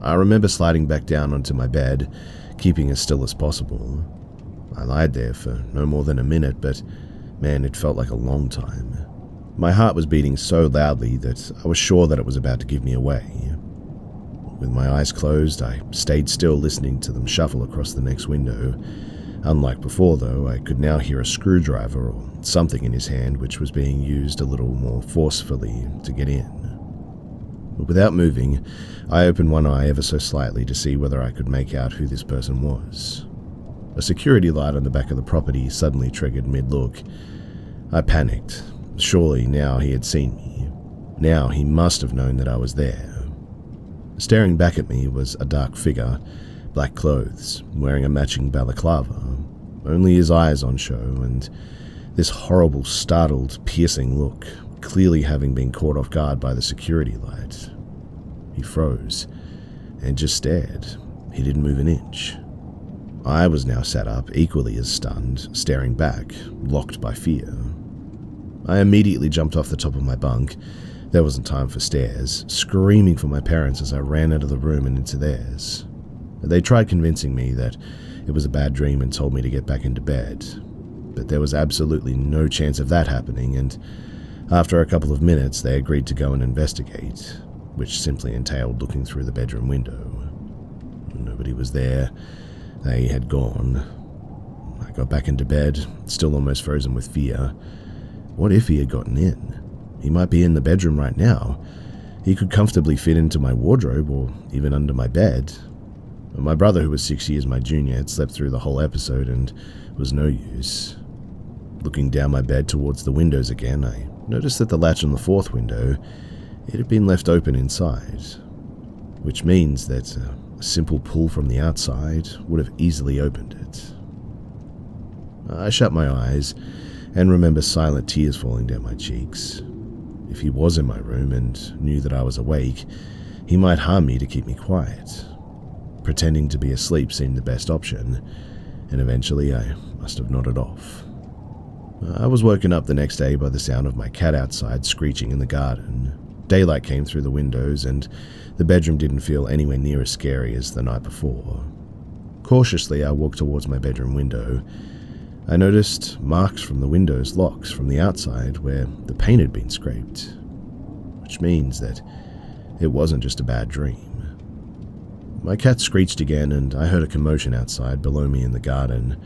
I remember sliding back down onto my bed, keeping as still as possible. I lied there for no more than a minute, but man, it felt like a long time. My heart was beating so loudly that I was sure that it was about to give me away. With my eyes closed, I stayed still, listening to them shuffle across the next window. Unlike before, though, I could now hear a screwdriver or something in his hand, which was being used a little more forcefully to get in. Without moving, I opened one eye ever so slightly to see whether I could make out who this person was. A security light on the back of the property suddenly triggered mid-look. I panicked. Surely now he had seen me. Now he must have known that I was there. Staring back at me was a dark figure, black clothes, wearing a matching balaclava, only his eyes on show, and this horrible, startled, piercing look, clearly having been caught off guard by the security light. He froze and just stared. He didn't move an inch. I was now sat up, equally as stunned, staring back, locked by fear. I immediately jumped off the top of my bunk. There wasn't time for stares, screaming for my parents as I ran out of the room and into theirs. They tried convincing me that it was a bad dream and told me to get back into bed, but there was absolutely no chance of that happening, and after a couple of minutes they agreed to go and investigate, which simply entailed looking through the bedroom window. Nobody was there. They had gone. I got back into bed, still almost frozen with fear. What if he had gotten in? He might be in the bedroom right now. He could comfortably fit into my wardrobe or even under my bed. My brother, who was 6 years my junior, had slept through the whole episode and was no use. Looking down my bed towards the windows again, I noticed that the latch on the fourth window, it had been left open inside, which means that a simple pull from the outside would have easily opened it. I shut my eyes and remember silent tears falling down my cheeks. If he was in my room and knew that I was awake, he might harm me to keep me quiet. Pretending to be asleep seemed the best option, and eventually I must have nodded off. I was woken up the next day by the sound of my cat outside screeching in the garden. Daylight came through the windows, and the bedroom didn't feel anywhere near as scary as the night before. Cautiously, I walked towards my bedroom window. I noticed marks from the window's locks from the outside where the paint had been scraped, which means that it wasn't just a bad dream. My cat screeched again, and I heard a commotion outside below me in the garden.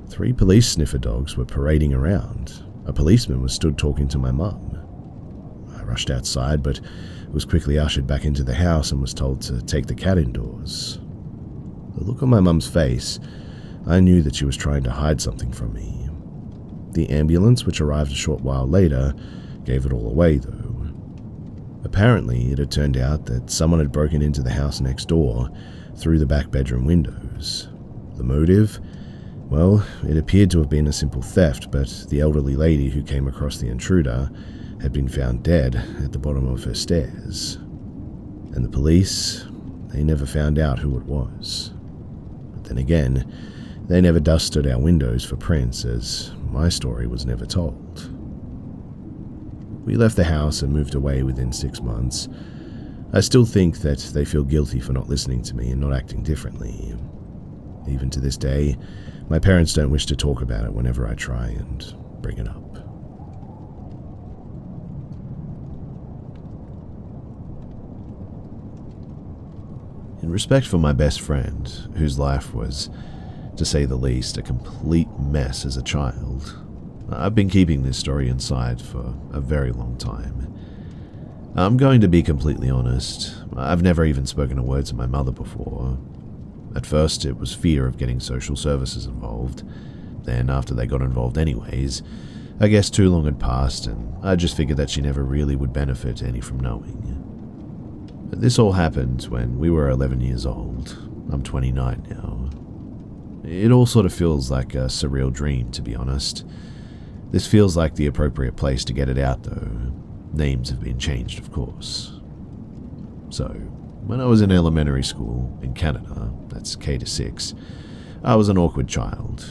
3 police sniffer dogs were parading around. A policeman was stood talking to my mum. I rushed outside, but was quickly ushered back into the house and was told to take the cat indoors. The look on my mum's face, I knew that she was trying to hide something from me. The ambulance, which arrived a short while later, gave it all away, though. Apparently, it had turned out that someone had broken into the house next door through the back bedroom windows. The motive? Well, it appeared to have been a simple theft, but the elderly lady who came across the intruder had been found dead at the bottom of her stairs. And the police, they never found out who it was. But then again, they never dusted our windows for prints, as my story was never told. We left the house and moved away within 6 months. I still think that they feel guilty for not listening to me and not acting differently. Even to this day, my parents don't wish to talk about it whenever I try and bring it up. In respect for my best friend, whose life was, to say the least, a complete mess as a child, I've been keeping this story inside for a very long time. I'm going to be completely honest, I've never even spoken a word to my mother before. At first, it was fear of getting social services involved. Then, after they got involved anyways, I guess too long had passed, and I just figured that she never really would benefit any from knowing. This all happened when we were 11 years old. I'm 29 now. It all sort of feels like a surreal dream, to be honest. This feels like the appropriate place to get it out, though. Names have been changed, of course. So, when I was in elementary school in Canada, that's K to 6, I was an awkward child.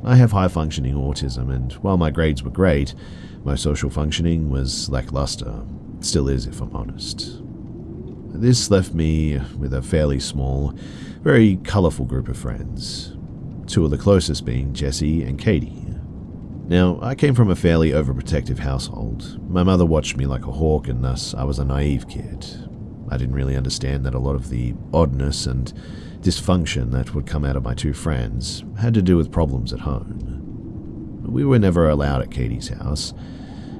I have high-functioning autism, and while my grades were great, my social functioning was lackluster. Still is, if I'm honest. This left me with a fairly small, very colourful group of friends. 2 of the closest being Jessie and Katie. Now, I came from a fairly overprotective household. My mother watched me like a hawk, and thus I was a naive kid. I didn't really understand that a lot of the oddness and dysfunction that would come out of my 2 friends had to do with problems at home. We were never allowed at Katie's house.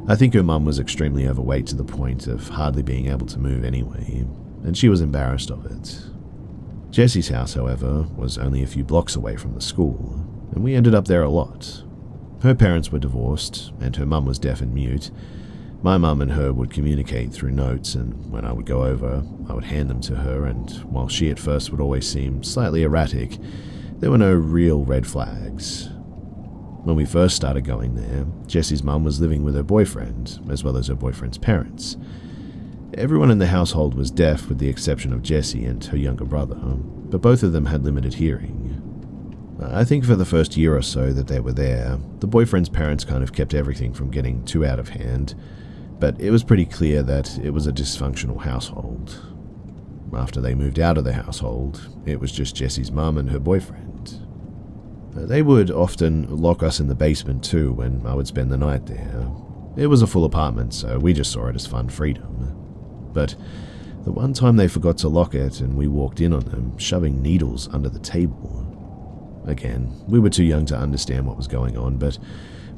I think her mum was extremely overweight to the point of hardly being able to move anyway, and she was embarrassed of it. Jessie's house, however, was only a few blocks away from the school, and we ended up there a lot. Her parents were divorced, and her mum was deaf and mute. My mum and her would communicate through notes, and when I would go over, I would hand them to her, and while she at first would always seem slightly erratic, there were no real red flags. When we first started going there, Jessie's mum was living with her boyfriend, as well as her boyfriend's parents. Everyone in the household was deaf with the exception of Jessie and her younger brother, but both of them had limited hearing. I think for the first year or so that they were there, the boyfriend's parents kind of kept everything from getting too out of hand, but it was pretty clear that it was a dysfunctional household. After they moved out of the household, it was just Jessie's mum and her boyfriend. They would often lock us in the basement too when I would spend the night there. It was a full apartment, so we just saw it as fun freedom. But the one time they forgot to lock it and we walked in on them, shoving needles under the table. Again, we were too young to understand what was going on, but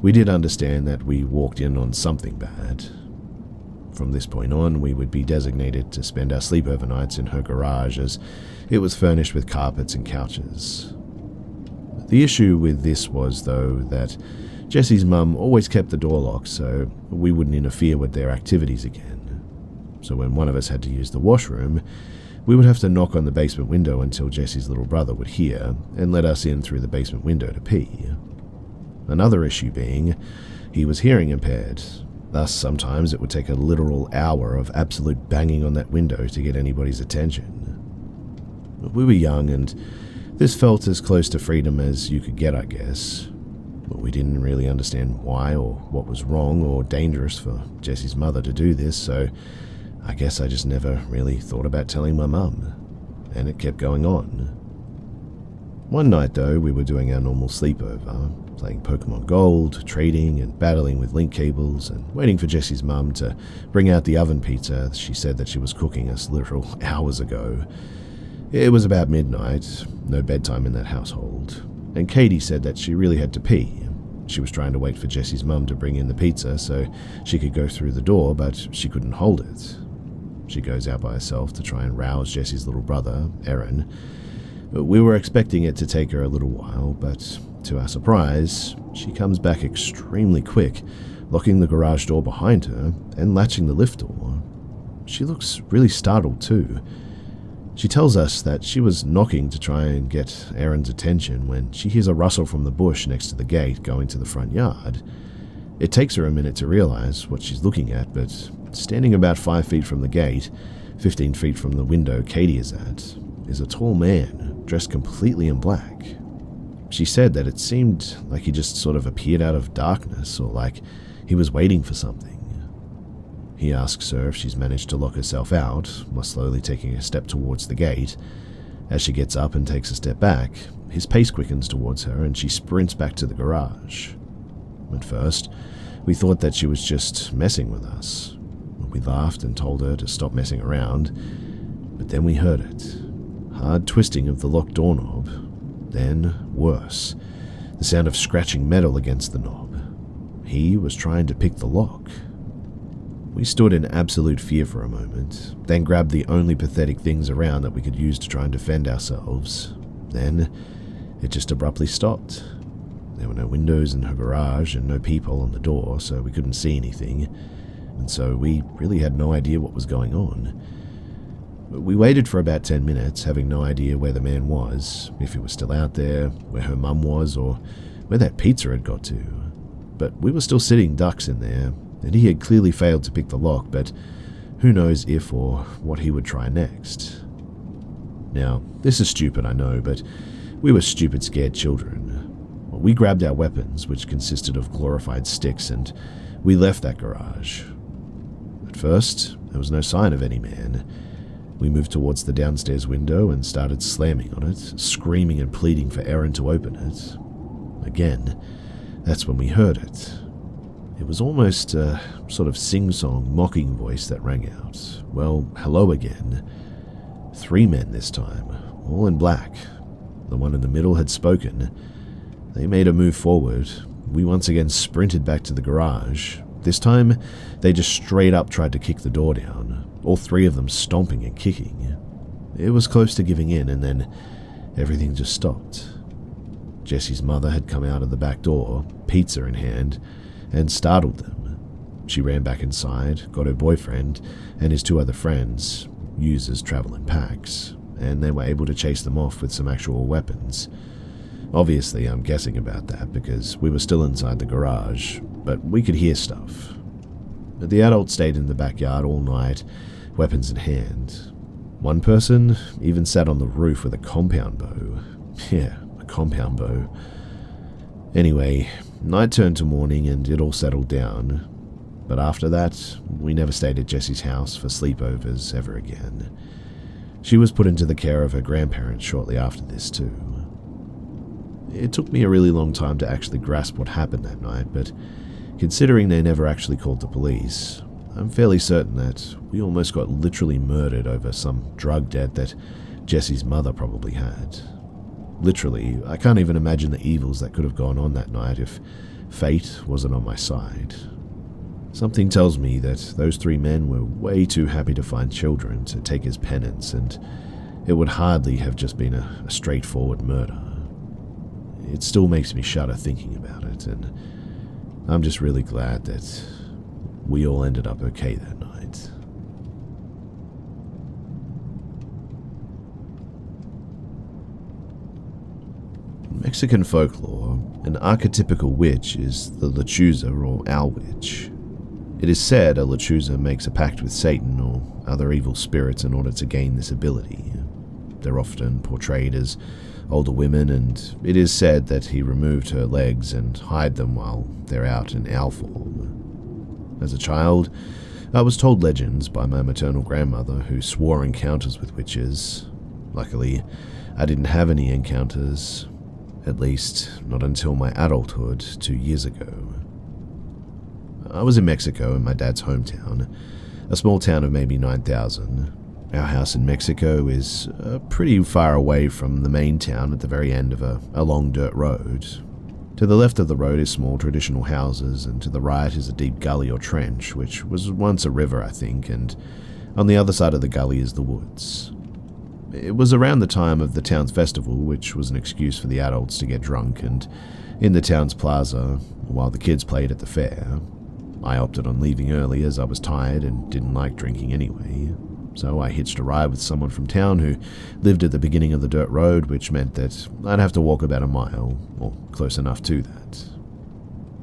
we did understand that we walked in on something bad. From this point on, we would be designated to spend our sleepover nights in her garage as it was furnished with carpets and couches. The issue with this was, though, that Jessie's mum always kept the door locked so we wouldn't interfere with their activities again. So when one of us had to use the washroom, we would have to knock on the basement window until Jessie's little brother would hear and let us in through the basement window to pee. Another issue being, he was hearing impaired. Thus, sometimes it would take a literal hour of absolute banging on that window to get anybody's attention. We were young, and this felt as close to freedom as you could get, I guess. But we didn't really understand why or what was wrong or dangerous for Jessie's mother to do this, so I guess I just never really thought about telling my mum, and it kept going on. One night, though, we were doing our normal sleepover, playing Pokemon Gold, trading and battling with link cables, and waiting for Jessie's mum to bring out the oven pizza she said that she was cooking us literal hours ago. It was about midnight, no bedtime in that household, and Katie said that she really had to pee. She was trying to wait for Jessie's mum to bring in the pizza so she could go through the door, but she couldn't hold it. She goes out by herself to try and rouse Jessie's little brother, Aaron. We were expecting it to take her a little while, but to our surprise, she comes back extremely quick, locking the garage door behind her and latching the lift door. She looks really startled too. She tells us that she was knocking to try and get Aaron's attention when she hears a rustle from the bush next to the gate going to the front yard. It takes her a minute to realize what she's looking at, but standing about 5 feet from the gate, 15 feet from the window Katie is at, is a tall man dressed completely in black. She said that it seemed like he just sort of appeared out of darkness, or like he was waiting for something. He asks her if she's managed to lock herself out, while slowly taking a step towards the gate. As she gets up and takes a step back, his pace quickens towards her and she sprints back to the garage. At first, we thought that she was just messing with us. We laughed and told her to stop messing around, but then we heard it. Hard twisting of the locked doorknob. Then, worse, the sound of scratching metal against the knob. He was trying to pick the lock. We stood in absolute fear for a moment, then grabbed the only pathetic things around that we could use to try and defend ourselves. Then, it just abruptly stopped. There were no windows in her garage and no people on the door, so we couldn't see anything, and so we really had no idea what was going on. We waited for about 10 minutes, having no idea where the man was, if he was still out there, where her mum was, or where that pizza had got to. But we were still sitting ducks in there, and he had clearly failed to pick the lock, but who knows if or what he would try next. Now, this is stupid, I know, but we were stupid, scared children. We grabbed our weapons, which consisted of glorified sticks, and we left that garage. At first, there was no sign of any man. We moved towards the downstairs window and started slamming on it, screaming and pleading for Aaron to open it. Again, that's when we heard it. It was almost a sort of sing-song, mocking voice that rang out. Well, hello again. 3 men this time, all in black. The one in the middle had spoken. They made a move forward. We once again sprinted back to the garage. This time, they just straight up tried to kick the door down, all 3 of them stomping and kicking. It was close to giving in, and then everything just stopped. Jessie's mother had come out of the back door, pizza in hand, and startled them. She ran back inside, got her boyfriend and his 2 other friends, users travel in packs, and they were able to chase them off with some actual weapons. Obviously, I'm guessing about that because we were still inside the garage, but we could hear stuff. The adults stayed in the backyard all night, weapons in hand. One person even sat on the roof with a compound bow. Yeah, a compound bow. Anyway, night turned to morning and it all settled down. But after that, we never stayed at Jessie's house for sleepovers ever again. She was put into the care of her grandparents shortly after this too. It took me a really long time to actually grasp what happened that night, but considering they never actually called the police, I'm fairly certain that we almost got literally murdered over some drug debt that Jessie's mother probably had. Literally, I can't even imagine the evils that could have gone on that night if fate wasn't on my side. Something tells me that those 3 men were way too happy to find children to take as penance, and it would hardly have just been a straightforward murder. It still makes me shudder thinking about it, and I'm just really glad that we all ended up okay that night. In Mexican folklore, an archetypical witch is the lechuza or owl witch. It is said a lechuza makes a pact with Satan or other evil spirits in order to gain this ability. They're often portrayed as older women, and it is said that he removed her legs and hide them while they're out in owl form. As a child, I was told legends by my maternal grandmother who swore encounters with witches. Luckily, I didn't have any encounters, at least not until my adulthood 2 years ago. I was in Mexico in my dad's hometown, a small town of maybe 9,000. Our house in Mexico is pretty far away from the main town at the very end of a long dirt road. To the left of the road is small traditional houses, and to the right is a deep gully or trench, which was once a river, I think, and on the other side of the gully is the woods. It was around the time of the town's festival, which was an excuse for the adults to get drunk, and in the town's plaza, while the kids played at the fair. I opted on leaving early as I was tired and didn't like drinking anyway, so I hitched a ride with someone from town who lived at the beginning of the dirt road, which meant that I'd have to walk about a mile, or close enough to that.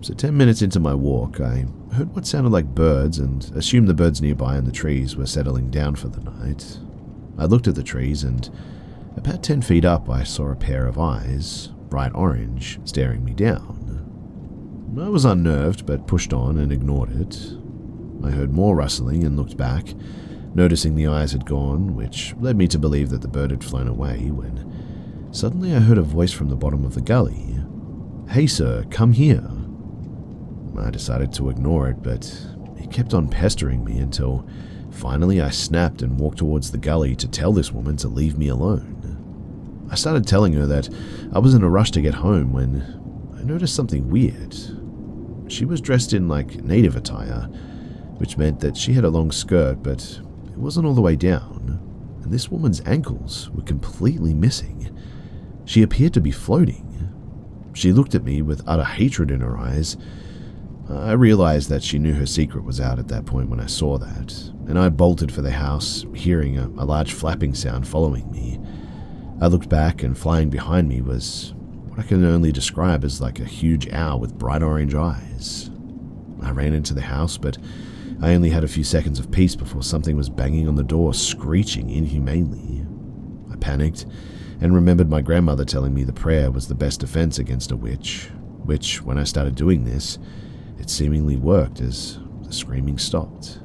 So 10 minutes into my walk, I heard what sounded like birds and assumed the birds nearby in the trees were settling down for the night. I looked at the trees, and about 10 feet up I saw a pair of eyes, bright orange, staring me down. I was unnerved, but pushed on and ignored it. I heard more rustling and looked back, noticing the eyes had gone, which led me to believe that the bird had flown away, when suddenly I heard a voice from the bottom of the gully. "Hey sir, come here." I decided to ignore it, but it kept on pestering me until finally I snapped and walked towards the gully to tell this woman to leave me alone. I started telling her that I was in a rush to get home when I noticed something weird. She was dressed in native attire, which meant that she had a long skirt, but it wasn't all the way down, and this woman's ankles were completely missing. She appeared to be floating. She looked at me with utter hatred in her eyes. I realized that she knew her secret was out at that point when I saw that, and I bolted for the house, hearing a large flapping sound following me. I looked back, and flying behind me was what I can only describe as a huge owl with bright orange eyes. I ran into the house, but I only had a few seconds of peace before something was banging on the door, screeching inhumanely. I panicked and remembered my grandmother telling me the prayer was the best defense against a witch, which, when I started doing this, it seemingly worked as the screaming stopped.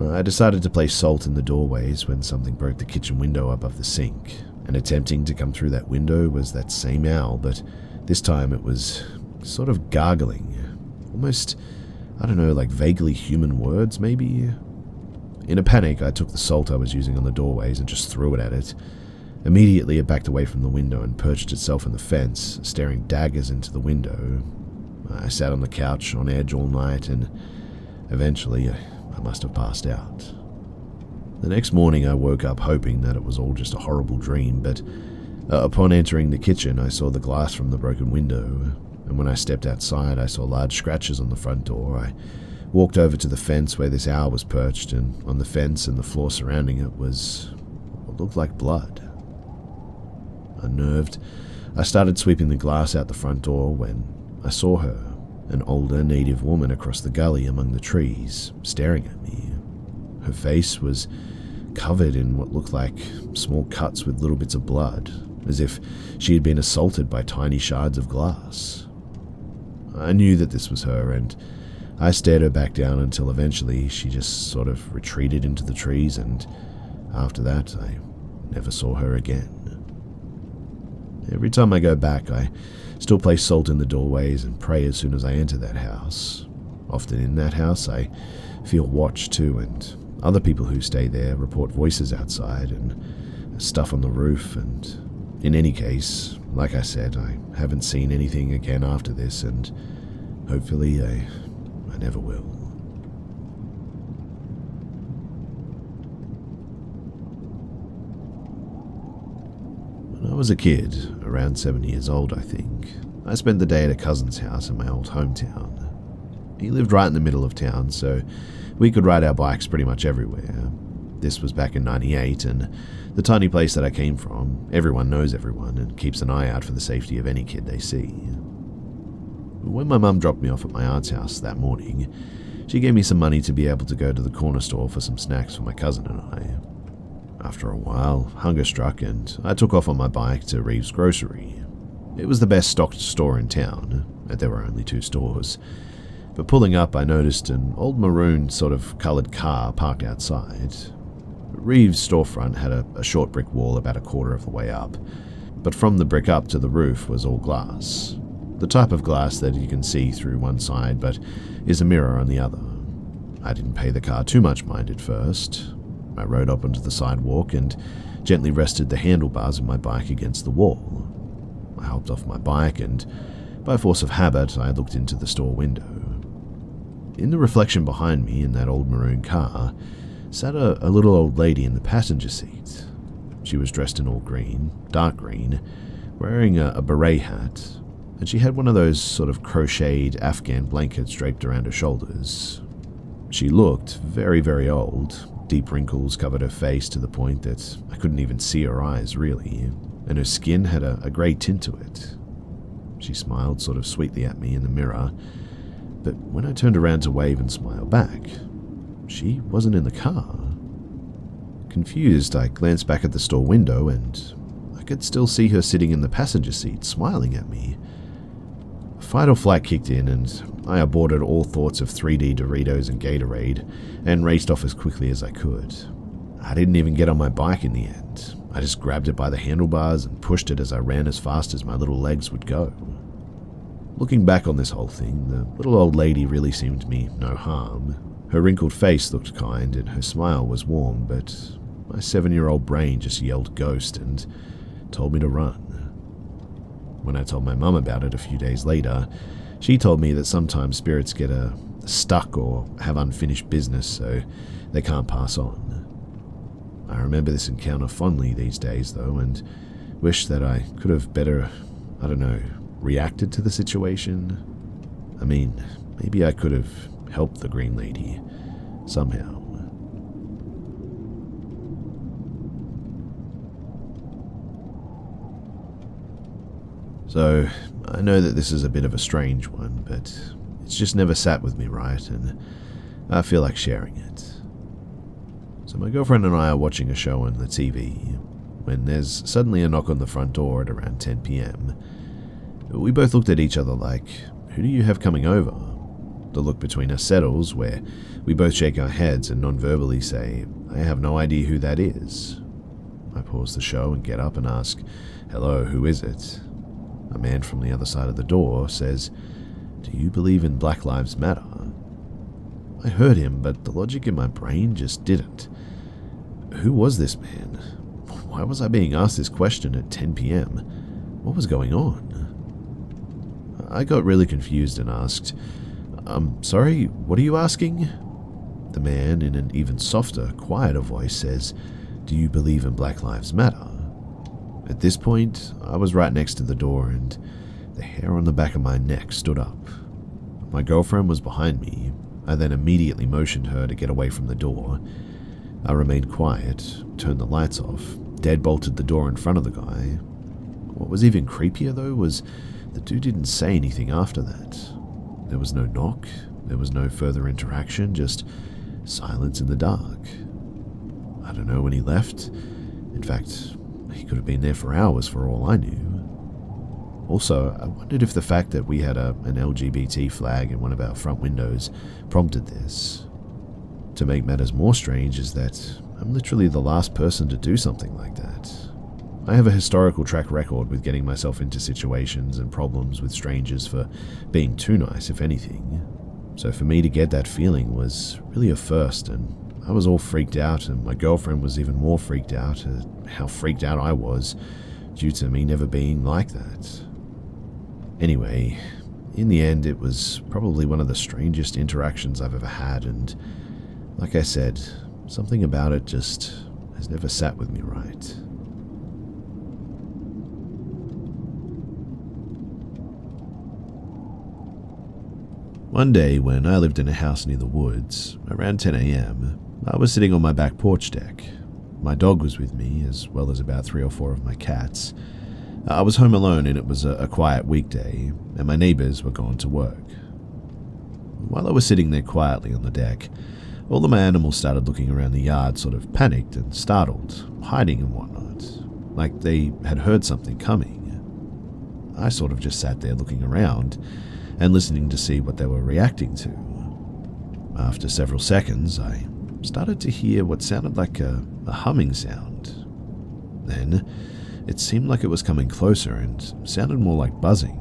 I decided to place salt in the doorways when something broke the kitchen window above the sink, and attempting to come through that window was that same owl, but this time it was sort of gargling, almost, vaguely human words, maybe? In a panic, I took the salt I was using on the doorways and just threw it at it. Immediately, it backed away from the window and perched itself on the fence, staring daggers into the window. I sat on the couch on edge all night, and eventually I must have passed out. The next morning I woke up hoping that it was all just a horrible dream, but upon entering the kitchen I saw the glass from the broken window, and when I stepped outside I saw large scratches on the front door. I walked over to the fence where this owl was perched, and on the fence and the floor surrounding it was what looked like blood. Unnerved, I started sweeping the glass out the front door when I saw her, an older native woman across the gully among the trees, staring at me. Her face was covered in what looked like small cuts with little bits of blood, as if she had been assaulted by tiny shards of glass. I knew that this was her, and I stared her back down until eventually she just sort of retreated into the trees, and after that I never saw her again. Every time I go back, I still place salt in the doorways and pray as soon as I enter that house. Often in that house, I feel watched too, and other people who stay there report voices outside and stuff on the roof, and in any case, like I said, I haven't seen anything again after this, and hopefully I never will. When I was a kid, around 7 years old I think, I spent the day at a cousin's house in my old hometown. He lived right in the middle of town, so we could ride our bikes pretty much everywhere. This was back in '98, and the tiny place that I came from, everyone knows everyone and keeps an eye out for the safety of any kid they see. When my mum dropped me off at my aunt's house that morning, she gave me some money to be able to go to the corner store for some snacks for my cousin and I. After a while, hunger struck and I took off on my bike to Reeves Grocery. It was the best stocked store in town, and there were only 2 stores. But pulling up, I noticed an old maroon sort of coloured car parked outside. Reeves' storefront had a short brick wall about a quarter of the way up, but from the brick up to the roof was all glass. The type of glass that you can see through one side but is a mirror on the other. I didn't pay the car too much mind at first. I rode up onto the sidewalk and gently rested the handlebars of my bike against the wall. I hopped off my bike and, by force of habit, I looked into the store window. In the reflection behind me in that old maroon car sat a little old lady in the passenger seat. She was dressed in all green, dark green, wearing a beret hat, and she had one of those sort of crocheted Afghan blankets draped around her shoulders. She looked very, very old. Deep wrinkles covered her face to the point that I couldn't even see her eyes, really, and her skin had a grey tint to it. She smiled sort of sweetly at me in the mirror, but when I turned around to wave and smile back, she wasn't in the car. Confused, I glanced back at the store window and I could still see her sitting in the passenger seat, smiling at me. Fight or flight kicked in and I aborted all thoughts of 3D Doritos and Gatorade and raced off as quickly as I could. I didn't even get on my bike in the end. I just grabbed it by the handlebars and pushed it as I ran as fast as my little legs would go. Looking back on this whole thing, the little old lady really seemed to me no harm. Her wrinkled face looked kind and her smile was warm, but my 7-year-old brain just yelled ghost and told me to run. When I told my mum about it a few days later, she told me that sometimes spirits get stuck or have unfinished business, so they can't pass on. I remember this encounter fondly these days, though, and wish that I could have better, reacted to the situation. I mean, maybe I could have helped the green lady somehow. So, I know that this is a bit of a strange one, but it's just never sat with me right, and I feel like sharing it. So my girlfriend and I are watching a show on the TV, when there's suddenly a knock on the front door at around 10 p.m. We both looked at each other like, who do you have coming over? The look between us settles, where we both shake our heads and non-verbally say, I have no idea who that is. I pause the show and get up and ask, hello, who is it? A man from the other side of the door says, do you believe in Black Lives Matter? I heard him, but the logic in my brain just didn't. Who was this man? Why was I being asked this question at 10 p.m.? What was going on? I got really confused and asked, sorry, what are you asking? The man, in an even softer, quieter voice, says, do you believe in Black Lives Matter? At this point, I was right next to the door and the hair on the back of my neck stood up. My girlfriend was behind me. I then immediately motioned her to get away from the door. I remained quiet, turned the lights off, deadbolted the door in front of the guy. What was even creepier, though, was the dude didn't say anything after that. There was no knock, there was no further interaction, just silence in the dark. I don't know when he left. In fact, he could have been there for hours for all I knew. Also, I wondered if the fact that we had an LGBT flag in one of our front windows prompted this. To make matters more strange is that I'm literally the last person to do something like that. I have a historical track record with getting myself into situations and problems with strangers for being too nice, if anything. So for me to get that feeling was really a first, and I was all freaked out, and my girlfriend was even more freaked out at how freaked out I was due to me never being like that. Anyway, in the end, it was probably one of the strangest interactions I've ever had, and like I said, something about it just has never sat with me right. One day when I lived in a house near the woods, around 10 a.m., I was sitting on my back porch deck. My dog was with me, as well as about 3 or 4 of my cats. I was home alone and it was a quiet weekday, and my neighbors were gone to work. While I was sitting there quietly on the deck, all of my animals started looking around the yard, sort of panicked and startled, hiding and whatnot, like they had heard something coming. I sort of just sat there looking around and listening to see what they were reacting to. After several seconds, I started to hear what sounded like a humming sound. Then, it seemed like it was coming closer and sounded more like buzzing.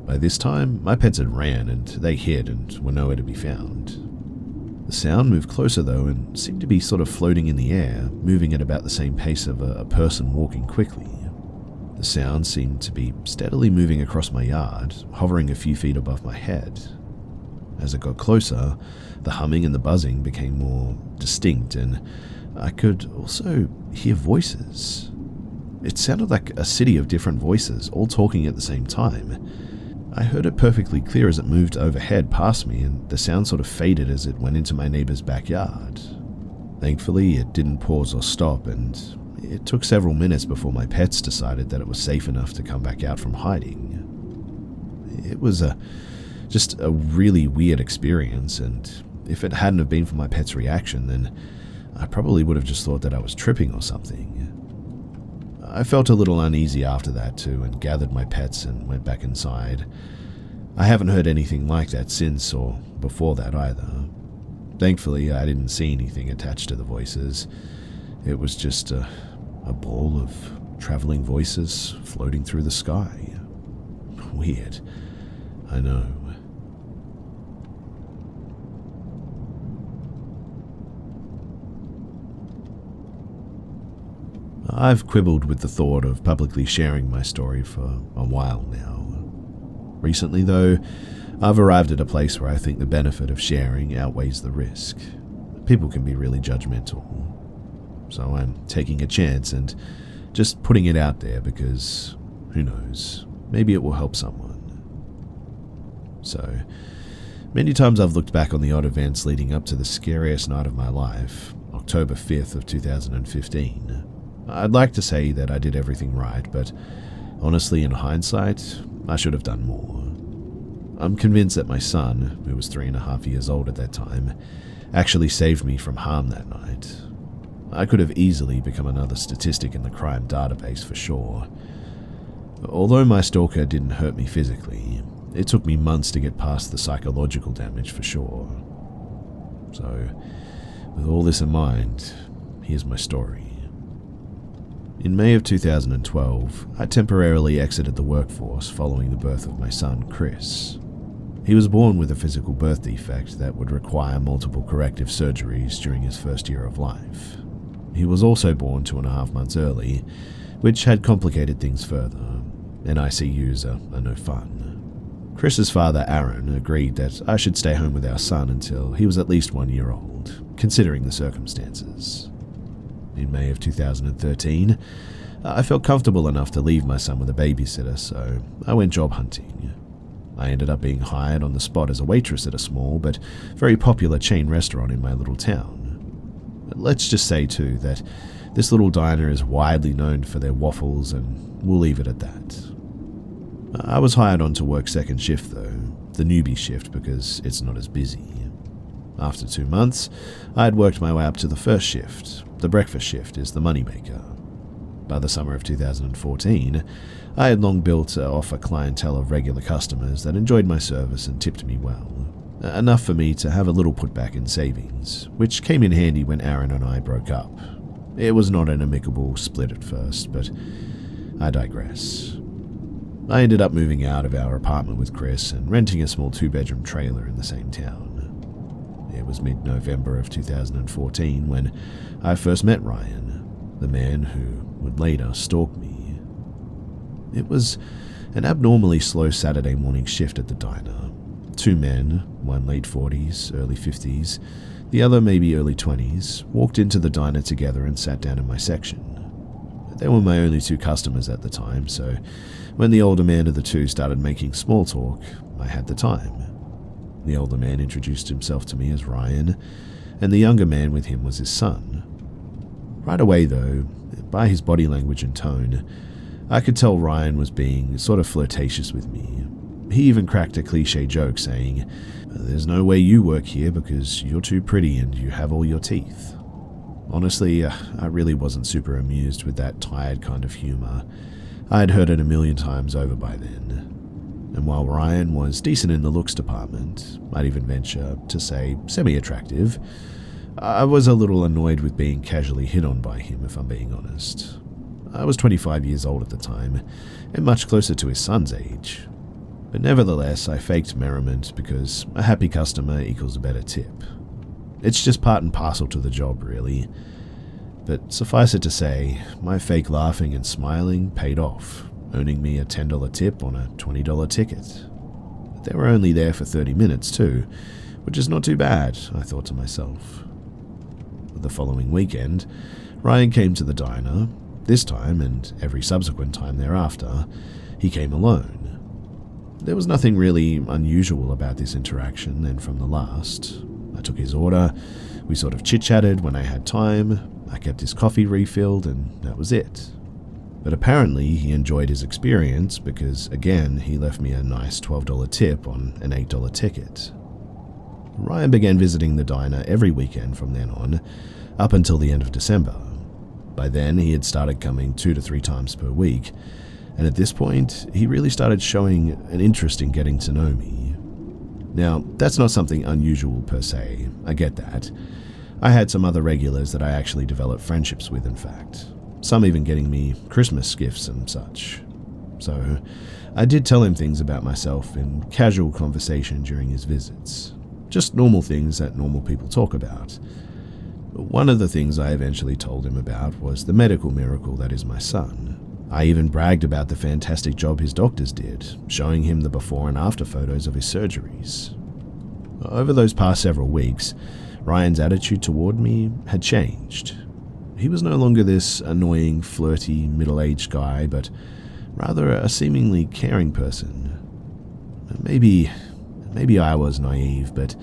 By this time, my pets had ran and they hid and were nowhere to be found. The sound moved closer though and seemed to be sort of floating in the air, moving at about the same pace of a person walking quickly. The sound seemed to be steadily moving across my yard, hovering a few feet above my head. As it got closer, the humming and the buzzing became more distinct, and I could also hear voices. It sounded like a city of different voices, all talking at the same time. I heard it perfectly clear as it moved overhead past me, and the sound sort of faded as it went into my neighbor's backyard. Thankfully, it didn't pause or stop, and it took several minutes before my pets decided that it was safe enough to come back out from hiding. It was just a really weird experience, and if it hadn't have been for my pet's reaction, then I probably would have just thought that I was tripping or something. I felt a little uneasy after that too, and gathered my pets and went back inside. I haven't heard anything like that since or before that either. Thankfully, I didn't see anything attached to the voices. It was just a ball of traveling voices floating through the sky. Weird, I know. I've quibbled with the thought of publicly sharing my story for a while now. Recently, though, I've arrived at a place where I think the benefit of sharing outweighs the risk. People can be really judgmental. So I'm taking a chance and just putting it out there because, who knows, maybe it will help someone. So, many times I've looked back on the odd events leading up to the scariest night of my life, October 5th of 2015. I'd like to say that I did everything right, but honestly, in hindsight, I should have done more. I'm convinced that my son, who was 3.5 years old at that time, actually saved me from harm that night. I could have easily become another statistic in the crime database for sure. Although my stalker didn't hurt me physically, it took me months to get past the psychological damage for sure. So, with all this in mind, here's my story. In May of 2012, I temporarily exited the workforce following the birth of my son, Chris. He was born with a physical birth defect that would require multiple corrective surgeries during his first year of life. He was also born 2.5 months early, which had complicated things further, and ICUs are no fun. Chris's father, Aaron, agreed that I should stay home with our son until he was at least 1 year old, considering the circumstances. In May of 2013, I felt comfortable enough to leave my son with a babysitter, so I went job hunting. I ended up being hired on the spot as a waitress at a small but very popular chain restaurant in my little town. Let's just say, too, that this little diner is widely known for their waffles, and we'll leave it at that. I was hired on to work second shift, though, the newbie shift, because it's not as busy. After 2 months, I had worked my way up to the first shift. The breakfast shift is the moneymaker. By the summer of 2014, I had long built off a clientele of regular customers that enjoyed my service and tipped me well. Enough for me to have a little put back in savings, which came in handy when Aaron and I broke up. It was not an amicable split at first, but I digress. I ended up moving out of our apartment with Chris and renting a small 2-bedroom trailer in the same town. It was mid-November of 2014 when I first met Ryan, the man who would later stalk me. It was an abnormally slow Saturday morning shift at the diner. 2 men, one late 40s, early 50s, the other maybe early 20s, walked into the diner together and sat down in my section. They were my only 2 customers at the time, so when the older man of the 2 started making small talk, I had the time. The older man introduced himself to me as Ryan, and the younger man with him was his son. Right away, though, by his body language and tone, I could tell Ryan was being sort of flirtatious with me. He even cracked a cliche joke saying, "There's no way you work here because you're too pretty and you have all your teeth." Honestly, I really wasn't super amused with that tired kind of humor. I had heard it a million times over by then. And while Ryan was decent in the looks department, I'd even venture to say semi-attractive, I was a little annoyed with being casually hit on by him, if I'm being honest. I was 25 years old at the time, and much closer to his son's age. But nevertheless, I faked merriment because a happy customer equals a better tip. It's just part and parcel to the job, really. But suffice it to say, my fake laughing and smiling paid off, earning me a $10 tip on a $20 ticket. They were only there for 30 minutes too, which is not too bad, I thought to myself. The following weekend, Ryan came to the diner. This time, and every subsequent time thereafter, he came alone. There was nothing really unusual about this interaction, and from the last, I took his order, we sort of chit-chatted when I had time, I kept his coffee refilled, and that was it. But apparently he enjoyed his experience because, again, he left me a nice $12 tip on an $8 ticket. Ryan began visiting the diner every weekend from then on, up until the end of December. By then, he had started coming 2 to 3 times per week, and at this point, he really started showing an interest in getting to know me. Now, that's not something unusual per se, I get that. I had some other regulars that I actually developed friendships with, in fact. Some even getting me Christmas gifts and such. So, I did tell him things about myself in casual conversation during his visits. Just normal things that normal people talk about. One of the things I eventually told him about was the medical miracle that is my son. I even bragged about the fantastic job his doctors did, showing him the before and after photos of his surgeries. Over those past several weeks, Ryan's attitude toward me had changed. He was no longer this annoying, flirty, middle-aged guy, but rather a seemingly caring person. Maybe I was naive, but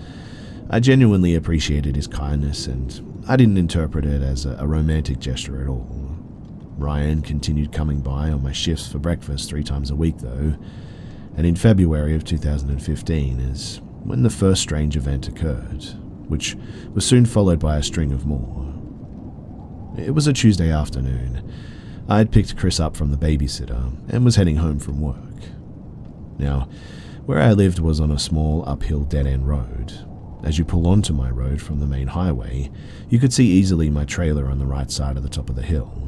I genuinely appreciated his kindness, and I didn't interpret it as a romantic gesture at all. Ryan continued coming by on my shifts for breakfast 3 times a week, though, and in February of 2015 is when the first strange event occurred, which was soon followed by a string of more. It was a Tuesday afternoon. I had picked Chris up from the babysitter and was heading home from work. Now, where I lived was on a small uphill dead-end road. As you pull onto my road from the main highway, you could see easily my trailer on the right side of the top of the hill.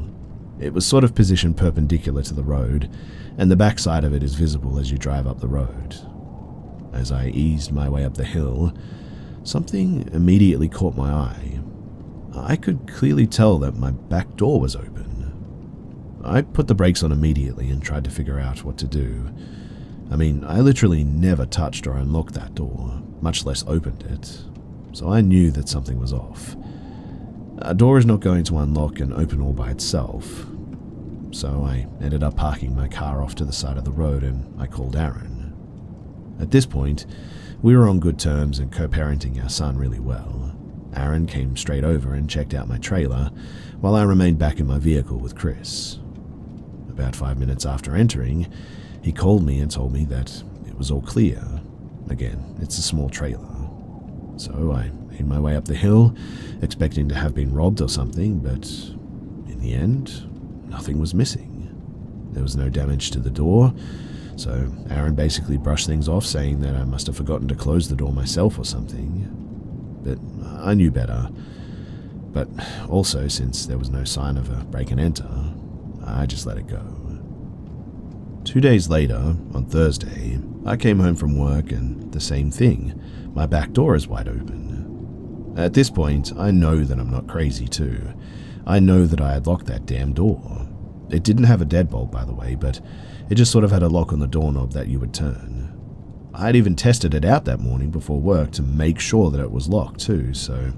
It was sort of positioned perpendicular to the road, and the back side of it is visible as you drive up the road. As I eased my way up the hill, something immediately caught my eye. I could clearly tell that my back door was open. I put the brakes on immediately and tried to figure out what to do. I mean, I literally never touched or unlocked that door, much less opened it, so I knew that something was off. A door is not going to unlock and open all by itself, so I ended up parking my car off to the side of the road and I called Aaron. At this point, we were on good terms and co-parenting our son really well. Aaron came straight over and checked out my trailer, while I remained back in my vehicle with Chris. About 5 minutes after entering, he called me and told me that it was all clear. Again, it's a small trailer. So I made my way up the hill, expecting to have been robbed or something, but in the end, nothing was missing. There was no damage to the door, so Aaron basically brushed things off, saying that I must have forgotten to close the door myself or something. But I knew better. But also, since there was no sign of a break and enter, I just let it go. 2 days later, on Thursday, I came home from work and the same thing. My back door is wide open. At this point, I know that I'm not crazy too. I know that I had locked that damn door. It didn't have a deadbolt, by the way, but it just sort of had a lock on the doorknob that you would turn. I'd even tested it out that morning before work to make sure that it was locked too, so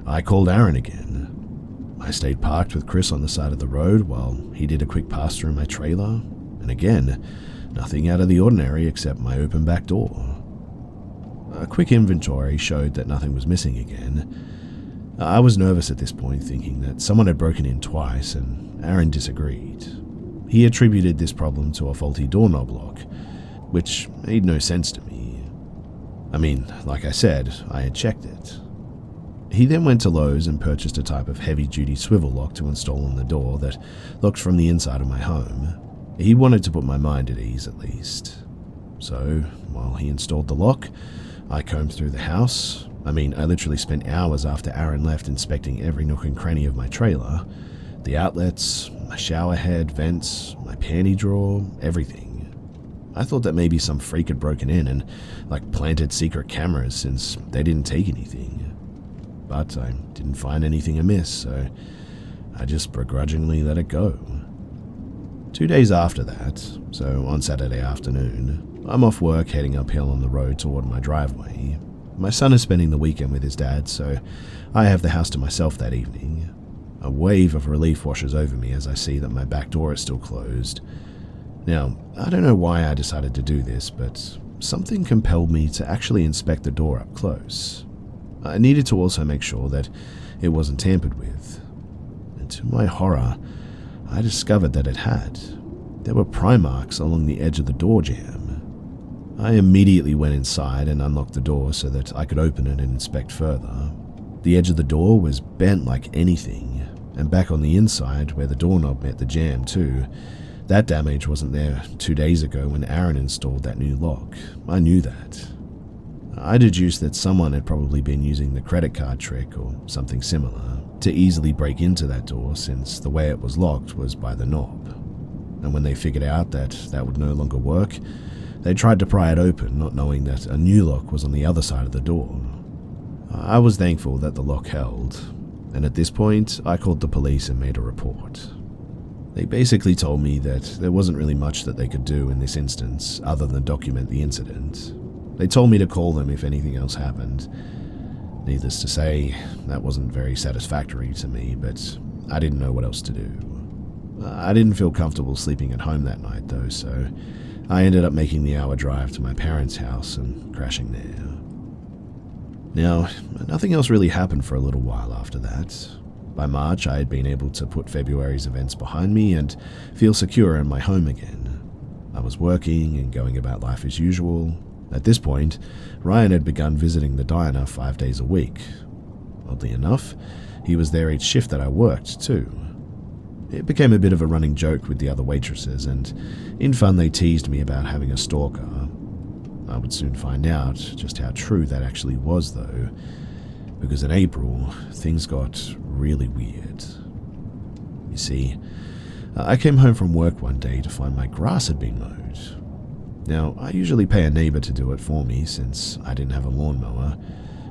I called Aaron again. I stayed parked with Chris on the side of the road while he did a quick pass through my trailer, and again, nothing out of the ordinary except my open back door. A quick inventory showed that nothing was missing again. I was nervous at this point, thinking that someone had broken in twice, and Aaron disagreed. He attributed this problem to a faulty doorknob lock, which made no sense to me. I mean, like I said, I had checked it. He then went to Lowe's and purchased a type of heavy-duty swivel lock to install on the door that looked from the inside of my home. He wanted to put my mind at ease, at least. So, while he installed the lock, I combed through the house. I literally spent hours after Aaron left inspecting every nook and cranny of my trailer. The outlets, my shower head, vents, my panty drawer, everything. I thought that maybe some freak had broken in and, planted secret cameras since they didn't take anything. But I didn't find anything amiss, so I just begrudgingly let it go. 2 days after that, so on Saturday afternoon, I'm off work heading uphill on the road toward my driveway. My son is spending the weekend with his dad, so I have the house to myself that evening. A wave of relief washes over me as I see that my back door is still closed. Now, I don't know why I decided to do this, but something compelled me to actually inspect the door up close. I needed to also make sure that it wasn't tampered with. And to my horror, I discovered that it had. There were pry marks along the edge of the door jamb. I immediately went inside and unlocked the door so that I could open it and inspect further. The edge of the door was bent like anything, and back on the inside where the doorknob met the jamb too. That damage wasn't there 2 days ago when Aaron installed that new lock. I knew that. I deduced that someone had probably been using the credit card trick or something similar to easily break into that door, since the way it was locked was by the knob. And when they figured out that that would no longer work, they tried to pry it open, not knowing that a new lock was on the other side of the door. I was thankful that the lock held, and at this point, I called the police and made a report. They basically told me that there wasn't really much that they could do in this instance other than document the incident. They told me to call them if anything else happened. Needless to say, that wasn't very satisfactory to me, but I didn't know what else to do. I didn't feel comfortable sleeping at home that night though, so I ended up making the hour drive to my parents' house and crashing there. Now, nothing else really happened for a little while after that. By March, I had been able to put February's events behind me and feel secure in my home again. I was working and going about life as usual. At this point, Ryan had begun visiting the diner 5 days a week. Oddly enough, he was there each shift that I worked, too. It became a bit of a running joke with the other waitresses, and in fun they teased me about having a stalker. I would soon find out just how true that actually was, though, because in April, things got really weird. You see, I came home from work one day to find my grass had been mowed. Now, I usually pay a neighbor to do it for me since I didn't have a lawnmower.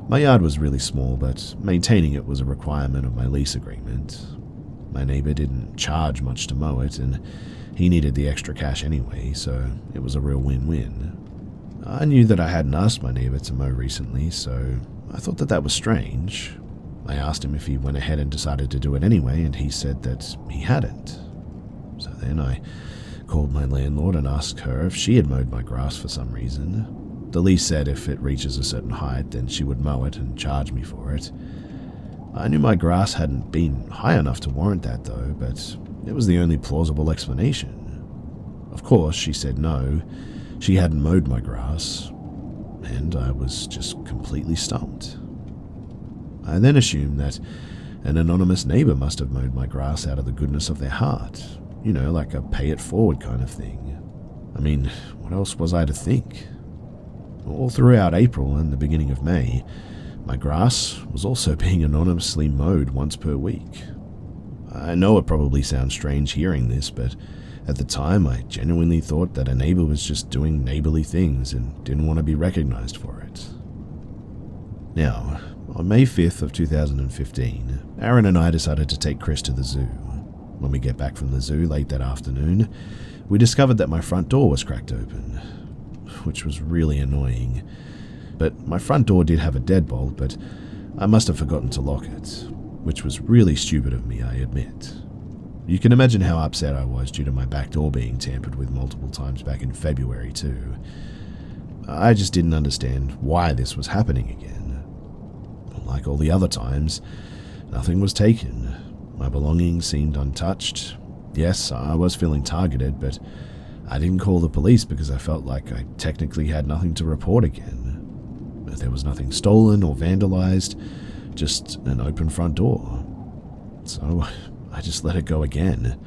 My yard was really small, but maintaining it was a requirement of my lease agreement. My neighbor didn't charge much to mow it, and he needed the extra cash anyway, so it was a real win-win. I knew that I hadn't asked my neighbor to mow recently, so I thought that was strange. I asked him if he went ahead and decided to do it anyway, and he said that he hadn't. So then I called my landlord and asked her if she had mowed my grass for some reason. The lease said if it reaches a certain height, then she would mow it and charge me for it. I knew my grass hadn't been high enough to warrant that though, but it was the only plausible explanation. Of course, she said no, she hadn't mowed my grass, and I was just completely stumped. I then assumed that an anonymous neighbor must have mowed my grass out of the goodness of their heart, like a pay it forward kind of thing. I mean, what else was I to think? All throughout April and the beginning of May, my grass was also being anonymously mowed once per week. I know it probably sounds strange hearing this, but at the time I genuinely thought that a neighbor was just doing neighborly things and didn't want to be recognized for it. Now, on May 5th of 2015, Aaron and I decided to take Chris to the zoo. When we get back from the zoo late that afternoon, we discovered that my front door was cracked open, which was really annoying. But my front door did have a deadbolt, but I must have forgotten to lock it, which was really stupid of me, I admit. You can imagine how upset I was due to my back door being tampered with multiple times back in February too. I just didn't understand why this was happening again. Like all the other times, nothing was taken. My belongings seemed untouched. Yes, I was feeling targeted, but I didn't call the police because I felt like I technically had nothing to report again. There was nothing stolen or vandalized, just an open front door. So I just let it go again.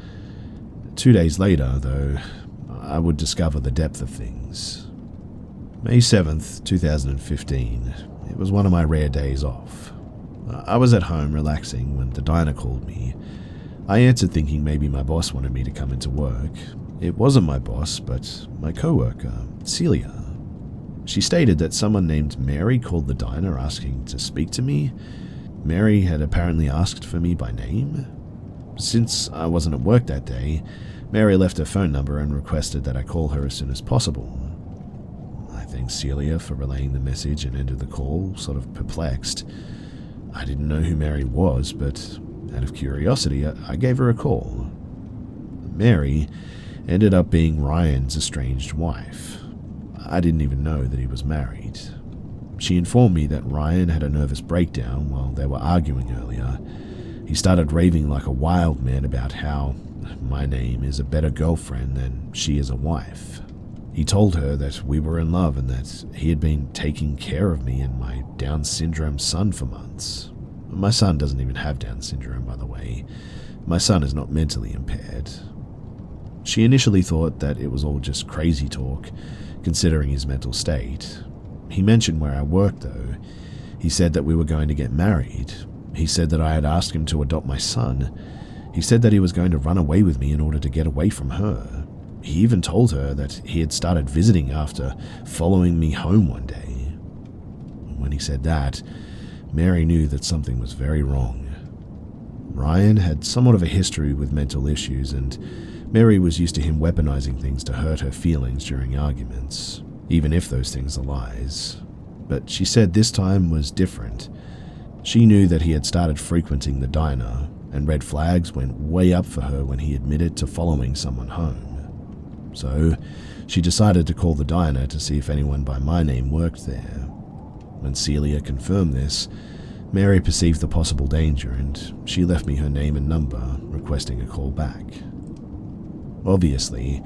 2 days later, though, I would discover the depth of things. May 7th, 2015. It was one of my rare days off. I was at home relaxing when the diner called me. I answered thinking maybe my boss wanted me to come into work. It wasn't my boss, but my coworker, Celia. She stated that someone named Mary called the diner asking to speak to me. Mary had apparently asked for me by name. Since I wasn't at work that day, Mary left her phone number and requested that I call her as soon as possible. I thanked Celia for relaying the message and ended the call, sort of perplexed. I didn't know who Mary was, but out of curiosity, I gave her a call. Mary ended up being Ryan's estranged wife. I didn't even know that he was married. She informed me that Ryan had a nervous breakdown while they were arguing earlier. He started raving like a wild man about how my name is a better girlfriend than she is a wife. He told her that we were in love and that he had been taking care of me and my Down syndrome son for months. My son doesn't even have Down syndrome, by the way. My son is not mentally impaired. She initially thought that it was all just crazy talk, considering his mental state. He mentioned where I worked, though. He said that we were going to get married. He said that I had asked him to adopt my son. He said that he was going to run away with me in order to get away from her. He even told her that he had started visiting after following me home one day. When he said that, Mary knew that something was very wrong. Ryan had somewhat of a history with mental issues, and Mary was used to him weaponizing things to hurt her feelings during arguments, even if those things are lies. But she said this time was different. She knew that he had started frequenting the diner, and red flags went way up for her when he admitted to following someone home. So she decided to call the diner to see if anyone by my name worked there. When Celia confirmed this, Mary perceived the possible danger and she left me her name and number, requesting a call back. Obviously,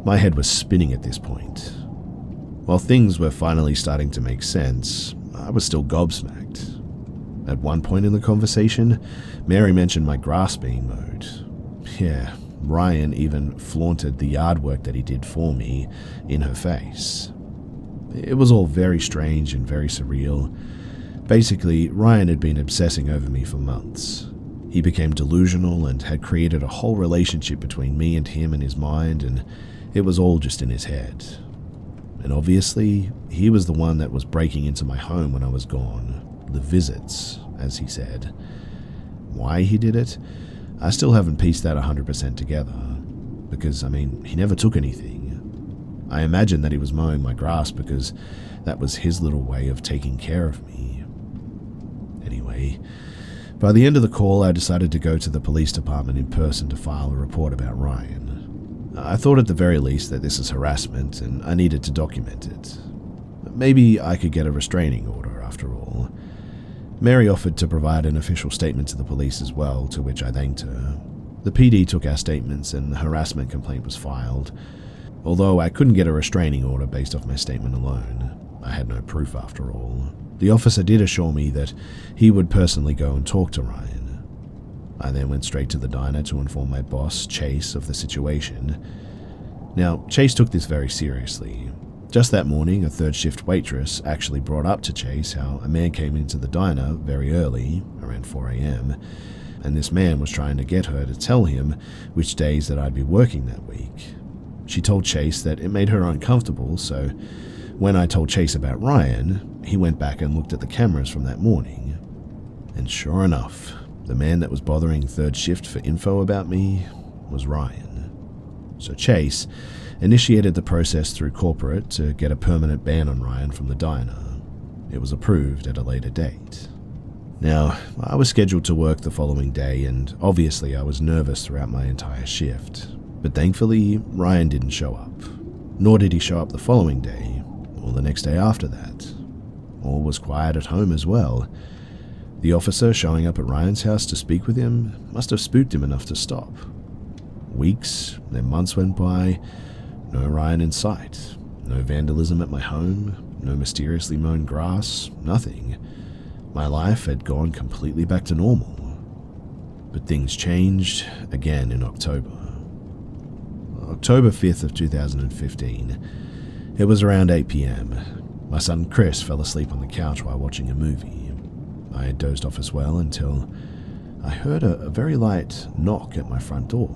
my head was spinning at this point. While things were finally starting to make sense, I was still gobsmacked. At one point in the conversation, Mary mentioned my grass being mowed. Yeah, Ryan even flaunted the yard work that he did for me in her face. It was all very strange and very surreal. Basically, Ryan had been obsessing over me for months. He became delusional and had created a whole relationship between me and him in his mind, and it was all just in his head. And obviously, he was the one that was breaking into my home when I was gone. The visits, as he said. Why he did it? I still haven't pieced that 100% together. Because, he never took anything. I imagine that he was mowing my grass because that was his little way of taking care of me. Anyway, by the end of the call, I decided to go to the police department in person to file a report about Ryan. I thought at the very least that this is harassment and I needed to document it. Maybe I could get a restraining order after all. Mary offered to provide an official statement to the police as well, to which I thanked her. The PD took our statements and the harassment complaint was filed. Although I couldn't get a restraining order based off my statement alone, I had no proof after all. The officer did assure me that he would personally go and talk to Ryan. I then went straight to the diner to inform my boss, Chase, of the situation. Now, Chase took this very seriously. Just that morning, a third shift waitress actually brought up to Chase how a man came into the diner very early, around 4 a.m., and this man was trying to get her to tell him which days that I'd be working that week. She told Chase that it made her uncomfortable, so when I told Chase about Ryan, he went back and looked at the cameras from that morning. And sure enough, the man that was bothering third shift for info about me was Ryan. So Chase initiated the process through corporate to get a permanent ban on Ryan from the diner. It was approved at a later date. Now, I was scheduled to work the following day, and obviously I was nervous throughout my entire shift. But thankfully, Ryan didn't show up. Nor did he show up the following day, or the next day after that. All was quiet at home as well. The officer showing up at Ryan's house to speak with him must have spooked him enough to stop. Weeks, then months went by, no Ryan in sight. No vandalism at my home, no mysteriously mown grass, nothing. My life had gone completely back to normal. But things changed again in October. October 5th of 2015. It was around 8 p.m. My son Chris fell asleep on the couch while watching a movie. I had dozed off as well until I heard a very light knock at my front door.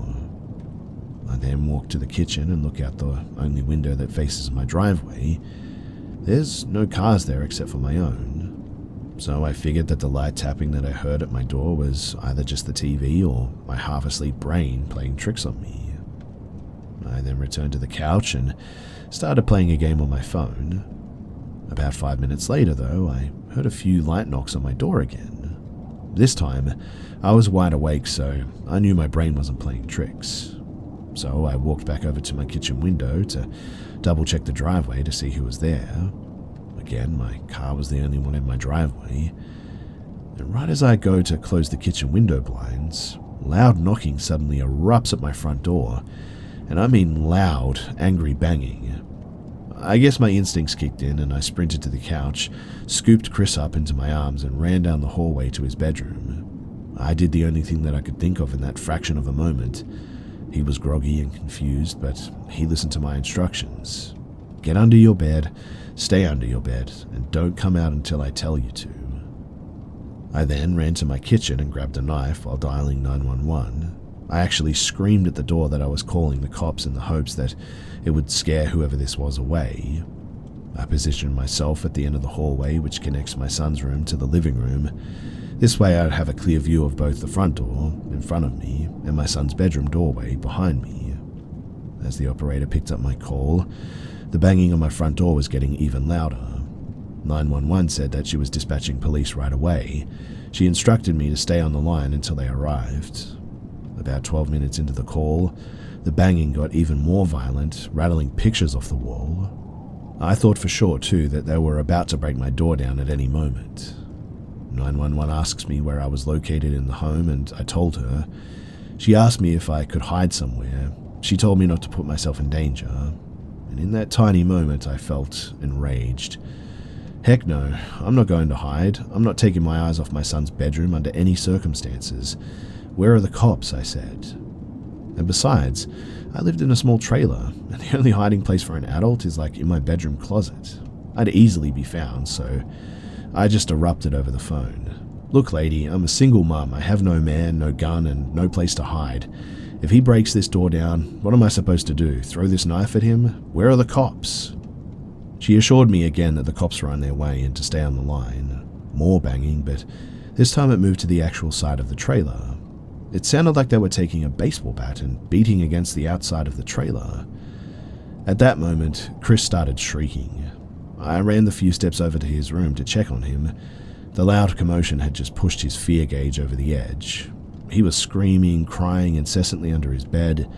I then walked to the kitchen and look out the only window that faces my driveway. There's no cars there except for my own. So I figured that the light tapping that I heard at my door was either just the TV or my half-asleep brain playing tricks on me. I then returned to the couch and started playing a game on my phone. About 5 minutes later, though, I heard a few light knocks on my door again. This time, I was wide awake, so I knew my brain wasn't playing tricks. So I walked back over to my kitchen window to double-check the driveway to see who was there. Again, my car was the only one in my driveway. And right as I go to close the kitchen window blinds, loud knocking suddenly erupts at my front door. And I mean loud, angry banging. I guess my instincts kicked in and I sprinted to the couch, scooped Chris up into my arms and ran down the hallway to his bedroom. I did the only thing that I could think of in that fraction of a moment. He was groggy and confused, but he listened to my instructions. Get under your bed, stay under your bed, and don't come out until I tell you to. I then ran to my kitchen and grabbed a knife while dialing 911. I actually screamed at the door that I was calling the cops in the hopes that it would scare whoever this was away. I positioned myself at the end of the hallway which connects my son's room to the living room. This way I'd have a clear view of both the front door, in front of me, and my son's bedroom doorway behind me. As the operator picked up my call, the banging on my front door was getting even louder. 911 said that she was dispatching police right away. She instructed me to stay on the line until they arrived. About 12 minutes into the call, the banging got even more violent, rattling pictures off the wall. I thought for sure, too, that they were about to break my door down at any moment. 911 asks me where I was located in the home, and I told her. She asked me if I could hide somewhere. She told me not to put myself in danger. And in that tiny moment, I felt enraged. Heck no, I'm not going to hide. I'm not taking my eyes off my son's bedroom under any circumstances. Where are the cops? I said. And besides, I lived in a small trailer, and the only hiding place for an adult is like in my bedroom closet. I'd easily be found, so I just erupted over the phone. Look, lady, I'm a single mum. I have no man, no gun, and no place to hide. If he breaks this door down, what am I supposed to do? Throw this knife at him? Where are the cops? She assured me again that the cops were on their way and to stay on the line. More banging, but this time it moved to the actual side of the trailer. It sounded like they were taking a baseball bat and beating against the outside of the trailer. At that moment, Chris started shrieking. I ran the few steps over to his room to check on him. The loud commotion had just pushed his fear gauge over the edge. He was screaming, crying incessantly under his bed.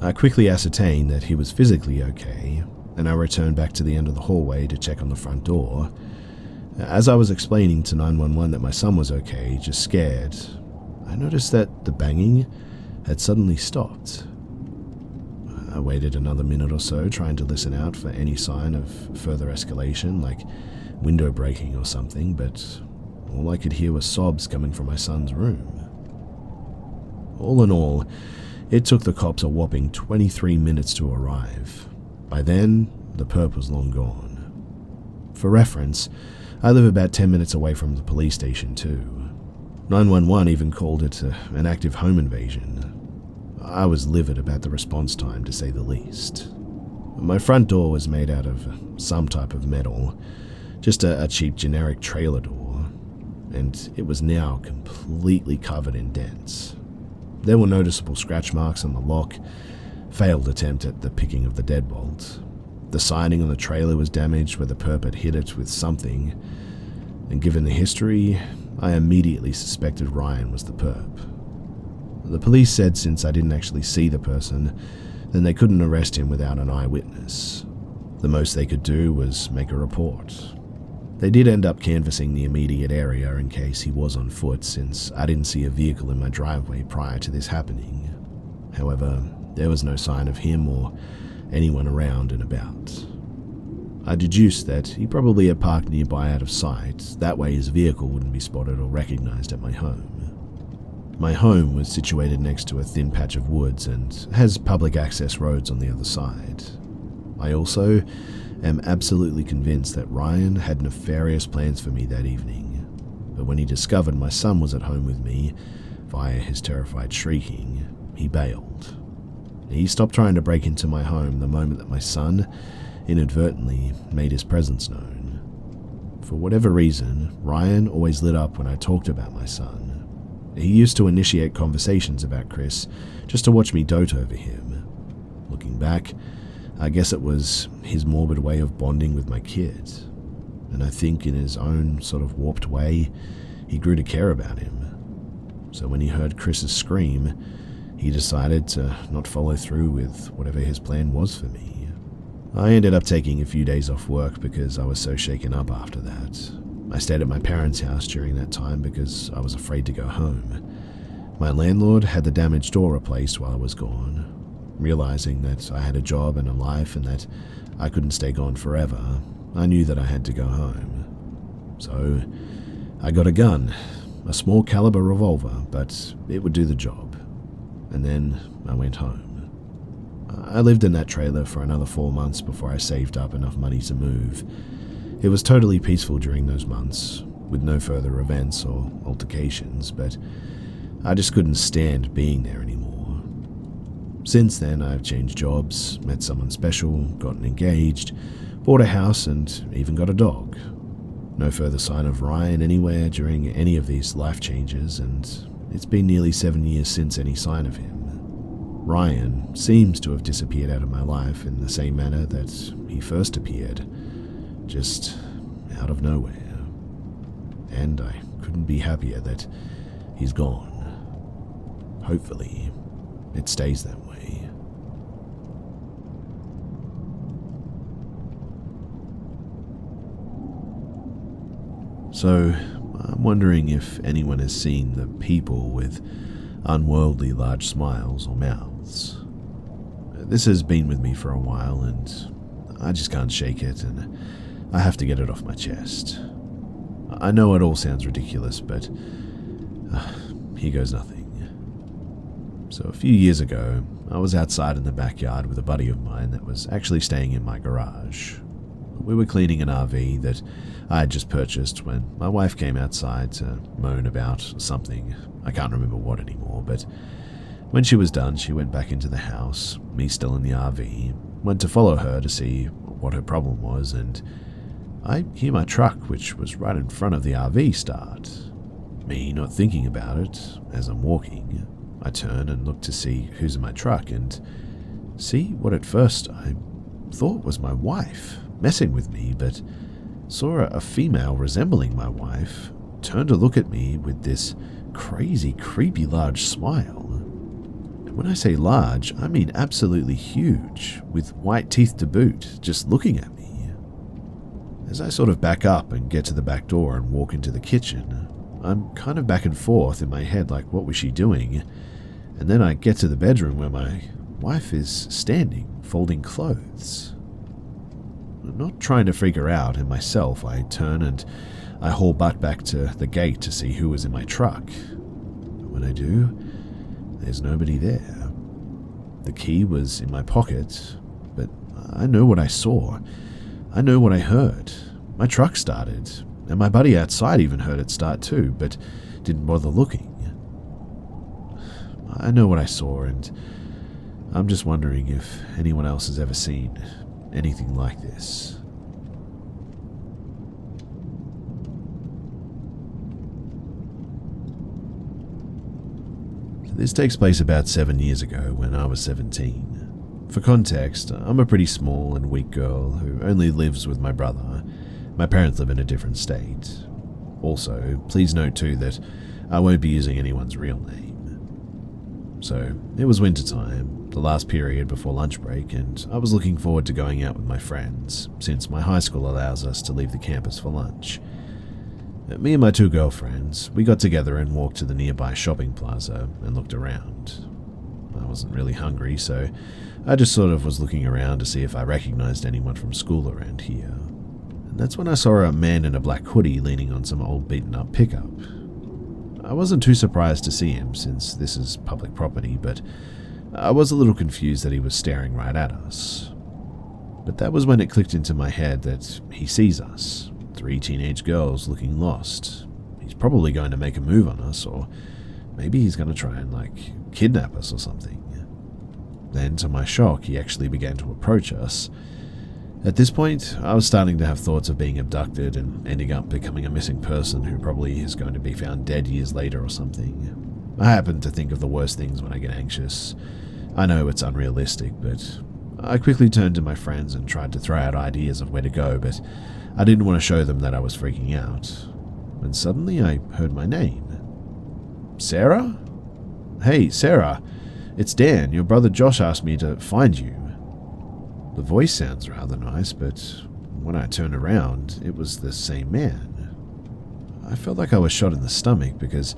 I quickly ascertained that he was physically okay, and I returned back to the end of the hallway to check on the front door. As I was explaining to 911 that my son was okay, just scared, I noticed that the banging had suddenly stopped. I waited another minute or so, trying to listen out for any sign of further escalation, like window breaking or something, but all I could hear was sobs coming from my son's room. All in all, it took the cops a whopping 23 minutes to arrive. By then, the perp was long gone. For reference, I live about 10 minutes away from the police station too. 911 even called it an active home invasion. I was livid about the response time, to say the least. My front door was made out of some type of metal, just a cheap generic trailer door, and it was now completely covered in dents. There were noticeable scratch marks on the lock, failed attempt at the picking of the deadbolt. The siding on the trailer was damaged where the perp had hit it with something, and given the history, I immediately suspected Ryan was the perp. The police said since I didn't actually see the person, then they couldn't arrest him without an eyewitness. The most they could do was make a report. They did end up canvassing the immediate area in case he was on foot, since I didn't see a vehicle in my driveway prior to this happening. However, there was no sign of him or anyone around and about. I deduced that he probably had parked nearby out of sight, that way his vehicle wouldn't be spotted or recognized at my home. My home was situated next to a thin patch of woods and has public access roads on the other side. I also am absolutely convinced that Ryan had nefarious plans for me that evening, but when he discovered my son was at home with me, via his terrified shrieking, he bailed. He stopped trying to break into my home the moment that my son inadvertently made his presence known. For whatever reason, Ryan always lit up when I talked about my son. He used to initiate conversations about Chris just to watch me dote over him. Looking back, I guess it was his morbid way of bonding with my kid, and I think in his own sort of warped way, he grew to care about him. So when he heard Chris's scream, he decided to not follow through with whatever his plan was for me. I ended up taking a few days off work because I was so shaken up after that. I stayed at my parents' house during that time because I was afraid to go home. My landlord had the damaged door replaced while I was gone. Realizing that I had a job and a life and that I couldn't stay gone forever, I knew that I had to go home. So I got a gun, a small caliber revolver, but it would do the job. And then I went home. I lived in that trailer for another 4 months before I saved up enough money to move. It was totally peaceful during those months, with no further events or altercations, but I just couldn't stand being there anymore. Since then, I've changed jobs, met someone special, gotten engaged, bought a house, and even got a dog. No further sign of Ryan anywhere during any of these life changes, and it's been nearly 7 years since any sign of him. Ryan seems to have disappeared out of my life in the same manner that he first appeared, just out of nowhere. And I couldn't be happier that he's gone. Hopefully, it stays that way. So, I'm wondering if anyone has seen the people with unworldly large smiles or mouths. This has been with me for a while and I just can't shake it, and I have to get it off my chest. I know it all sounds ridiculous, but here goes nothing. So a few years ago, I was outside in the backyard with a buddy of mine that was actually staying in my garage. We were cleaning an RV that I had just purchased when my wife came outside to moan about something. I can't remember what anymore, but when she was done, she went back into the house, me still in the RV, went to follow her to see what her problem was, and I hear my truck, which was right in front of the RV, start. Me not thinking about it, as I'm walking, I turn and look to see who's in my truck and see what at first I thought was my wife messing with me, but saw a female resembling my wife turn to look at me with this crazy, creepy large smile. And when I say large, I mean absolutely huge, with white teeth to boot, just looking at me. As I sort of back up and get to the back door and walk into the kitchen, I'm kind of back and forth in my head like, what was she doing? And then I get to the bedroom where my wife is standing, folding clothes. I'm not trying to freak her out, and myself, I turn and I haul butt back to the gate to see who was in my truck. When I do, there's nobody there. The key was in my pocket, but I know what I saw. I know what I heard. My truck started, and my buddy outside even heard it start too, but didn't bother looking. I know what I saw, and I'm just wondering if anyone else has ever seen anything like this. This takes place about 7 years ago when I was 17. For context, I'm a pretty small and weak girl who only lives with my brother. My parents live in a different state. Also, please note too that I won't be using anyone's real name. So, it was winter time, the last period before lunch break, and I was looking forward to going out with my friends, since my high school allows us to leave the campus for lunch. Me and my two girlfriends, we got together and walked to the nearby shopping plaza and looked around. I wasn't really hungry, so I just sort of was looking around to see if I recognized anyone from school around here. And that's when I saw a man in a black hoodie leaning on some old beaten-up pickup. I wasn't too surprised to see him, since this is public property, but I was a little confused that he was staring right at us. But that was when it clicked into my head that he sees us, 3 teenage girls looking lost. He's probably going to make a move on us, or maybe he's going to try and, kidnap us or something. Then, to my shock, he actually began to approach us. At this point, I was starting to have thoughts of being abducted and ending up becoming a missing person who probably is going to be found dead years later or something. I happen to think of the worst things when I get anxious. I know it's unrealistic, but I quickly turned to my friends and tried to throw out ideas of where to go, but I didn't want to show them that I was freaking out. And suddenly I heard my name. Sarah? Hey, Sarah. It's Dan. Your brother Josh asked me to find you. The voice sounds rather nice, but when I turned around, it was the same man. I felt like I was shot in the stomach because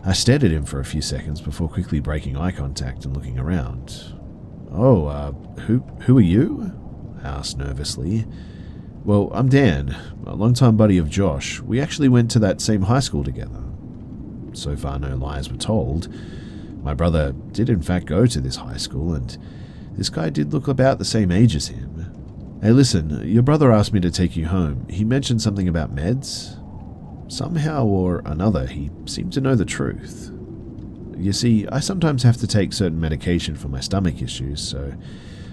I stared at him for a few seconds before quickly breaking eye contact and looking around. Oh, who are you? I asked nervously. Well, I'm Dan, a longtime buddy of Josh. We actually went to that same high school together. So far, no lies were told. My brother did in fact go to this high school, and this guy did look about the same age as him. Hey, listen, your brother asked me to take you home. He mentioned something about meds. Somehow or another, he seemed to know the truth. You see, I sometimes have to take certain medication for my stomach issues,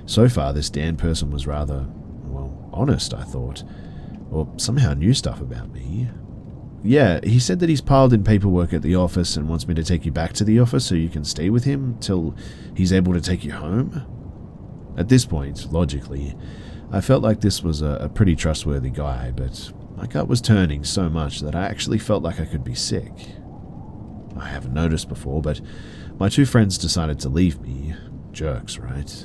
so far this Dan person was rather, honest, I thought, or somehow knew stuff about me. Yeah, he said that he's piled in paperwork at the office and wants me to take you back to the office so you can stay with him till he's able to take you home. At this point, logically, I felt like this was a pretty trustworthy guy, but my gut was turning so much that I actually felt like I could be sick. I haven't noticed before, but my two friends decided to leave me. Jerks, right?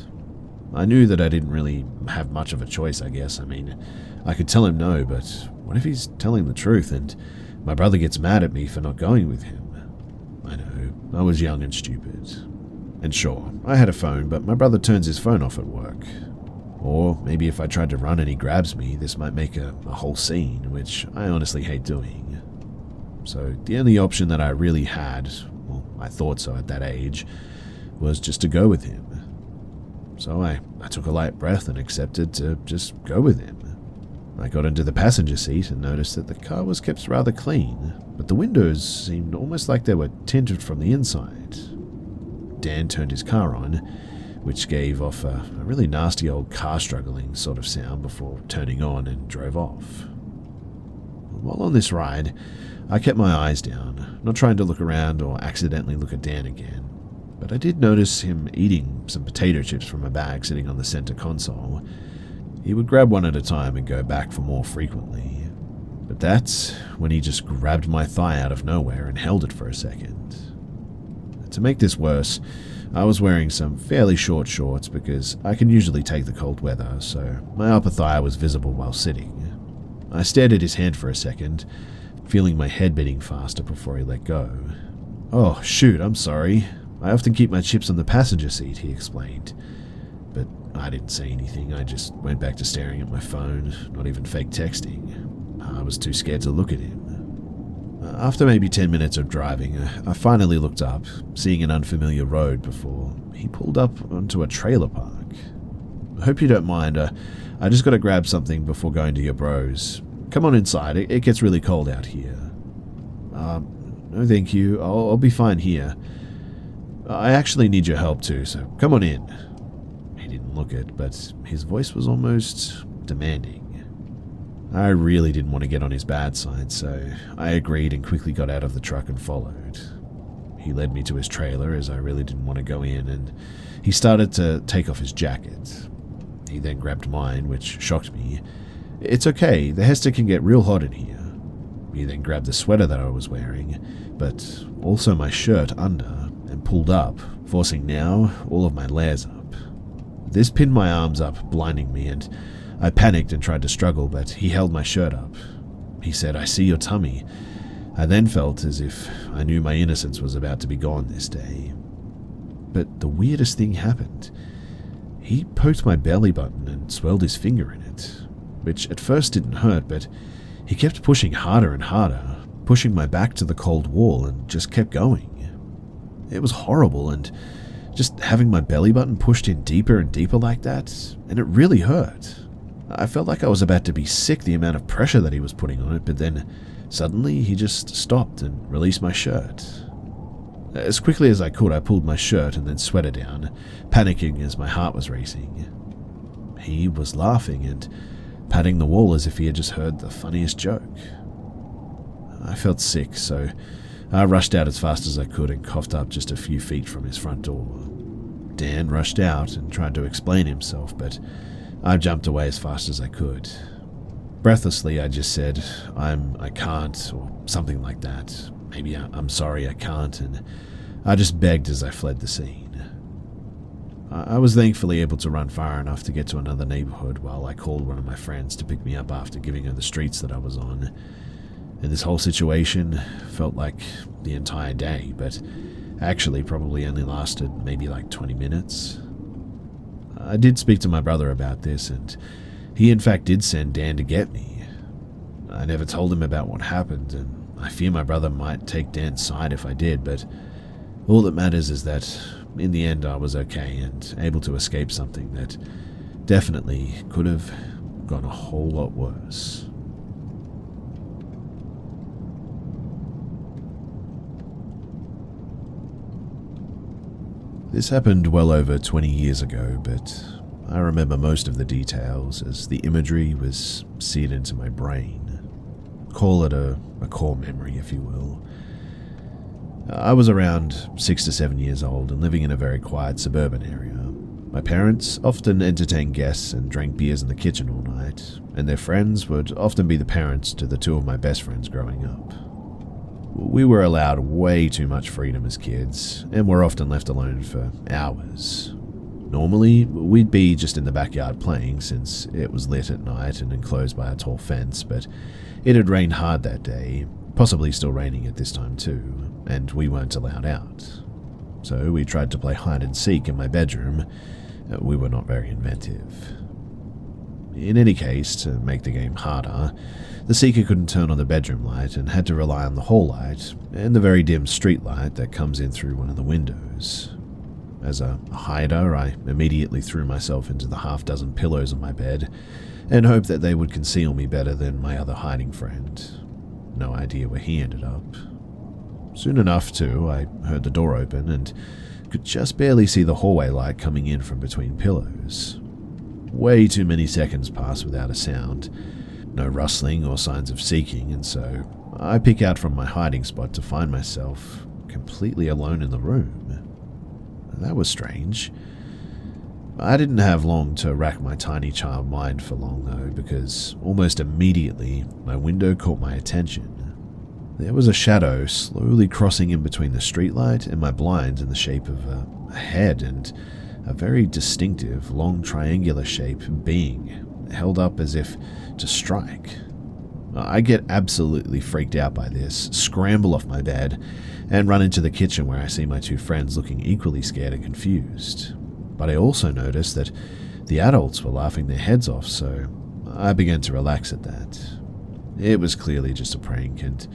I knew that I didn't really have much of a choice, I guess. I mean, I could tell him no, but what if he's telling the truth and my brother gets mad at me for not going with him? I know, I was young and stupid. And sure, I had a phone, but my brother turns his phone off at work. Or maybe if I tried to run and he grabs me, this might make a whole scene, which I honestly hate doing. So the only option that I really had, well, I thought so at that age, was just to go with him. So I took a light breath and accepted to just go with him. I got into the passenger seat and noticed that the car was kept rather clean, but the windows seemed almost like they were tinted from the inside. Dan turned his car on, which gave off a really nasty old car struggling sort of sound before turning on and drove off. While on this ride, I kept my eyes down, not trying to look around or accidentally look at Dan again, but I did notice him eating some potato chips from a bag sitting on the center console. He would grab one at a time and go back for more frequently, but that's when he just grabbed my thigh out of nowhere and held it for a second. To make this worse, I was wearing some fairly short shorts because I can usually take the cold weather, so my upper thigh was visible while sitting. I stared at his hand for a second, feeling my head beating faster before he let go. "Oh, shoot, I'm sorry. I often keep my chips on the passenger seat," he explained. But I didn't say anything. I just went back to staring at my phone, not even fake texting. I was too scared to look at him. After maybe 10 minutes of driving, I finally looked up, seeing an unfamiliar road before he pulled up onto a trailer park. "I hope you don't mind. I just got to grab something before going to your bros. Come on inside. It gets really cold out here." No thank you. I'll be fine here. I actually need your help too, so come on in." He didn't look it, but his voice was almost demanding. I really didn't want to get on his bad side, so I agreed and quickly got out of the truck and followed. He led me to his trailer as I really didn't want to go in, and he started to take off his jacket. He then grabbed mine, which shocked me. "It's okay, the Hester can get real hot in here." He then grabbed the sweater that I was wearing, but also my shirt under, and pulled up, forcing now all of my layers up. This pinned my arms up, blinding me, and I panicked and tried to struggle, but he held my shirt up. He said, "I see your tummy." I then felt as if I knew my innocence was about to be gone this day. But the weirdest thing happened. He poked my belly button and swirled his finger in it, which at first didn't hurt, but he kept pushing harder and harder, pushing my back to the cold wall and just kept going. It was horrible, and just having my belly button pushed in deeper and deeper like that, and it really hurt. I felt like I was about to be sick the amount of pressure that he was putting on it, but then suddenly he just stopped and released my shirt. As quickly as I could, I pulled my shirt and then sweater down, panicking as my heart was racing. He was laughing and patting the wall as if he had just heard the funniest joke. I felt sick, so I rushed out as fast as I could and coughed up just a few feet from his front door. Dan rushed out and tried to explain himself, but I jumped away as fast as I could. Breathlessly, I just said, I can't, or something like that. Maybe I'm sorry, I can't, and I just begged as I fled the scene. I was thankfully able to run far enough to get to another neighborhood while I called one of my friends to pick me up after giving her the streets that I was on. And this whole situation felt like the entire day, but actually probably only lasted maybe like 20 minutes. I did speak to my brother about this, and he in fact did send Dan to get me. I never told him about what happened, and I fear my brother might take Dan's side if I did, but all that matters is that in the end I was okay and able to escape something that definitely could have gone a whole lot worse. This happened well over 20 years ago, but I remember most of the details as the imagery was seared into my brain. Call it a core memory, if you will. I was around 6 to 7 years old and living in a very quiet suburban area. My parents often entertained guests and drank beers in the kitchen all night, and their friends would often be the parents to the two of my best friends growing up. We were allowed way too much freedom as kids, and were often left alone for hours. Normally, we'd be just in the backyard playing since it was lit at night and enclosed by a tall fence, but it had rained hard that day, possibly still raining at this time too, and we weren't allowed out. So we tried to play hide and seek in my bedroom. We were not very inventive. In any case, to make the game harder, the seeker couldn't turn on the bedroom light and had to rely on the hall light and the very dim street light that comes in through one of the windows. As a hider, I immediately threw myself into the half-dozen pillows on my bed and hoped that they would conceal me better than my other hiding friend. No idea where he ended up. Soon enough, too, I heard the door open and could just barely see the hallway light coming in from between pillows. Way too many seconds passed without a sound, no rustling or signs of seeking, and so I peek out from my hiding spot to find myself completely alone in the room. That was strange. I didn't have long to rack my tiny child mind for long, though, because almost immediately my window caught my attention. There was a shadow slowly crossing in between the streetlight and my blinds in the shape of a head and a very distinctive, long triangular shape being held up as if to strike. I get absolutely freaked out by this, scramble off my bed, and run into the kitchen where I see my two friends looking equally scared and confused. But I also noticed that the adults were laughing their heads off, so I began to relax at that. It was clearly just a prank, and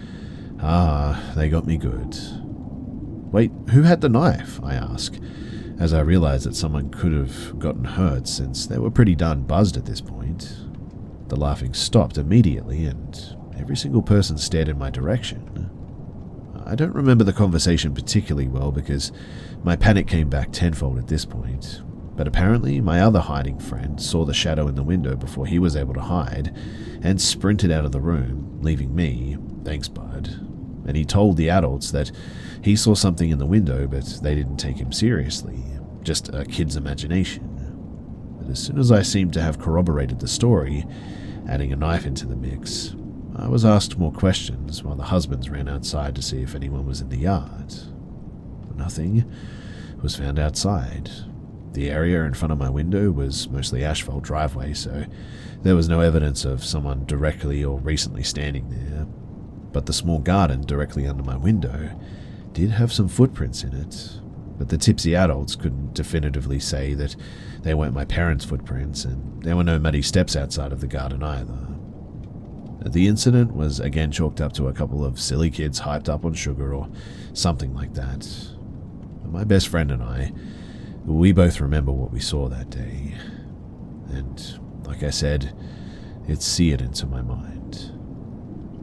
they got me good. Wait, who had the knife? I ask, as I realize that someone could have gotten hurt since they were pretty darn buzzed at this point. The laughing stopped immediately, and every single person stared in my direction. I don't remember the conversation particularly well because my panic came back tenfold at this point, but apparently my other hiding friend saw the shadow in the window before he was able to hide and sprinted out of the room, leaving me, thanks bud, and he told the adults that he saw something in the window but they didn't take him seriously, just a kid's imagination. But as soon as I seemed to have corroborated the story, adding a knife into the mix, I was asked more questions while the husbands ran outside to see if anyone was in the yard. Nothing was found outside. The area in front of my window was mostly asphalt driveway, so there was no evidence of someone directly or recently standing there. But the small garden directly under my window did have some footprints in it, but the tipsy adults couldn't definitively say that they weren't my parents' footprints, and there were no muddy steps outside of the garden either. The incident was again chalked up to a couple of silly kids hyped up on sugar or something like that. But my best friend and I, we both remember what we saw that day. And like I said, it's seared into my mind.